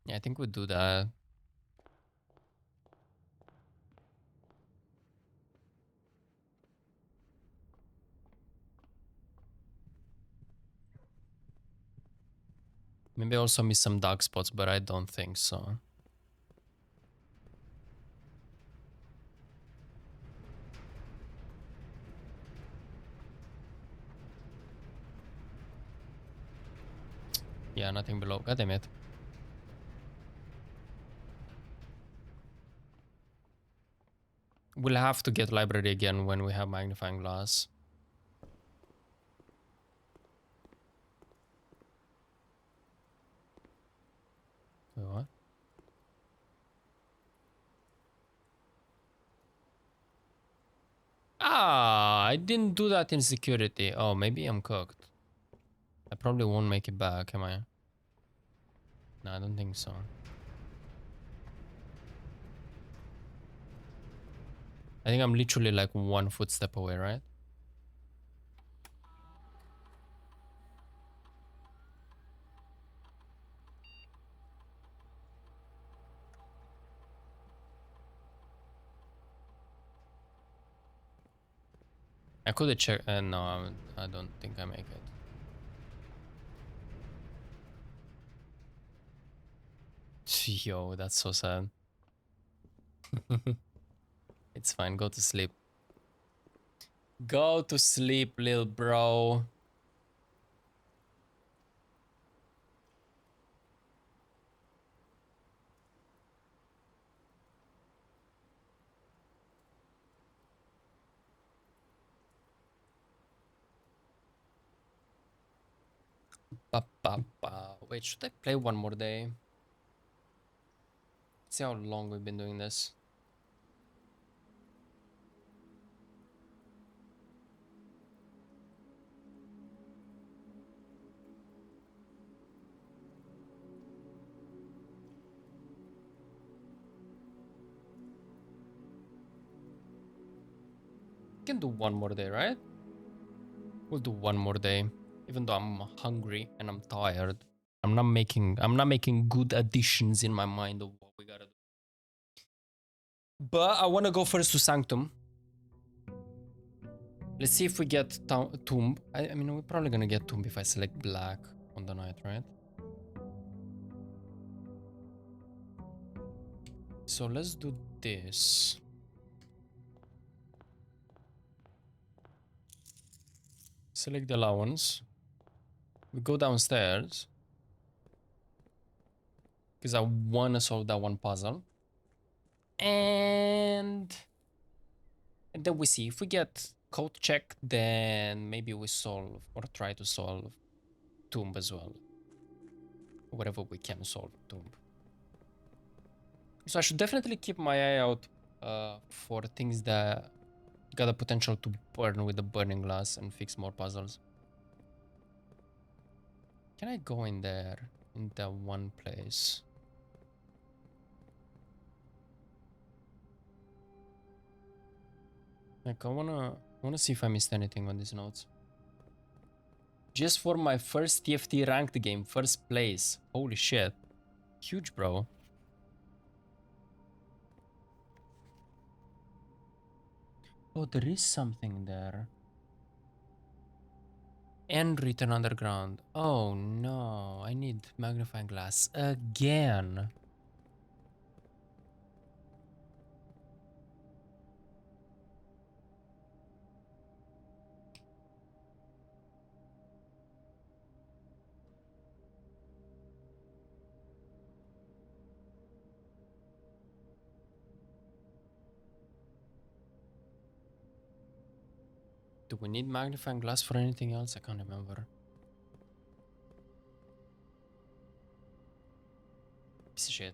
Yeah, I think we'd do that. Maybe I also miss some dark spots, but I don't think so. Yeah, nothing below. God damn it. We'll have to get library again when we have magnifying glass. Wait, what? Ah, I didn't do that in security. Oh, maybe I'm cooked. I probably won't make it back, am I? No, I don't think so. I think I'm literally like 1 footstep away, right? I could have checked. No, I don't think I make it. Yo, that's so sad. It's fine. Go to sleep. Go to sleep, little bro. Wait, should I play one more day? See how long we've been doing this. Can do one more day, right? We'll do one more day. Even though I'm hungry and I'm tired. I'm not making good additions in my mind of what we gotta do. But I wanna go first to Sanctum. Let's see if we get Tomb. I mean, we're probably gonna get Tomb if I select black on the night, right? So let's do this. Select the allowance. We go downstairs. Because I wanna solve that one puzzle. And then we see if we get code check, then maybe we solve or try to solve Tomb as well. Whatever we can solve Tomb. So I should definitely keep my eye out for things that got the potential to burn with the burning glass and fix more puzzles. Can I go in there? In that one place? Like I wanna see if I missed anything on these notes. Just for my first TFT ranked game, first place. Holy shit. Huge, bro. Oh, there is something there. And Return Underground. Oh no, I need magnifying glass again. Do we need magnifying glass for anything else? I can't remember. Piece of shit.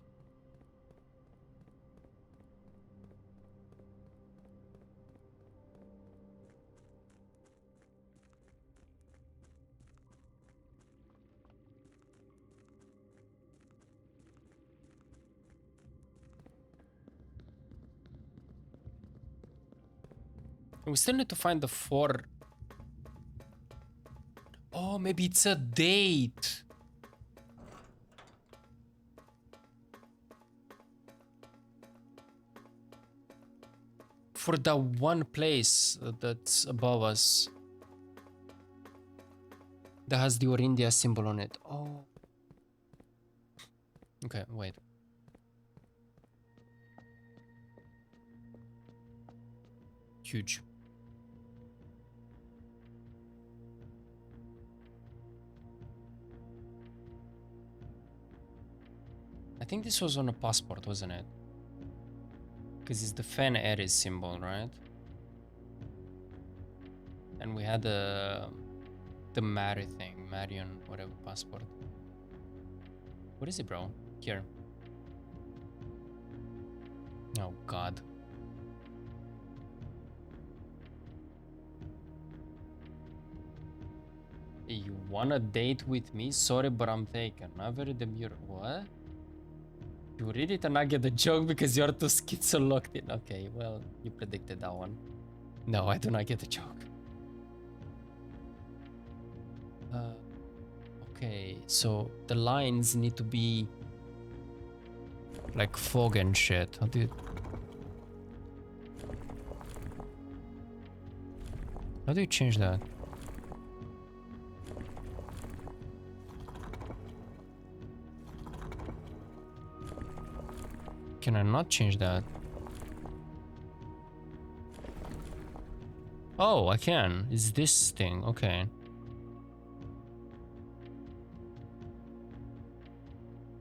We still need to find the 4. Oh, maybe it's a date. For that one place that's above us. That has the Orindia symbol on it. Oh. Okay, wait. Huge. I think this was on a passport, wasn't it? Because it's the Fen Eris symbol, right? And we had the Mary thing, Marion, whatever passport. What is it, bro? Here. Oh god. You wanna date with me? Sorry, but I'm taken. Not very demure. What? You read it and not get the joke because you're too schizo locked in. Okay, well, you predicted that one. No, I do not get the joke. Okay, so the lines need to be like fog and shit. How do you change that? Can I not change that? Oh, I can. It's this thing. Okay.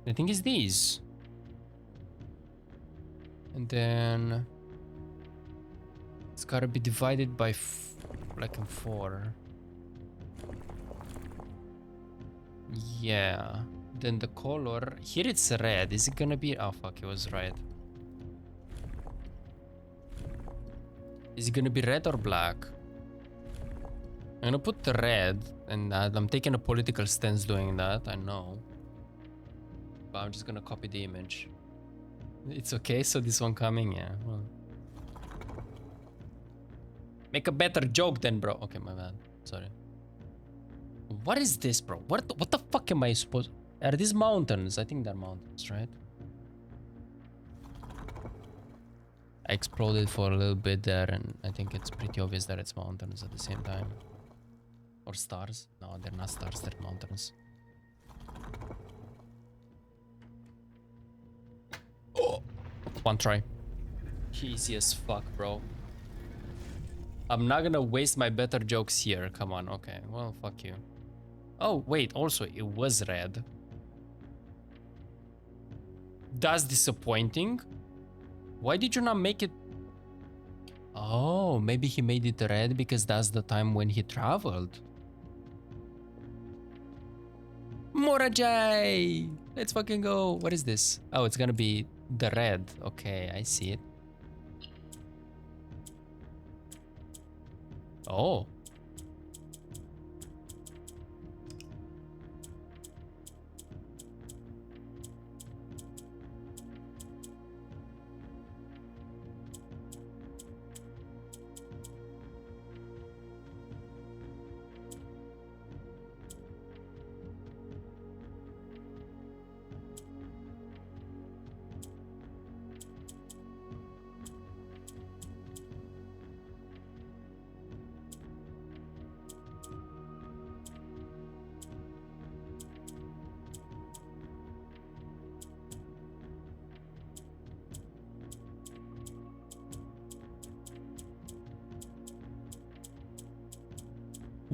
I think it's these. And then it's gotta be divided by like in 4. Yeah. Then the color here it's red. Is it gonna be? Oh fuck! It was right. Is it gonna be red or black? I'm gonna put the red, and I'm taking a political stance doing that. I know, but I'm just gonna copy the image. It's okay. So this one coming, yeah. Well. Make a better joke then, bro. Okay, my bad. Sorry. What is this, bro? What the fuck am I supposed? Are these mountains? I think they're mountains, right? I exploded for a little bit there, and I think it's pretty obvious that it's mountains at the same time. Or stars? No, they're not stars, they're mountains. Oh! One try. Easy as fuck, bro. I'm not gonna waste my better jokes here. Come on, okay. Well, fuck you. Oh, wait, also, it was red. That's disappointing. Why did you not make it? Oh, maybe he made it red because that's the time when he traveled. Morajai! Let's fucking go. What is this? Oh, it's gonna be the red. Okay, I see it. Oh.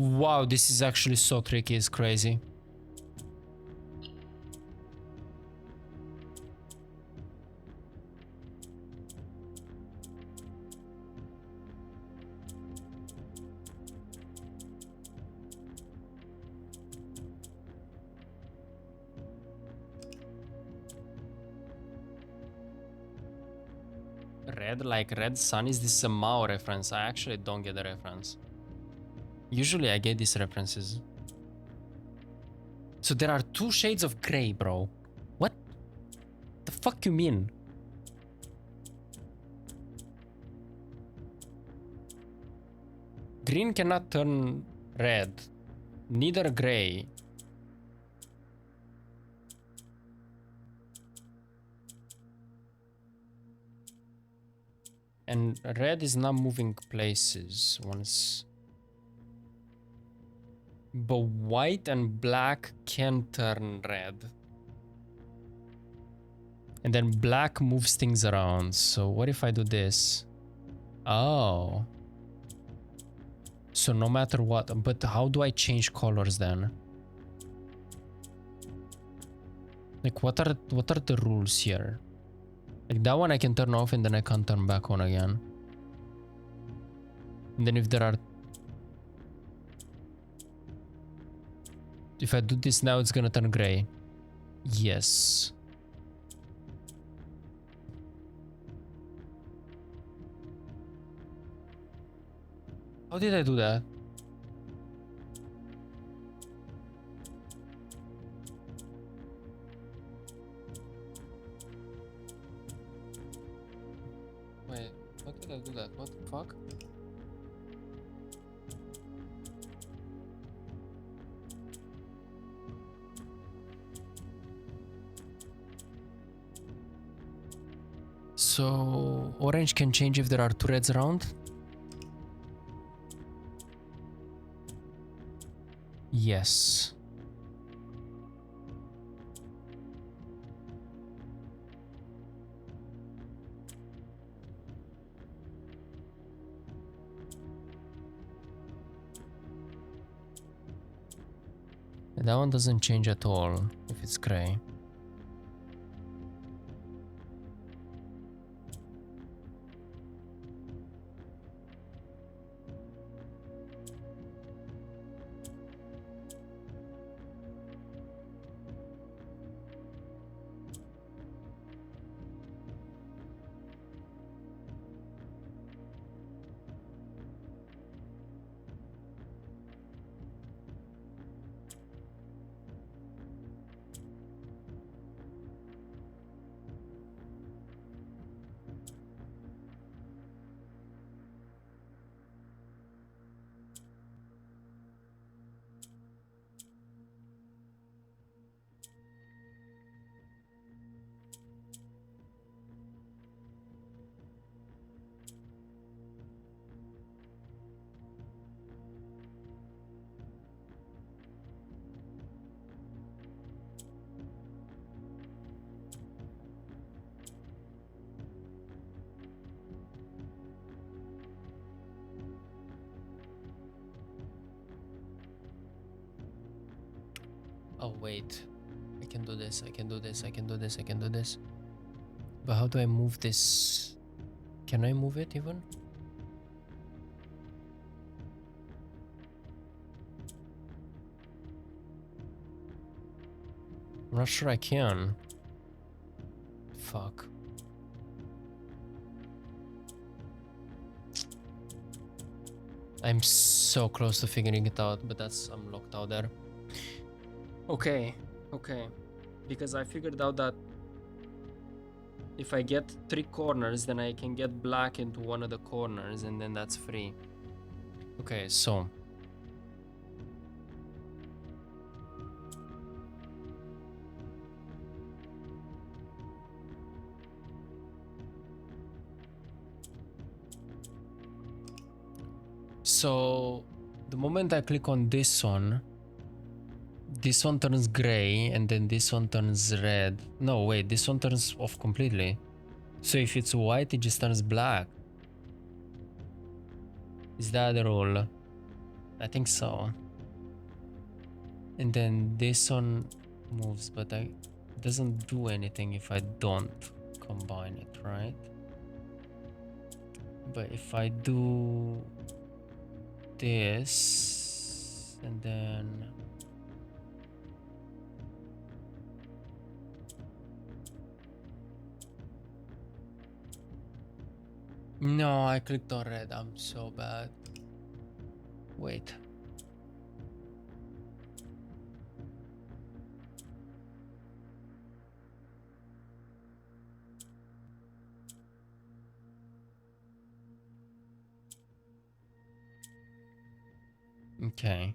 Wow, this is actually so tricky, it's crazy. Red, like red sun, is this a Mao reference? I actually don't get the reference. Usually I get these references. So there are two shades of gray, bro. What the fuck you mean? Green cannot turn red. Neither gray. And red is not moving places once. But white and black can turn red. And then black moves things around. So what if I do this? Oh. So no matter what, but how do I change colors then? Like what are the rules here? Like that one I can turn off and then I can't turn back on again. And then if there are... If I do this now, it's gonna turn gray. Yes. How did I do that? Wait, how did I do that? What the fuck? So orange can change if there are two reds around? Yes. That one doesn't change at all if it's gray. Oh wait, I can do this, I can do this, I can do this, I can do this. But how do I move this? Can I move it even? I'm not sure I can. Fuck. I'm so close to figuring it out, but I'm locked out there. Okay, okay. Because I figured out that if I get 3 corners, then I can get black into one of the corners, and then that's free. Okay, so the moment I click on this one turns gray, and then this one turns red. No, wait, this one turns off completely. So if it's white, it just turns black. Is that the rule? I think so. And then this one moves, but it doesn't do anything if I don't combine it, right? But if I do this, and then no, I clicked on red. I'm so bad. Wait. Okay.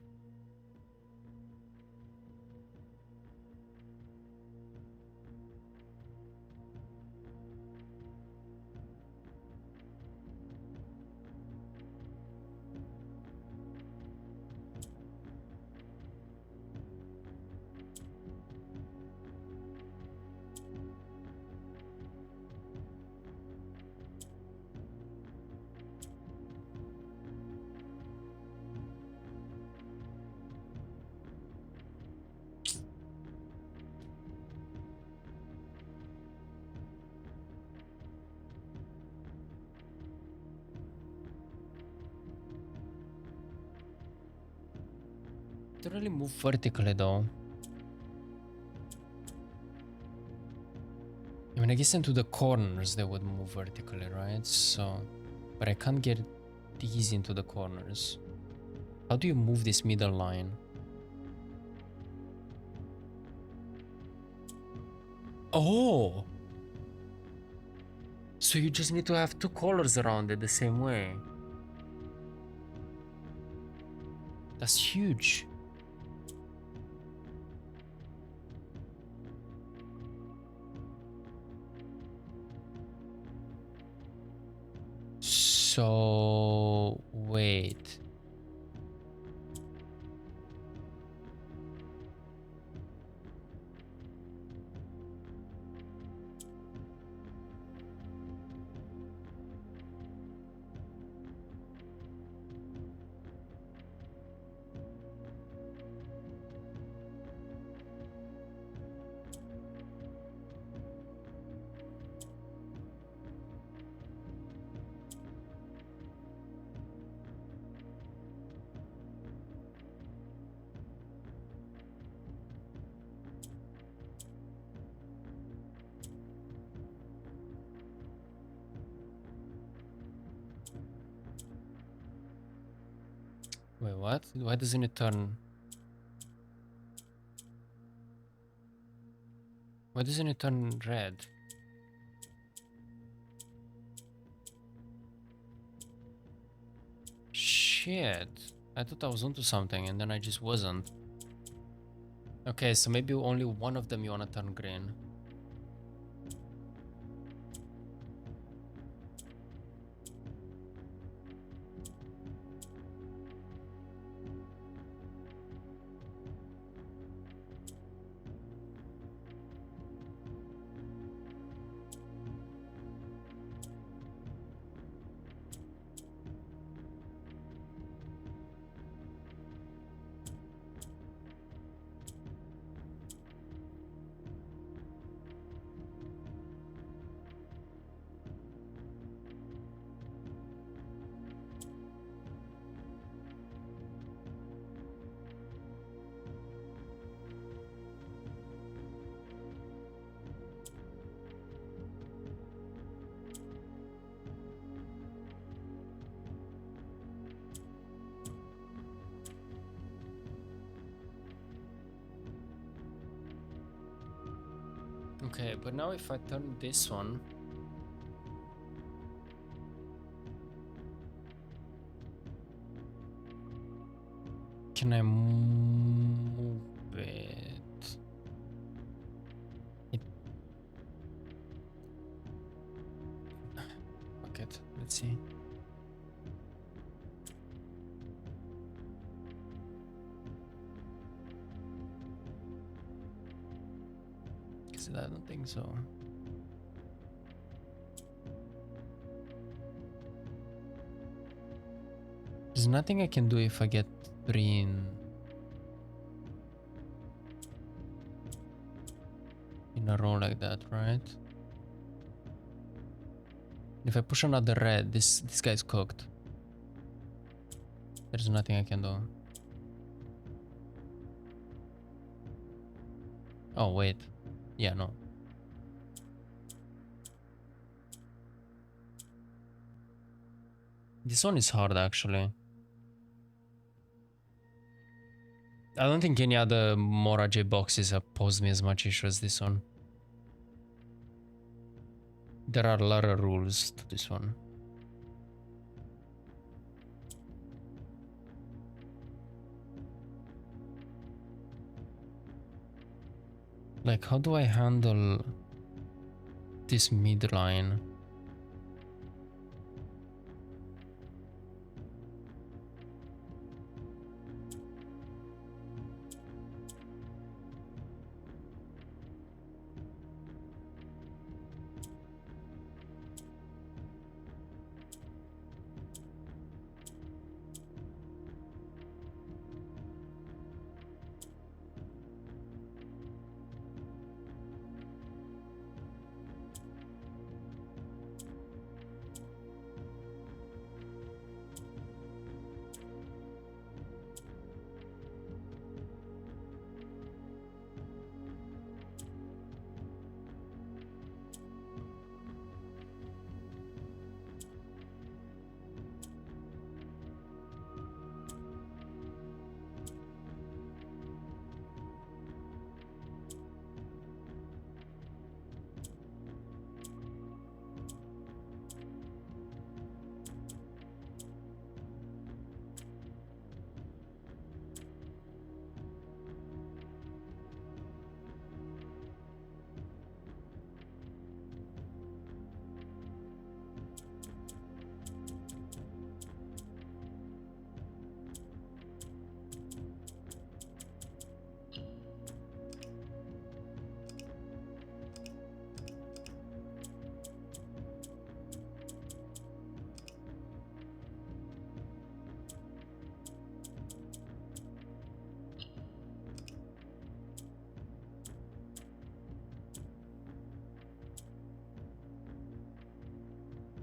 Don't really move vertically though. I mean, I guess into the corners they would move vertically, right? So, but I can't get these into the corners. How do you move this middle line? Oh! So you just need to have 2 colors around it the same way. That's huge. So, wait. Wait, what? Why doesn't it turn? Why doesn't it turn red? Shit. I thought I was onto something and then I just wasn't. Okay, so maybe only one of them you wanna turn green. Okay, but now if I turn this one, can I move it? Fuck it. Let's see. Because I don't think so. There's nothing I can do if I get 3 in a row like that, right? If I push another red, this guy's cooked. There's nothing I can do. Oh, wait. Yeah, no. This one is hard, actually. I don't think any other Mora J boxes have posed me as much issue as this one. There are a lot of rules to this one. Like, how do I handle this midline?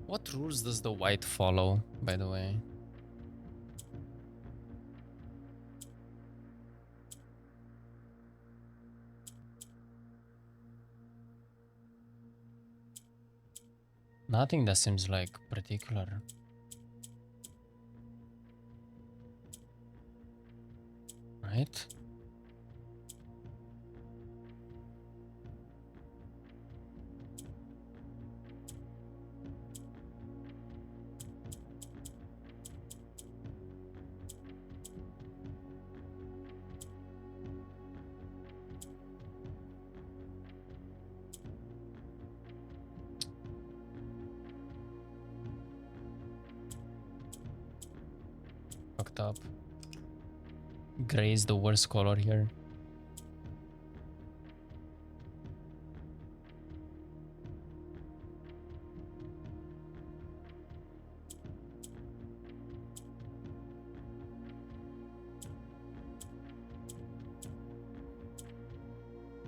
What rules does the white follow, by the way? Nothing that seems like particular. Right? Fucked up. Gray is the worst color here.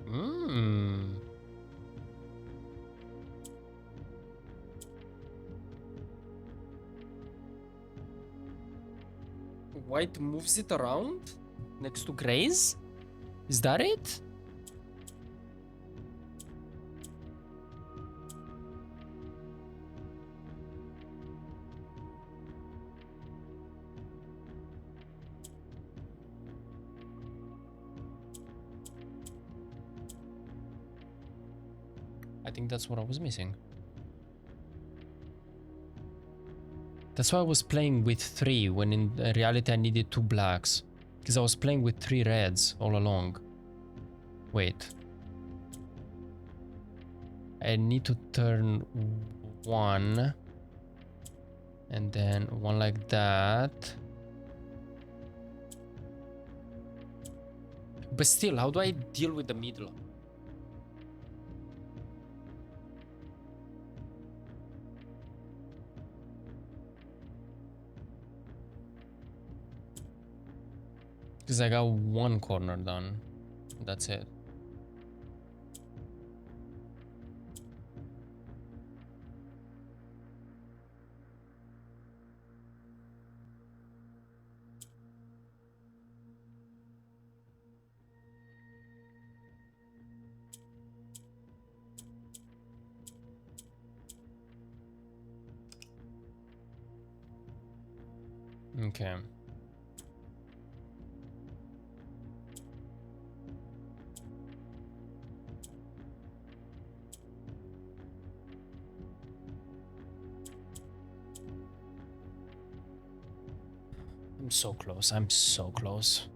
Mmm. White moves it around next to Gray's? Is that it? I think that's what I was missing. That's why I was playing with 3 when in reality I needed 2 blacks. Because I was playing with 3 reds all along. Wait. I need to turn 1. And then 1 like that. But still, how do I deal with the middle? Because I got 1 corner done. That's it. Okay. I'm so close. I'm so close.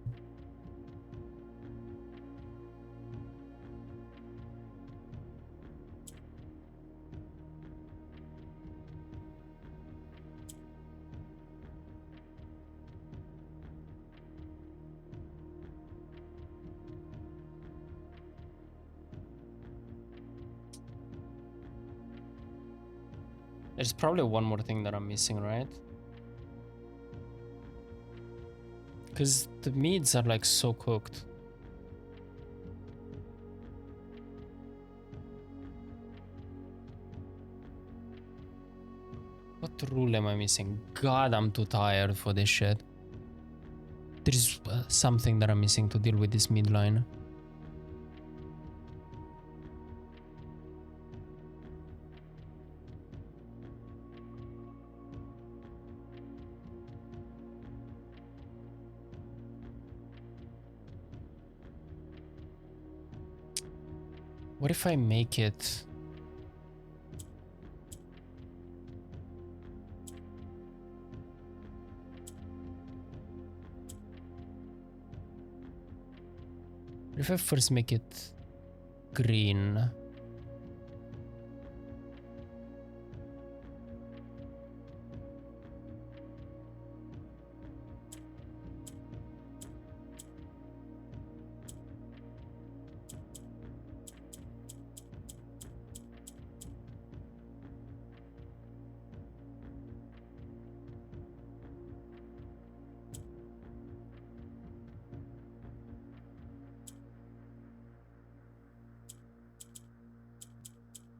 There's probably one more thing that I'm missing, right? Because the meats are like so cooked. What rule am I missing? God, I'm too tired for this shit. There's something that I'm missing to deal with this midline. What if I make it... What if I first make it green?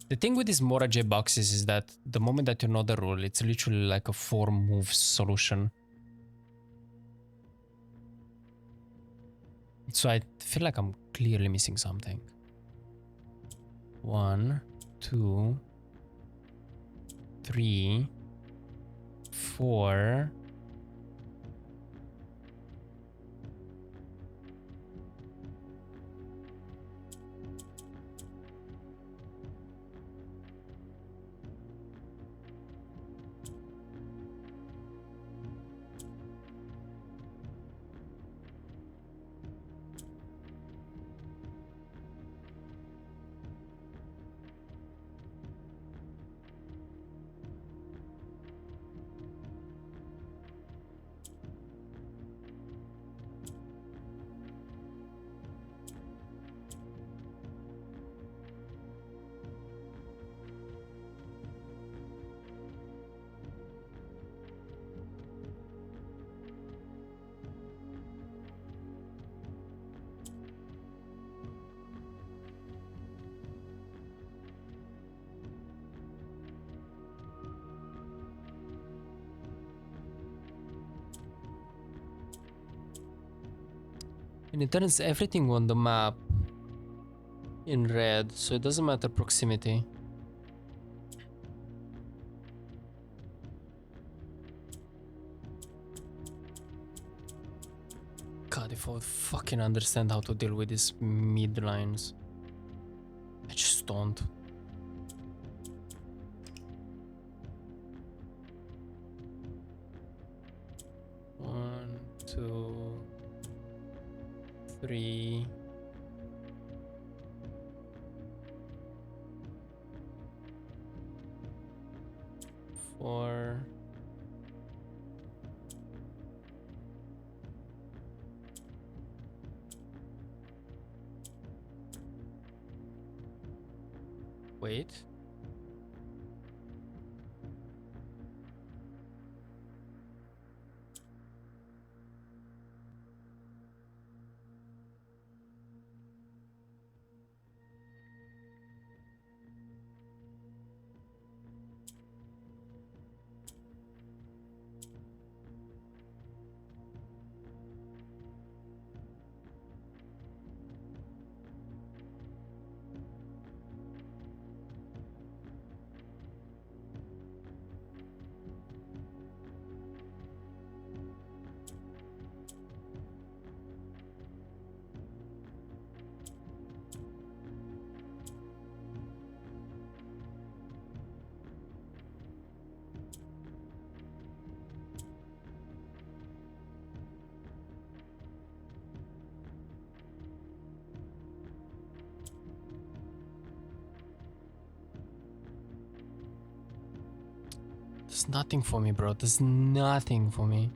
The thing with these Mora J boxes is that the moment that you know the rule, it's literally like a 4 move solution. So I feel like I'm clearly missing something. 1, 2, 3, 4. And it turns everything on the map in red, so it doesn't matter proximity. God, if I would fucking understand how to deal with these mid lines. I just don't. 3. Four. Wait. There's nothing for me, bro. There's nothing for me.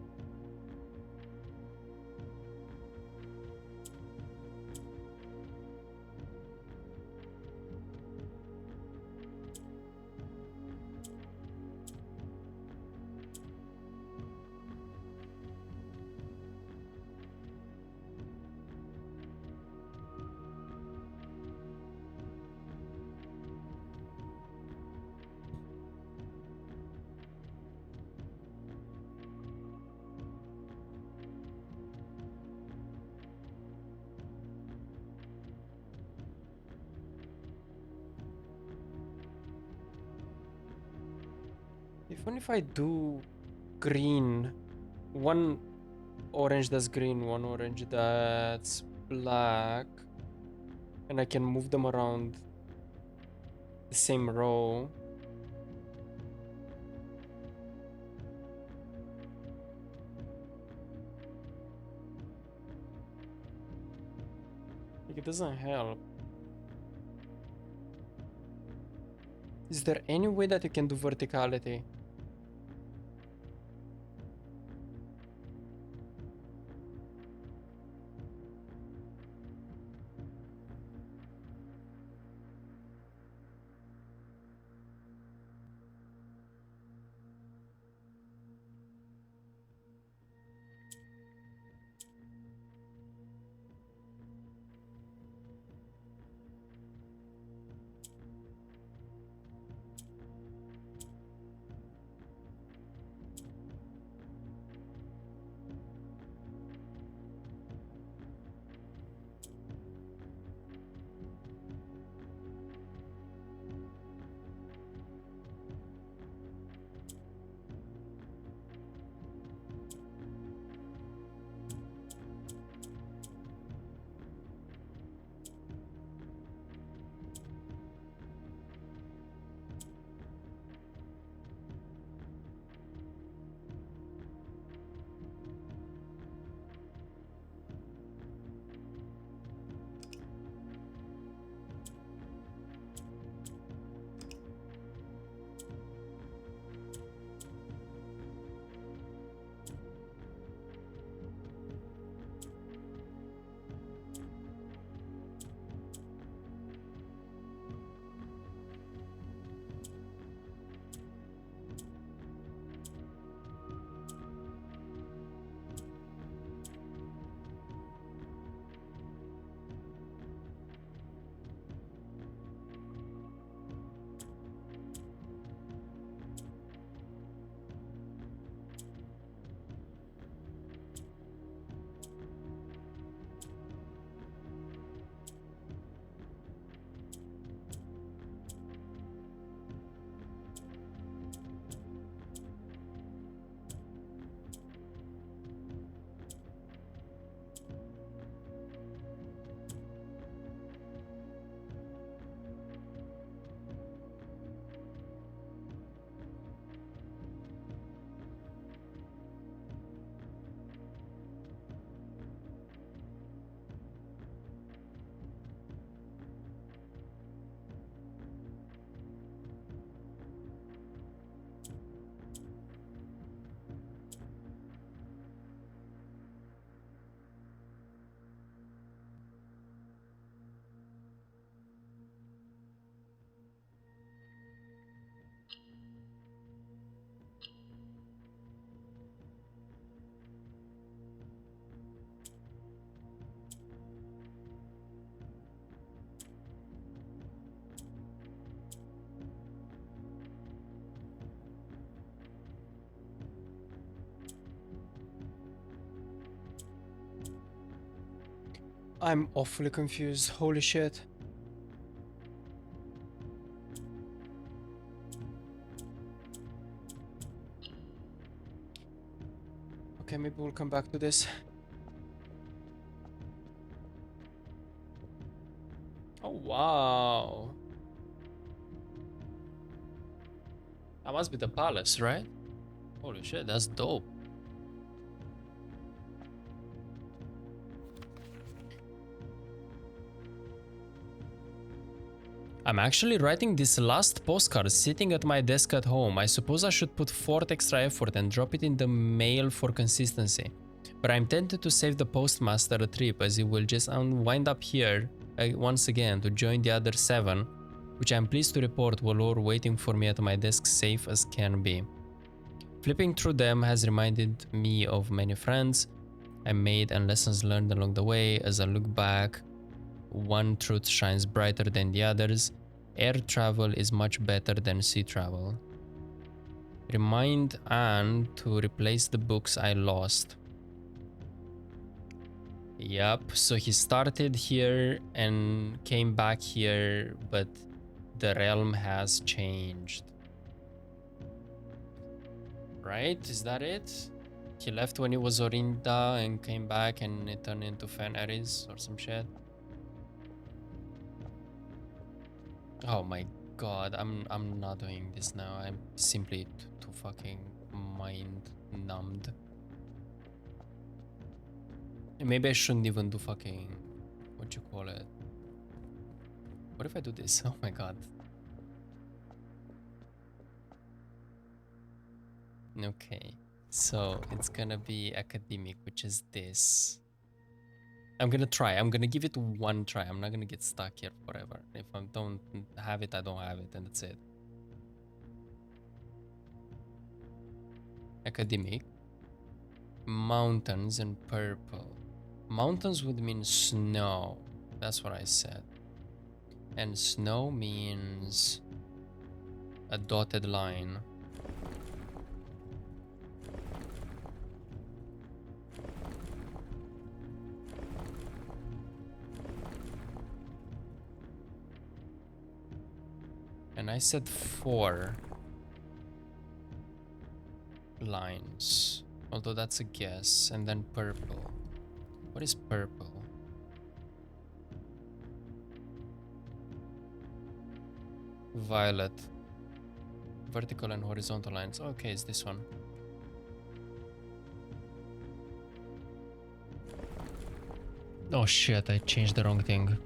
Even if I do green, one orange that's green, one orange that's black, and I can move them around the same row. Like, it doesn't help. Is there any way that you can do verticality? I'm awfully confused. Holy shit. Okay, maybe we'll come back to this. Oh, wow. That must be the palace, right? Holy shit, that's dope. I'm actually writing this last postcard sitting at my desk at home. I suppose I should put forth extra effort and drop it in the mail for consistency. But I'm tempted to save the postmaster a trip as he will just wind up here once again to join the other 7, which I'm pleased to report were all waiting for me at my desk safe as can be. Flipping through them has reminded me of many friends I made and lessons learned along the way. As I look back, one truth shines brighter than the others. Air travel is much better than sea travel. Remind Anne to replace the books I lost. Yup, so he started here and came back here, but the realm has changed. Right? Is that it? He left when he was Orinda and came back and it turned into Fenris or some shit. Oh my god, I'm not doing this now. I'm simply too fucking mind numbed. Maybe I shouldn't even do fucking what you call it. What if I do this? Oh my god. Okay, so it's gonna be academic, which is this. I'm gonna try. I'm gonna give it one try. I'm not gonna get stuck here forever. If I don't have it, I don't have it, and that's it. Academic. Mountains and purple. Mountains would mean snow. That's what I said. And snow means a dotted line. And I said 4 lines, although that's a guess. And then purple. What is purple? Violet. Vertical and horizontal lines. Okay, it's this one. Oh shit, I changed the wrong thing.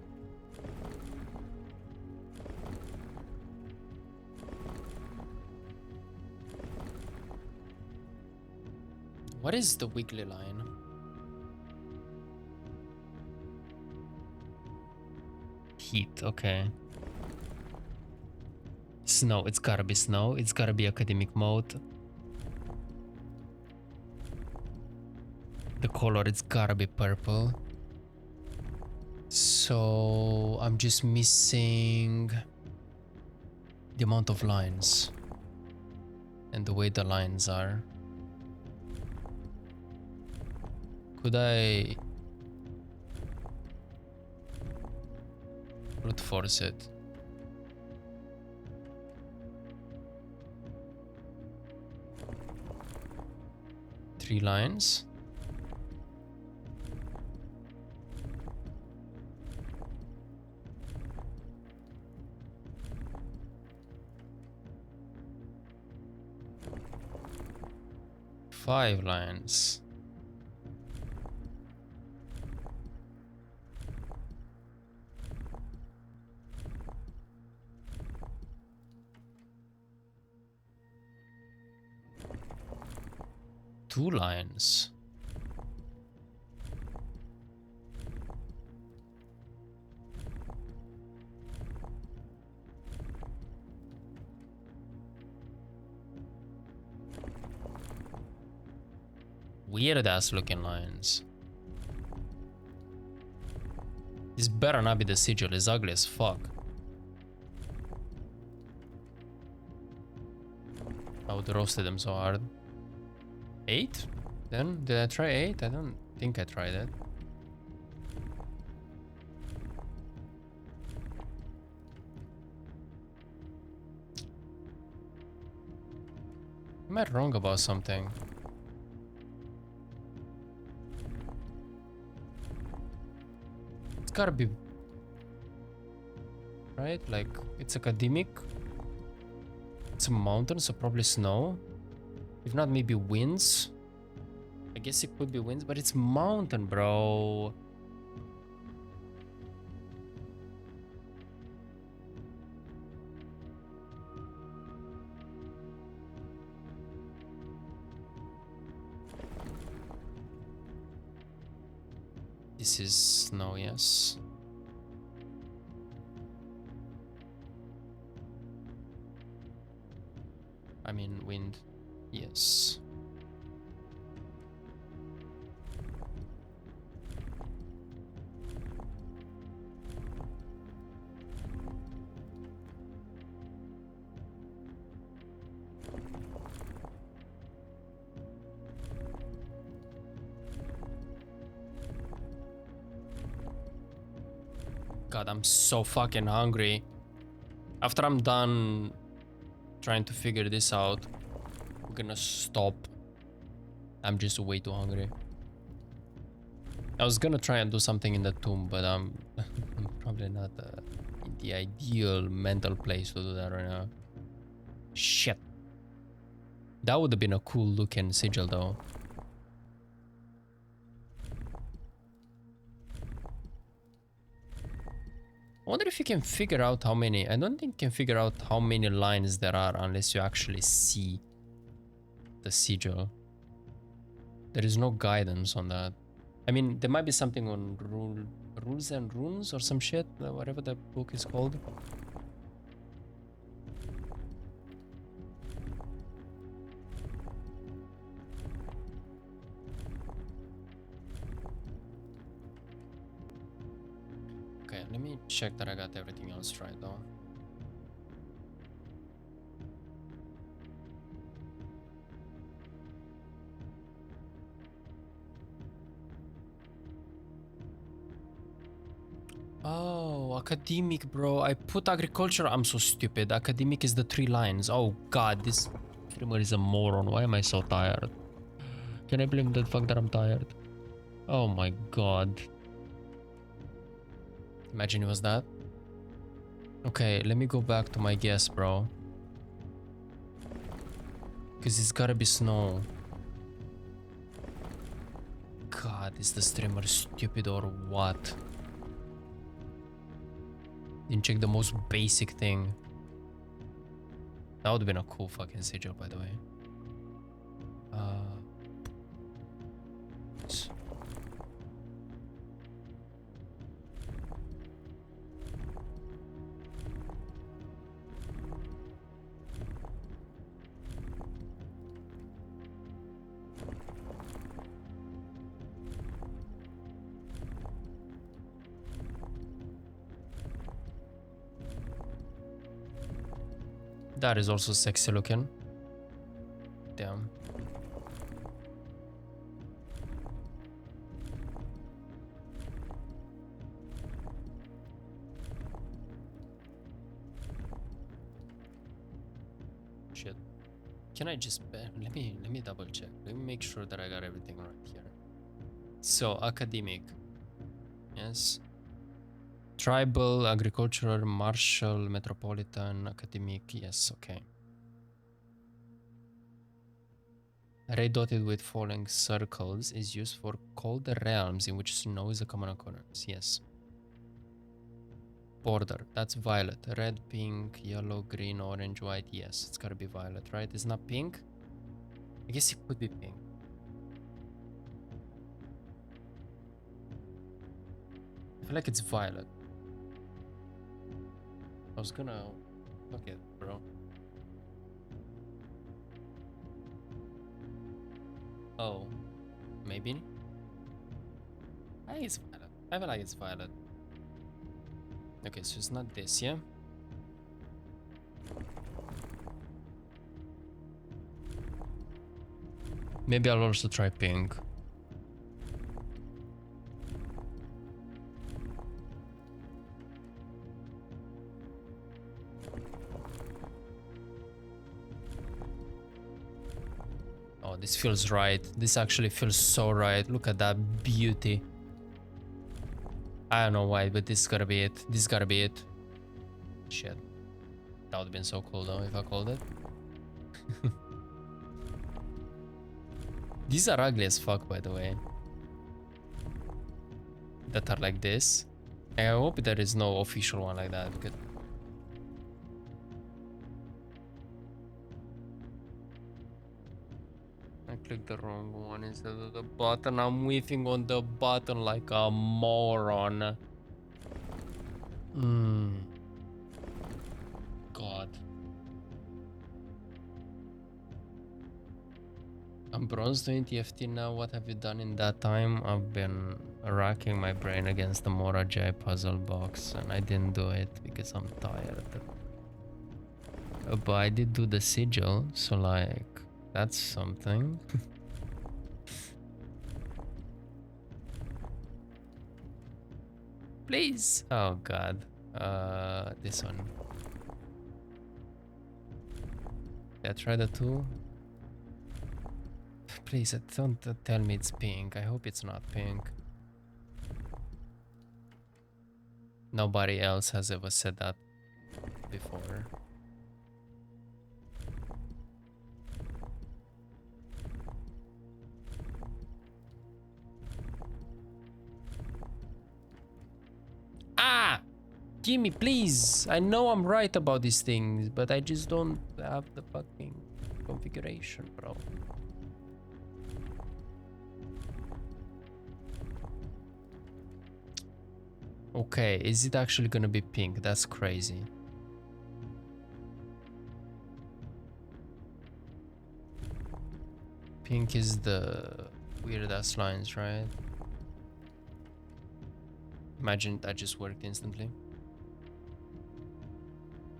What is the wiggly line? Heat, okay. Snow, it's gotta be snow. It's gotta be academic mode. The color, it's gotta be purple. So I'm just missing the amount of lines and the way the lines are. Could I brute force it? Three lines. Five lines. Two lines. Weird ass looking lines. This better not be the sigil, it's ugly as fuck. I would roasted them so hard. 8? Then did I try 8? I don't think I tried it. Am I wrong about something? It's gotta be... Right? Like, it's academic. It's a mountain, so probably snow. If not, maybe winds. I guess it could be winds, but it's mountain, bro. This is snow, yes. I mean, wind, yes. God, I'm so fucking hungry. After I'm done trying to figure this out, I'm gonna stop. I'm just way too hungry. I was gonna try and do something in the tomb, but I'm probably not in the ideal mental place to do that right now. Shit. That would have been a cool looking sigil though. I wonder if you can figure out how many... I don't think you can figure out how many lines there are unless you actually see the sigil. There is no guidance on that. I mean, there might be something on rules and runes or some shit, whatever the book is called. Okay, let me check that I got everything else right though. Oh, academic, bro. I put agriculture. I'm so stupid. Academic is the 3 lines. Oh god, this streamer is a moron. Why am I so tired? Can I blame the fact that I'm tired? Oh my god. Imagine it was that. Okay, let me go back to my guess, bro. Because it's gotta be snow. God, is the streamer stupid or what? Didn't check the most basic thing. That would have been a cool fucking sigil, by the way. That is also sexy looking. Damn. Shit. Can I just let me double check. Let me make sure that I got everything right here. So academic. Yes. Tribal, agricultural, martial, metropolitan, academic. Yes, okay. Ray dotted with falling circles is used for cold realms in which snow is a common occurrence. Yes. Border. That's violet. Red, pink, yellow, green, orange, white. Yes, it's gotta be violet, right? It's not pink? I guess it could be pink. I feel like it's violet. I was gonna... Fuck it, bro. Oh. Maybe? I think it's violet. I feel like it's violet. Okay, so it's not this, yeah? Maybe I'll also try pink. Oh, this feels right. This actually feels so right. Look at that beauty. I don't know why, but this gotta be it. This gotta be it. Shit. That would've been so cool though if I called it. These are ugly as fuck, by the way. That are like this. I hope there is no official one like that because I clicked the wrong one instead of the button. I'm whiffing on the button like a moron. God. I'm bronze 20 FT now. What have you done in that time? I've been racking my brain against the Morajai puzzle box and I didn't do it because I'm tired. But I did do the sigil, so like, that's something. Please. Oh god. This one. Yeah, try the 2. Please, don't tell me it's pink. I hope it's not pink. Nobody else has ever said that before. Ah! Gimme, please! I know I'm right about these things, but I just don't have the fucking configuration, bro. Okay, is it actually gonna be pink? That's crazy. Pink is the weird ass lines, right? Imagine that just worked instantly.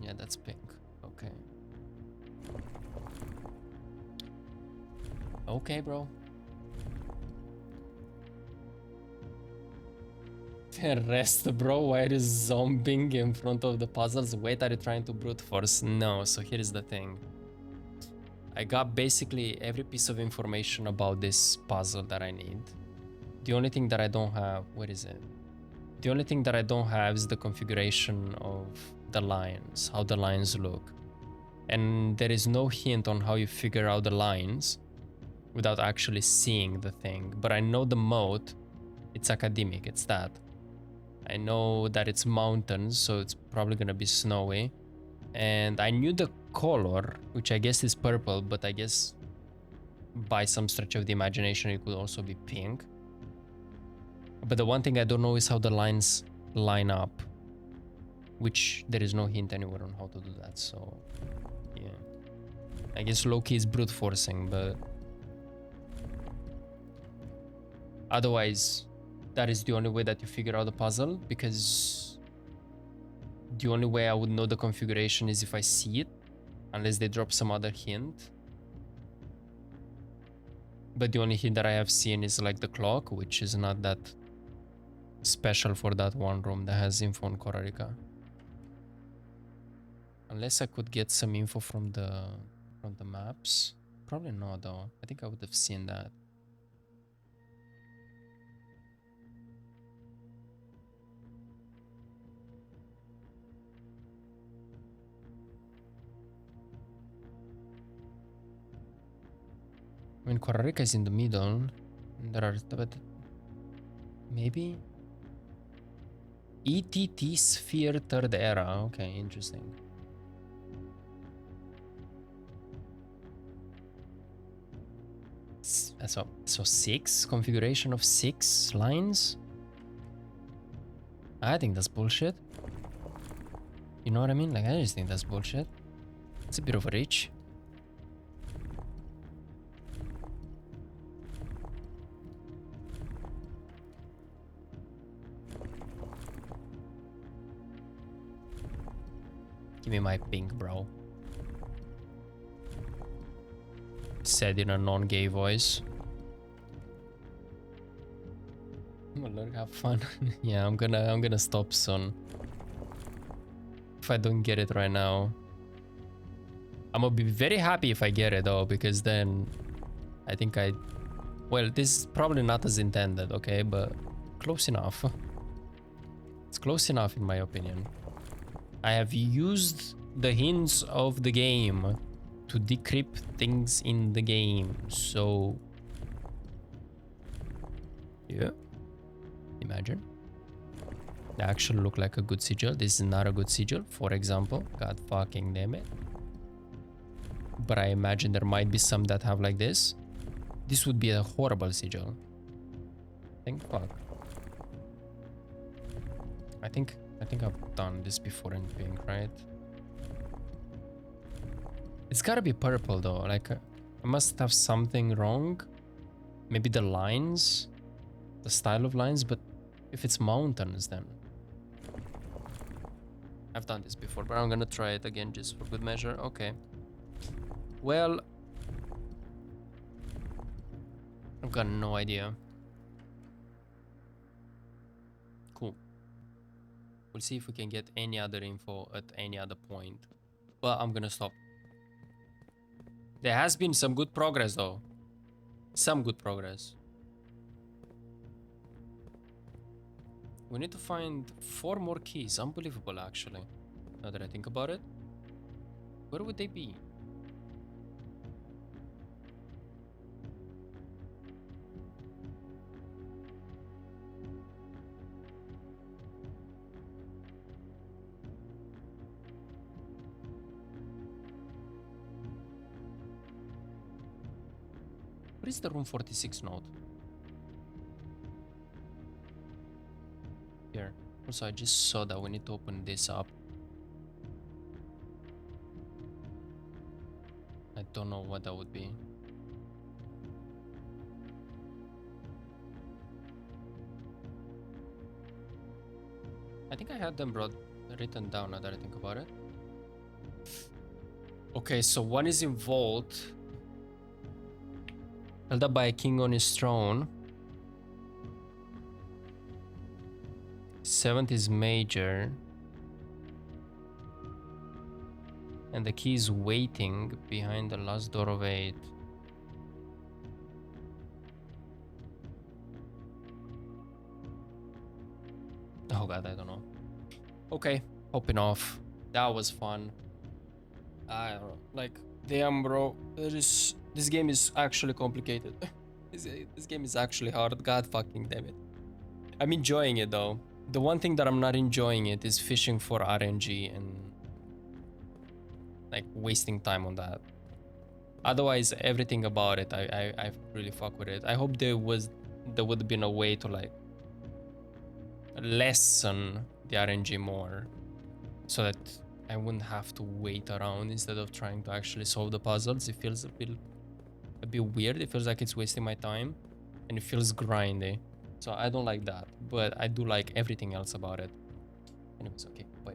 Yeah, that's pink. Okay. Okay, bro. Rest, bro. Why are you zombing in front of the puzzles? Wait, are you trying to brute force? No, so here's the thing. I got basically every piece of information about this puzzle that I need. The only thing that I don't have, where is it? The only thing that I don't have is the configuration of the lines, how the lines look. And there is no hint on how you figure out the lines without actually seeing the thing. But I know the mode, it's academic, it's that. I know that it's mountains, so it's probably gonna be snowy. And I knew the color, which I guess is purple, but I guess by some stretch of the imagination it could also be pink. But the one thing I don't know is how the lines line up, which there is no hint anywhere on how to do that, so yeah. I guess low-key is brute forcing, but otherwise that is the only way that you figure out the puzzle, because the only way I would know the configuration is if I see it, unless they drop some other hint. But the only hint that I have seen is like the clock, which is not that special for that one room that has info on Korarika. Unless I could get some info from the maps. Probably not though. I think I would have seen that. I mean, Korarika is in the middle. There are, but maybe ETT Sphere Third Era. Okay, interesting. So 6 configuration of 6 lines. I think that's bullshit. You know what I mean? Like, I just think that's bullshit. It's a bit of a reach. Give me my pink, bro. Said in a non-gay voice. Well, look, have fun. Yeah, I'm gonna stop soon. If I don't get it right now. I'm gonna be very happy if I get it though, because then I think I... Well, this is probably not as intended, okay? But close enough. It's close enough in my opinion. I have used the hints of the game to decrypt things in the game, so... Yeah. Imagine. They actually look like a good sigil. This is not a good sigil, for example. God fucking damn it. But I imagine there might be some that have like this. This would be a horrible sigil. Fuck. I think I've done this before in pink, right? It's gotta be purple though. Like I must have something wrong. Maybe the lines, the style of lines, but if it's mountains then. I've done this before, but I'm gonna try it again just for good measure. Okay. Well, I've got no idea. Cool. We'll see if we can get any other info at any other point. But I'm gonna stop. There has been some good progress though. Some good progress. We need to find 4 more keys. Unbelievable, actually. Now that I think about it. Where would they be? Where is the room 46 note? Here. Also, I just saw that we need to open this up. I don't know what that would be. I think I had them written down now that I think about it. Okay, so one is in vault. Held up by a king on his throne. 7th is major. And the key is waiting behind the last door of 8. Oh god, I don't know. Okay, hopping off. That was fun. I don't know. Like, damn bro, this game is actually complicated. This game is actually hard. God fucking damn it. I'm enjoying it though. The one thing that I'm not enjoying it is fishing for RNG and like wasting time on that. Otherwise, everything about it, I really fuck with it. I hope there would have been a way to like lessen the RNG more, so that I wouldn't have to wait around instead of trying to actually solve the puzzles. It feels a bit weird. It feels like it's wasting my time, and it feels grindy. So I don't like that, but I do like everything else about it. Anyways, okay, bye.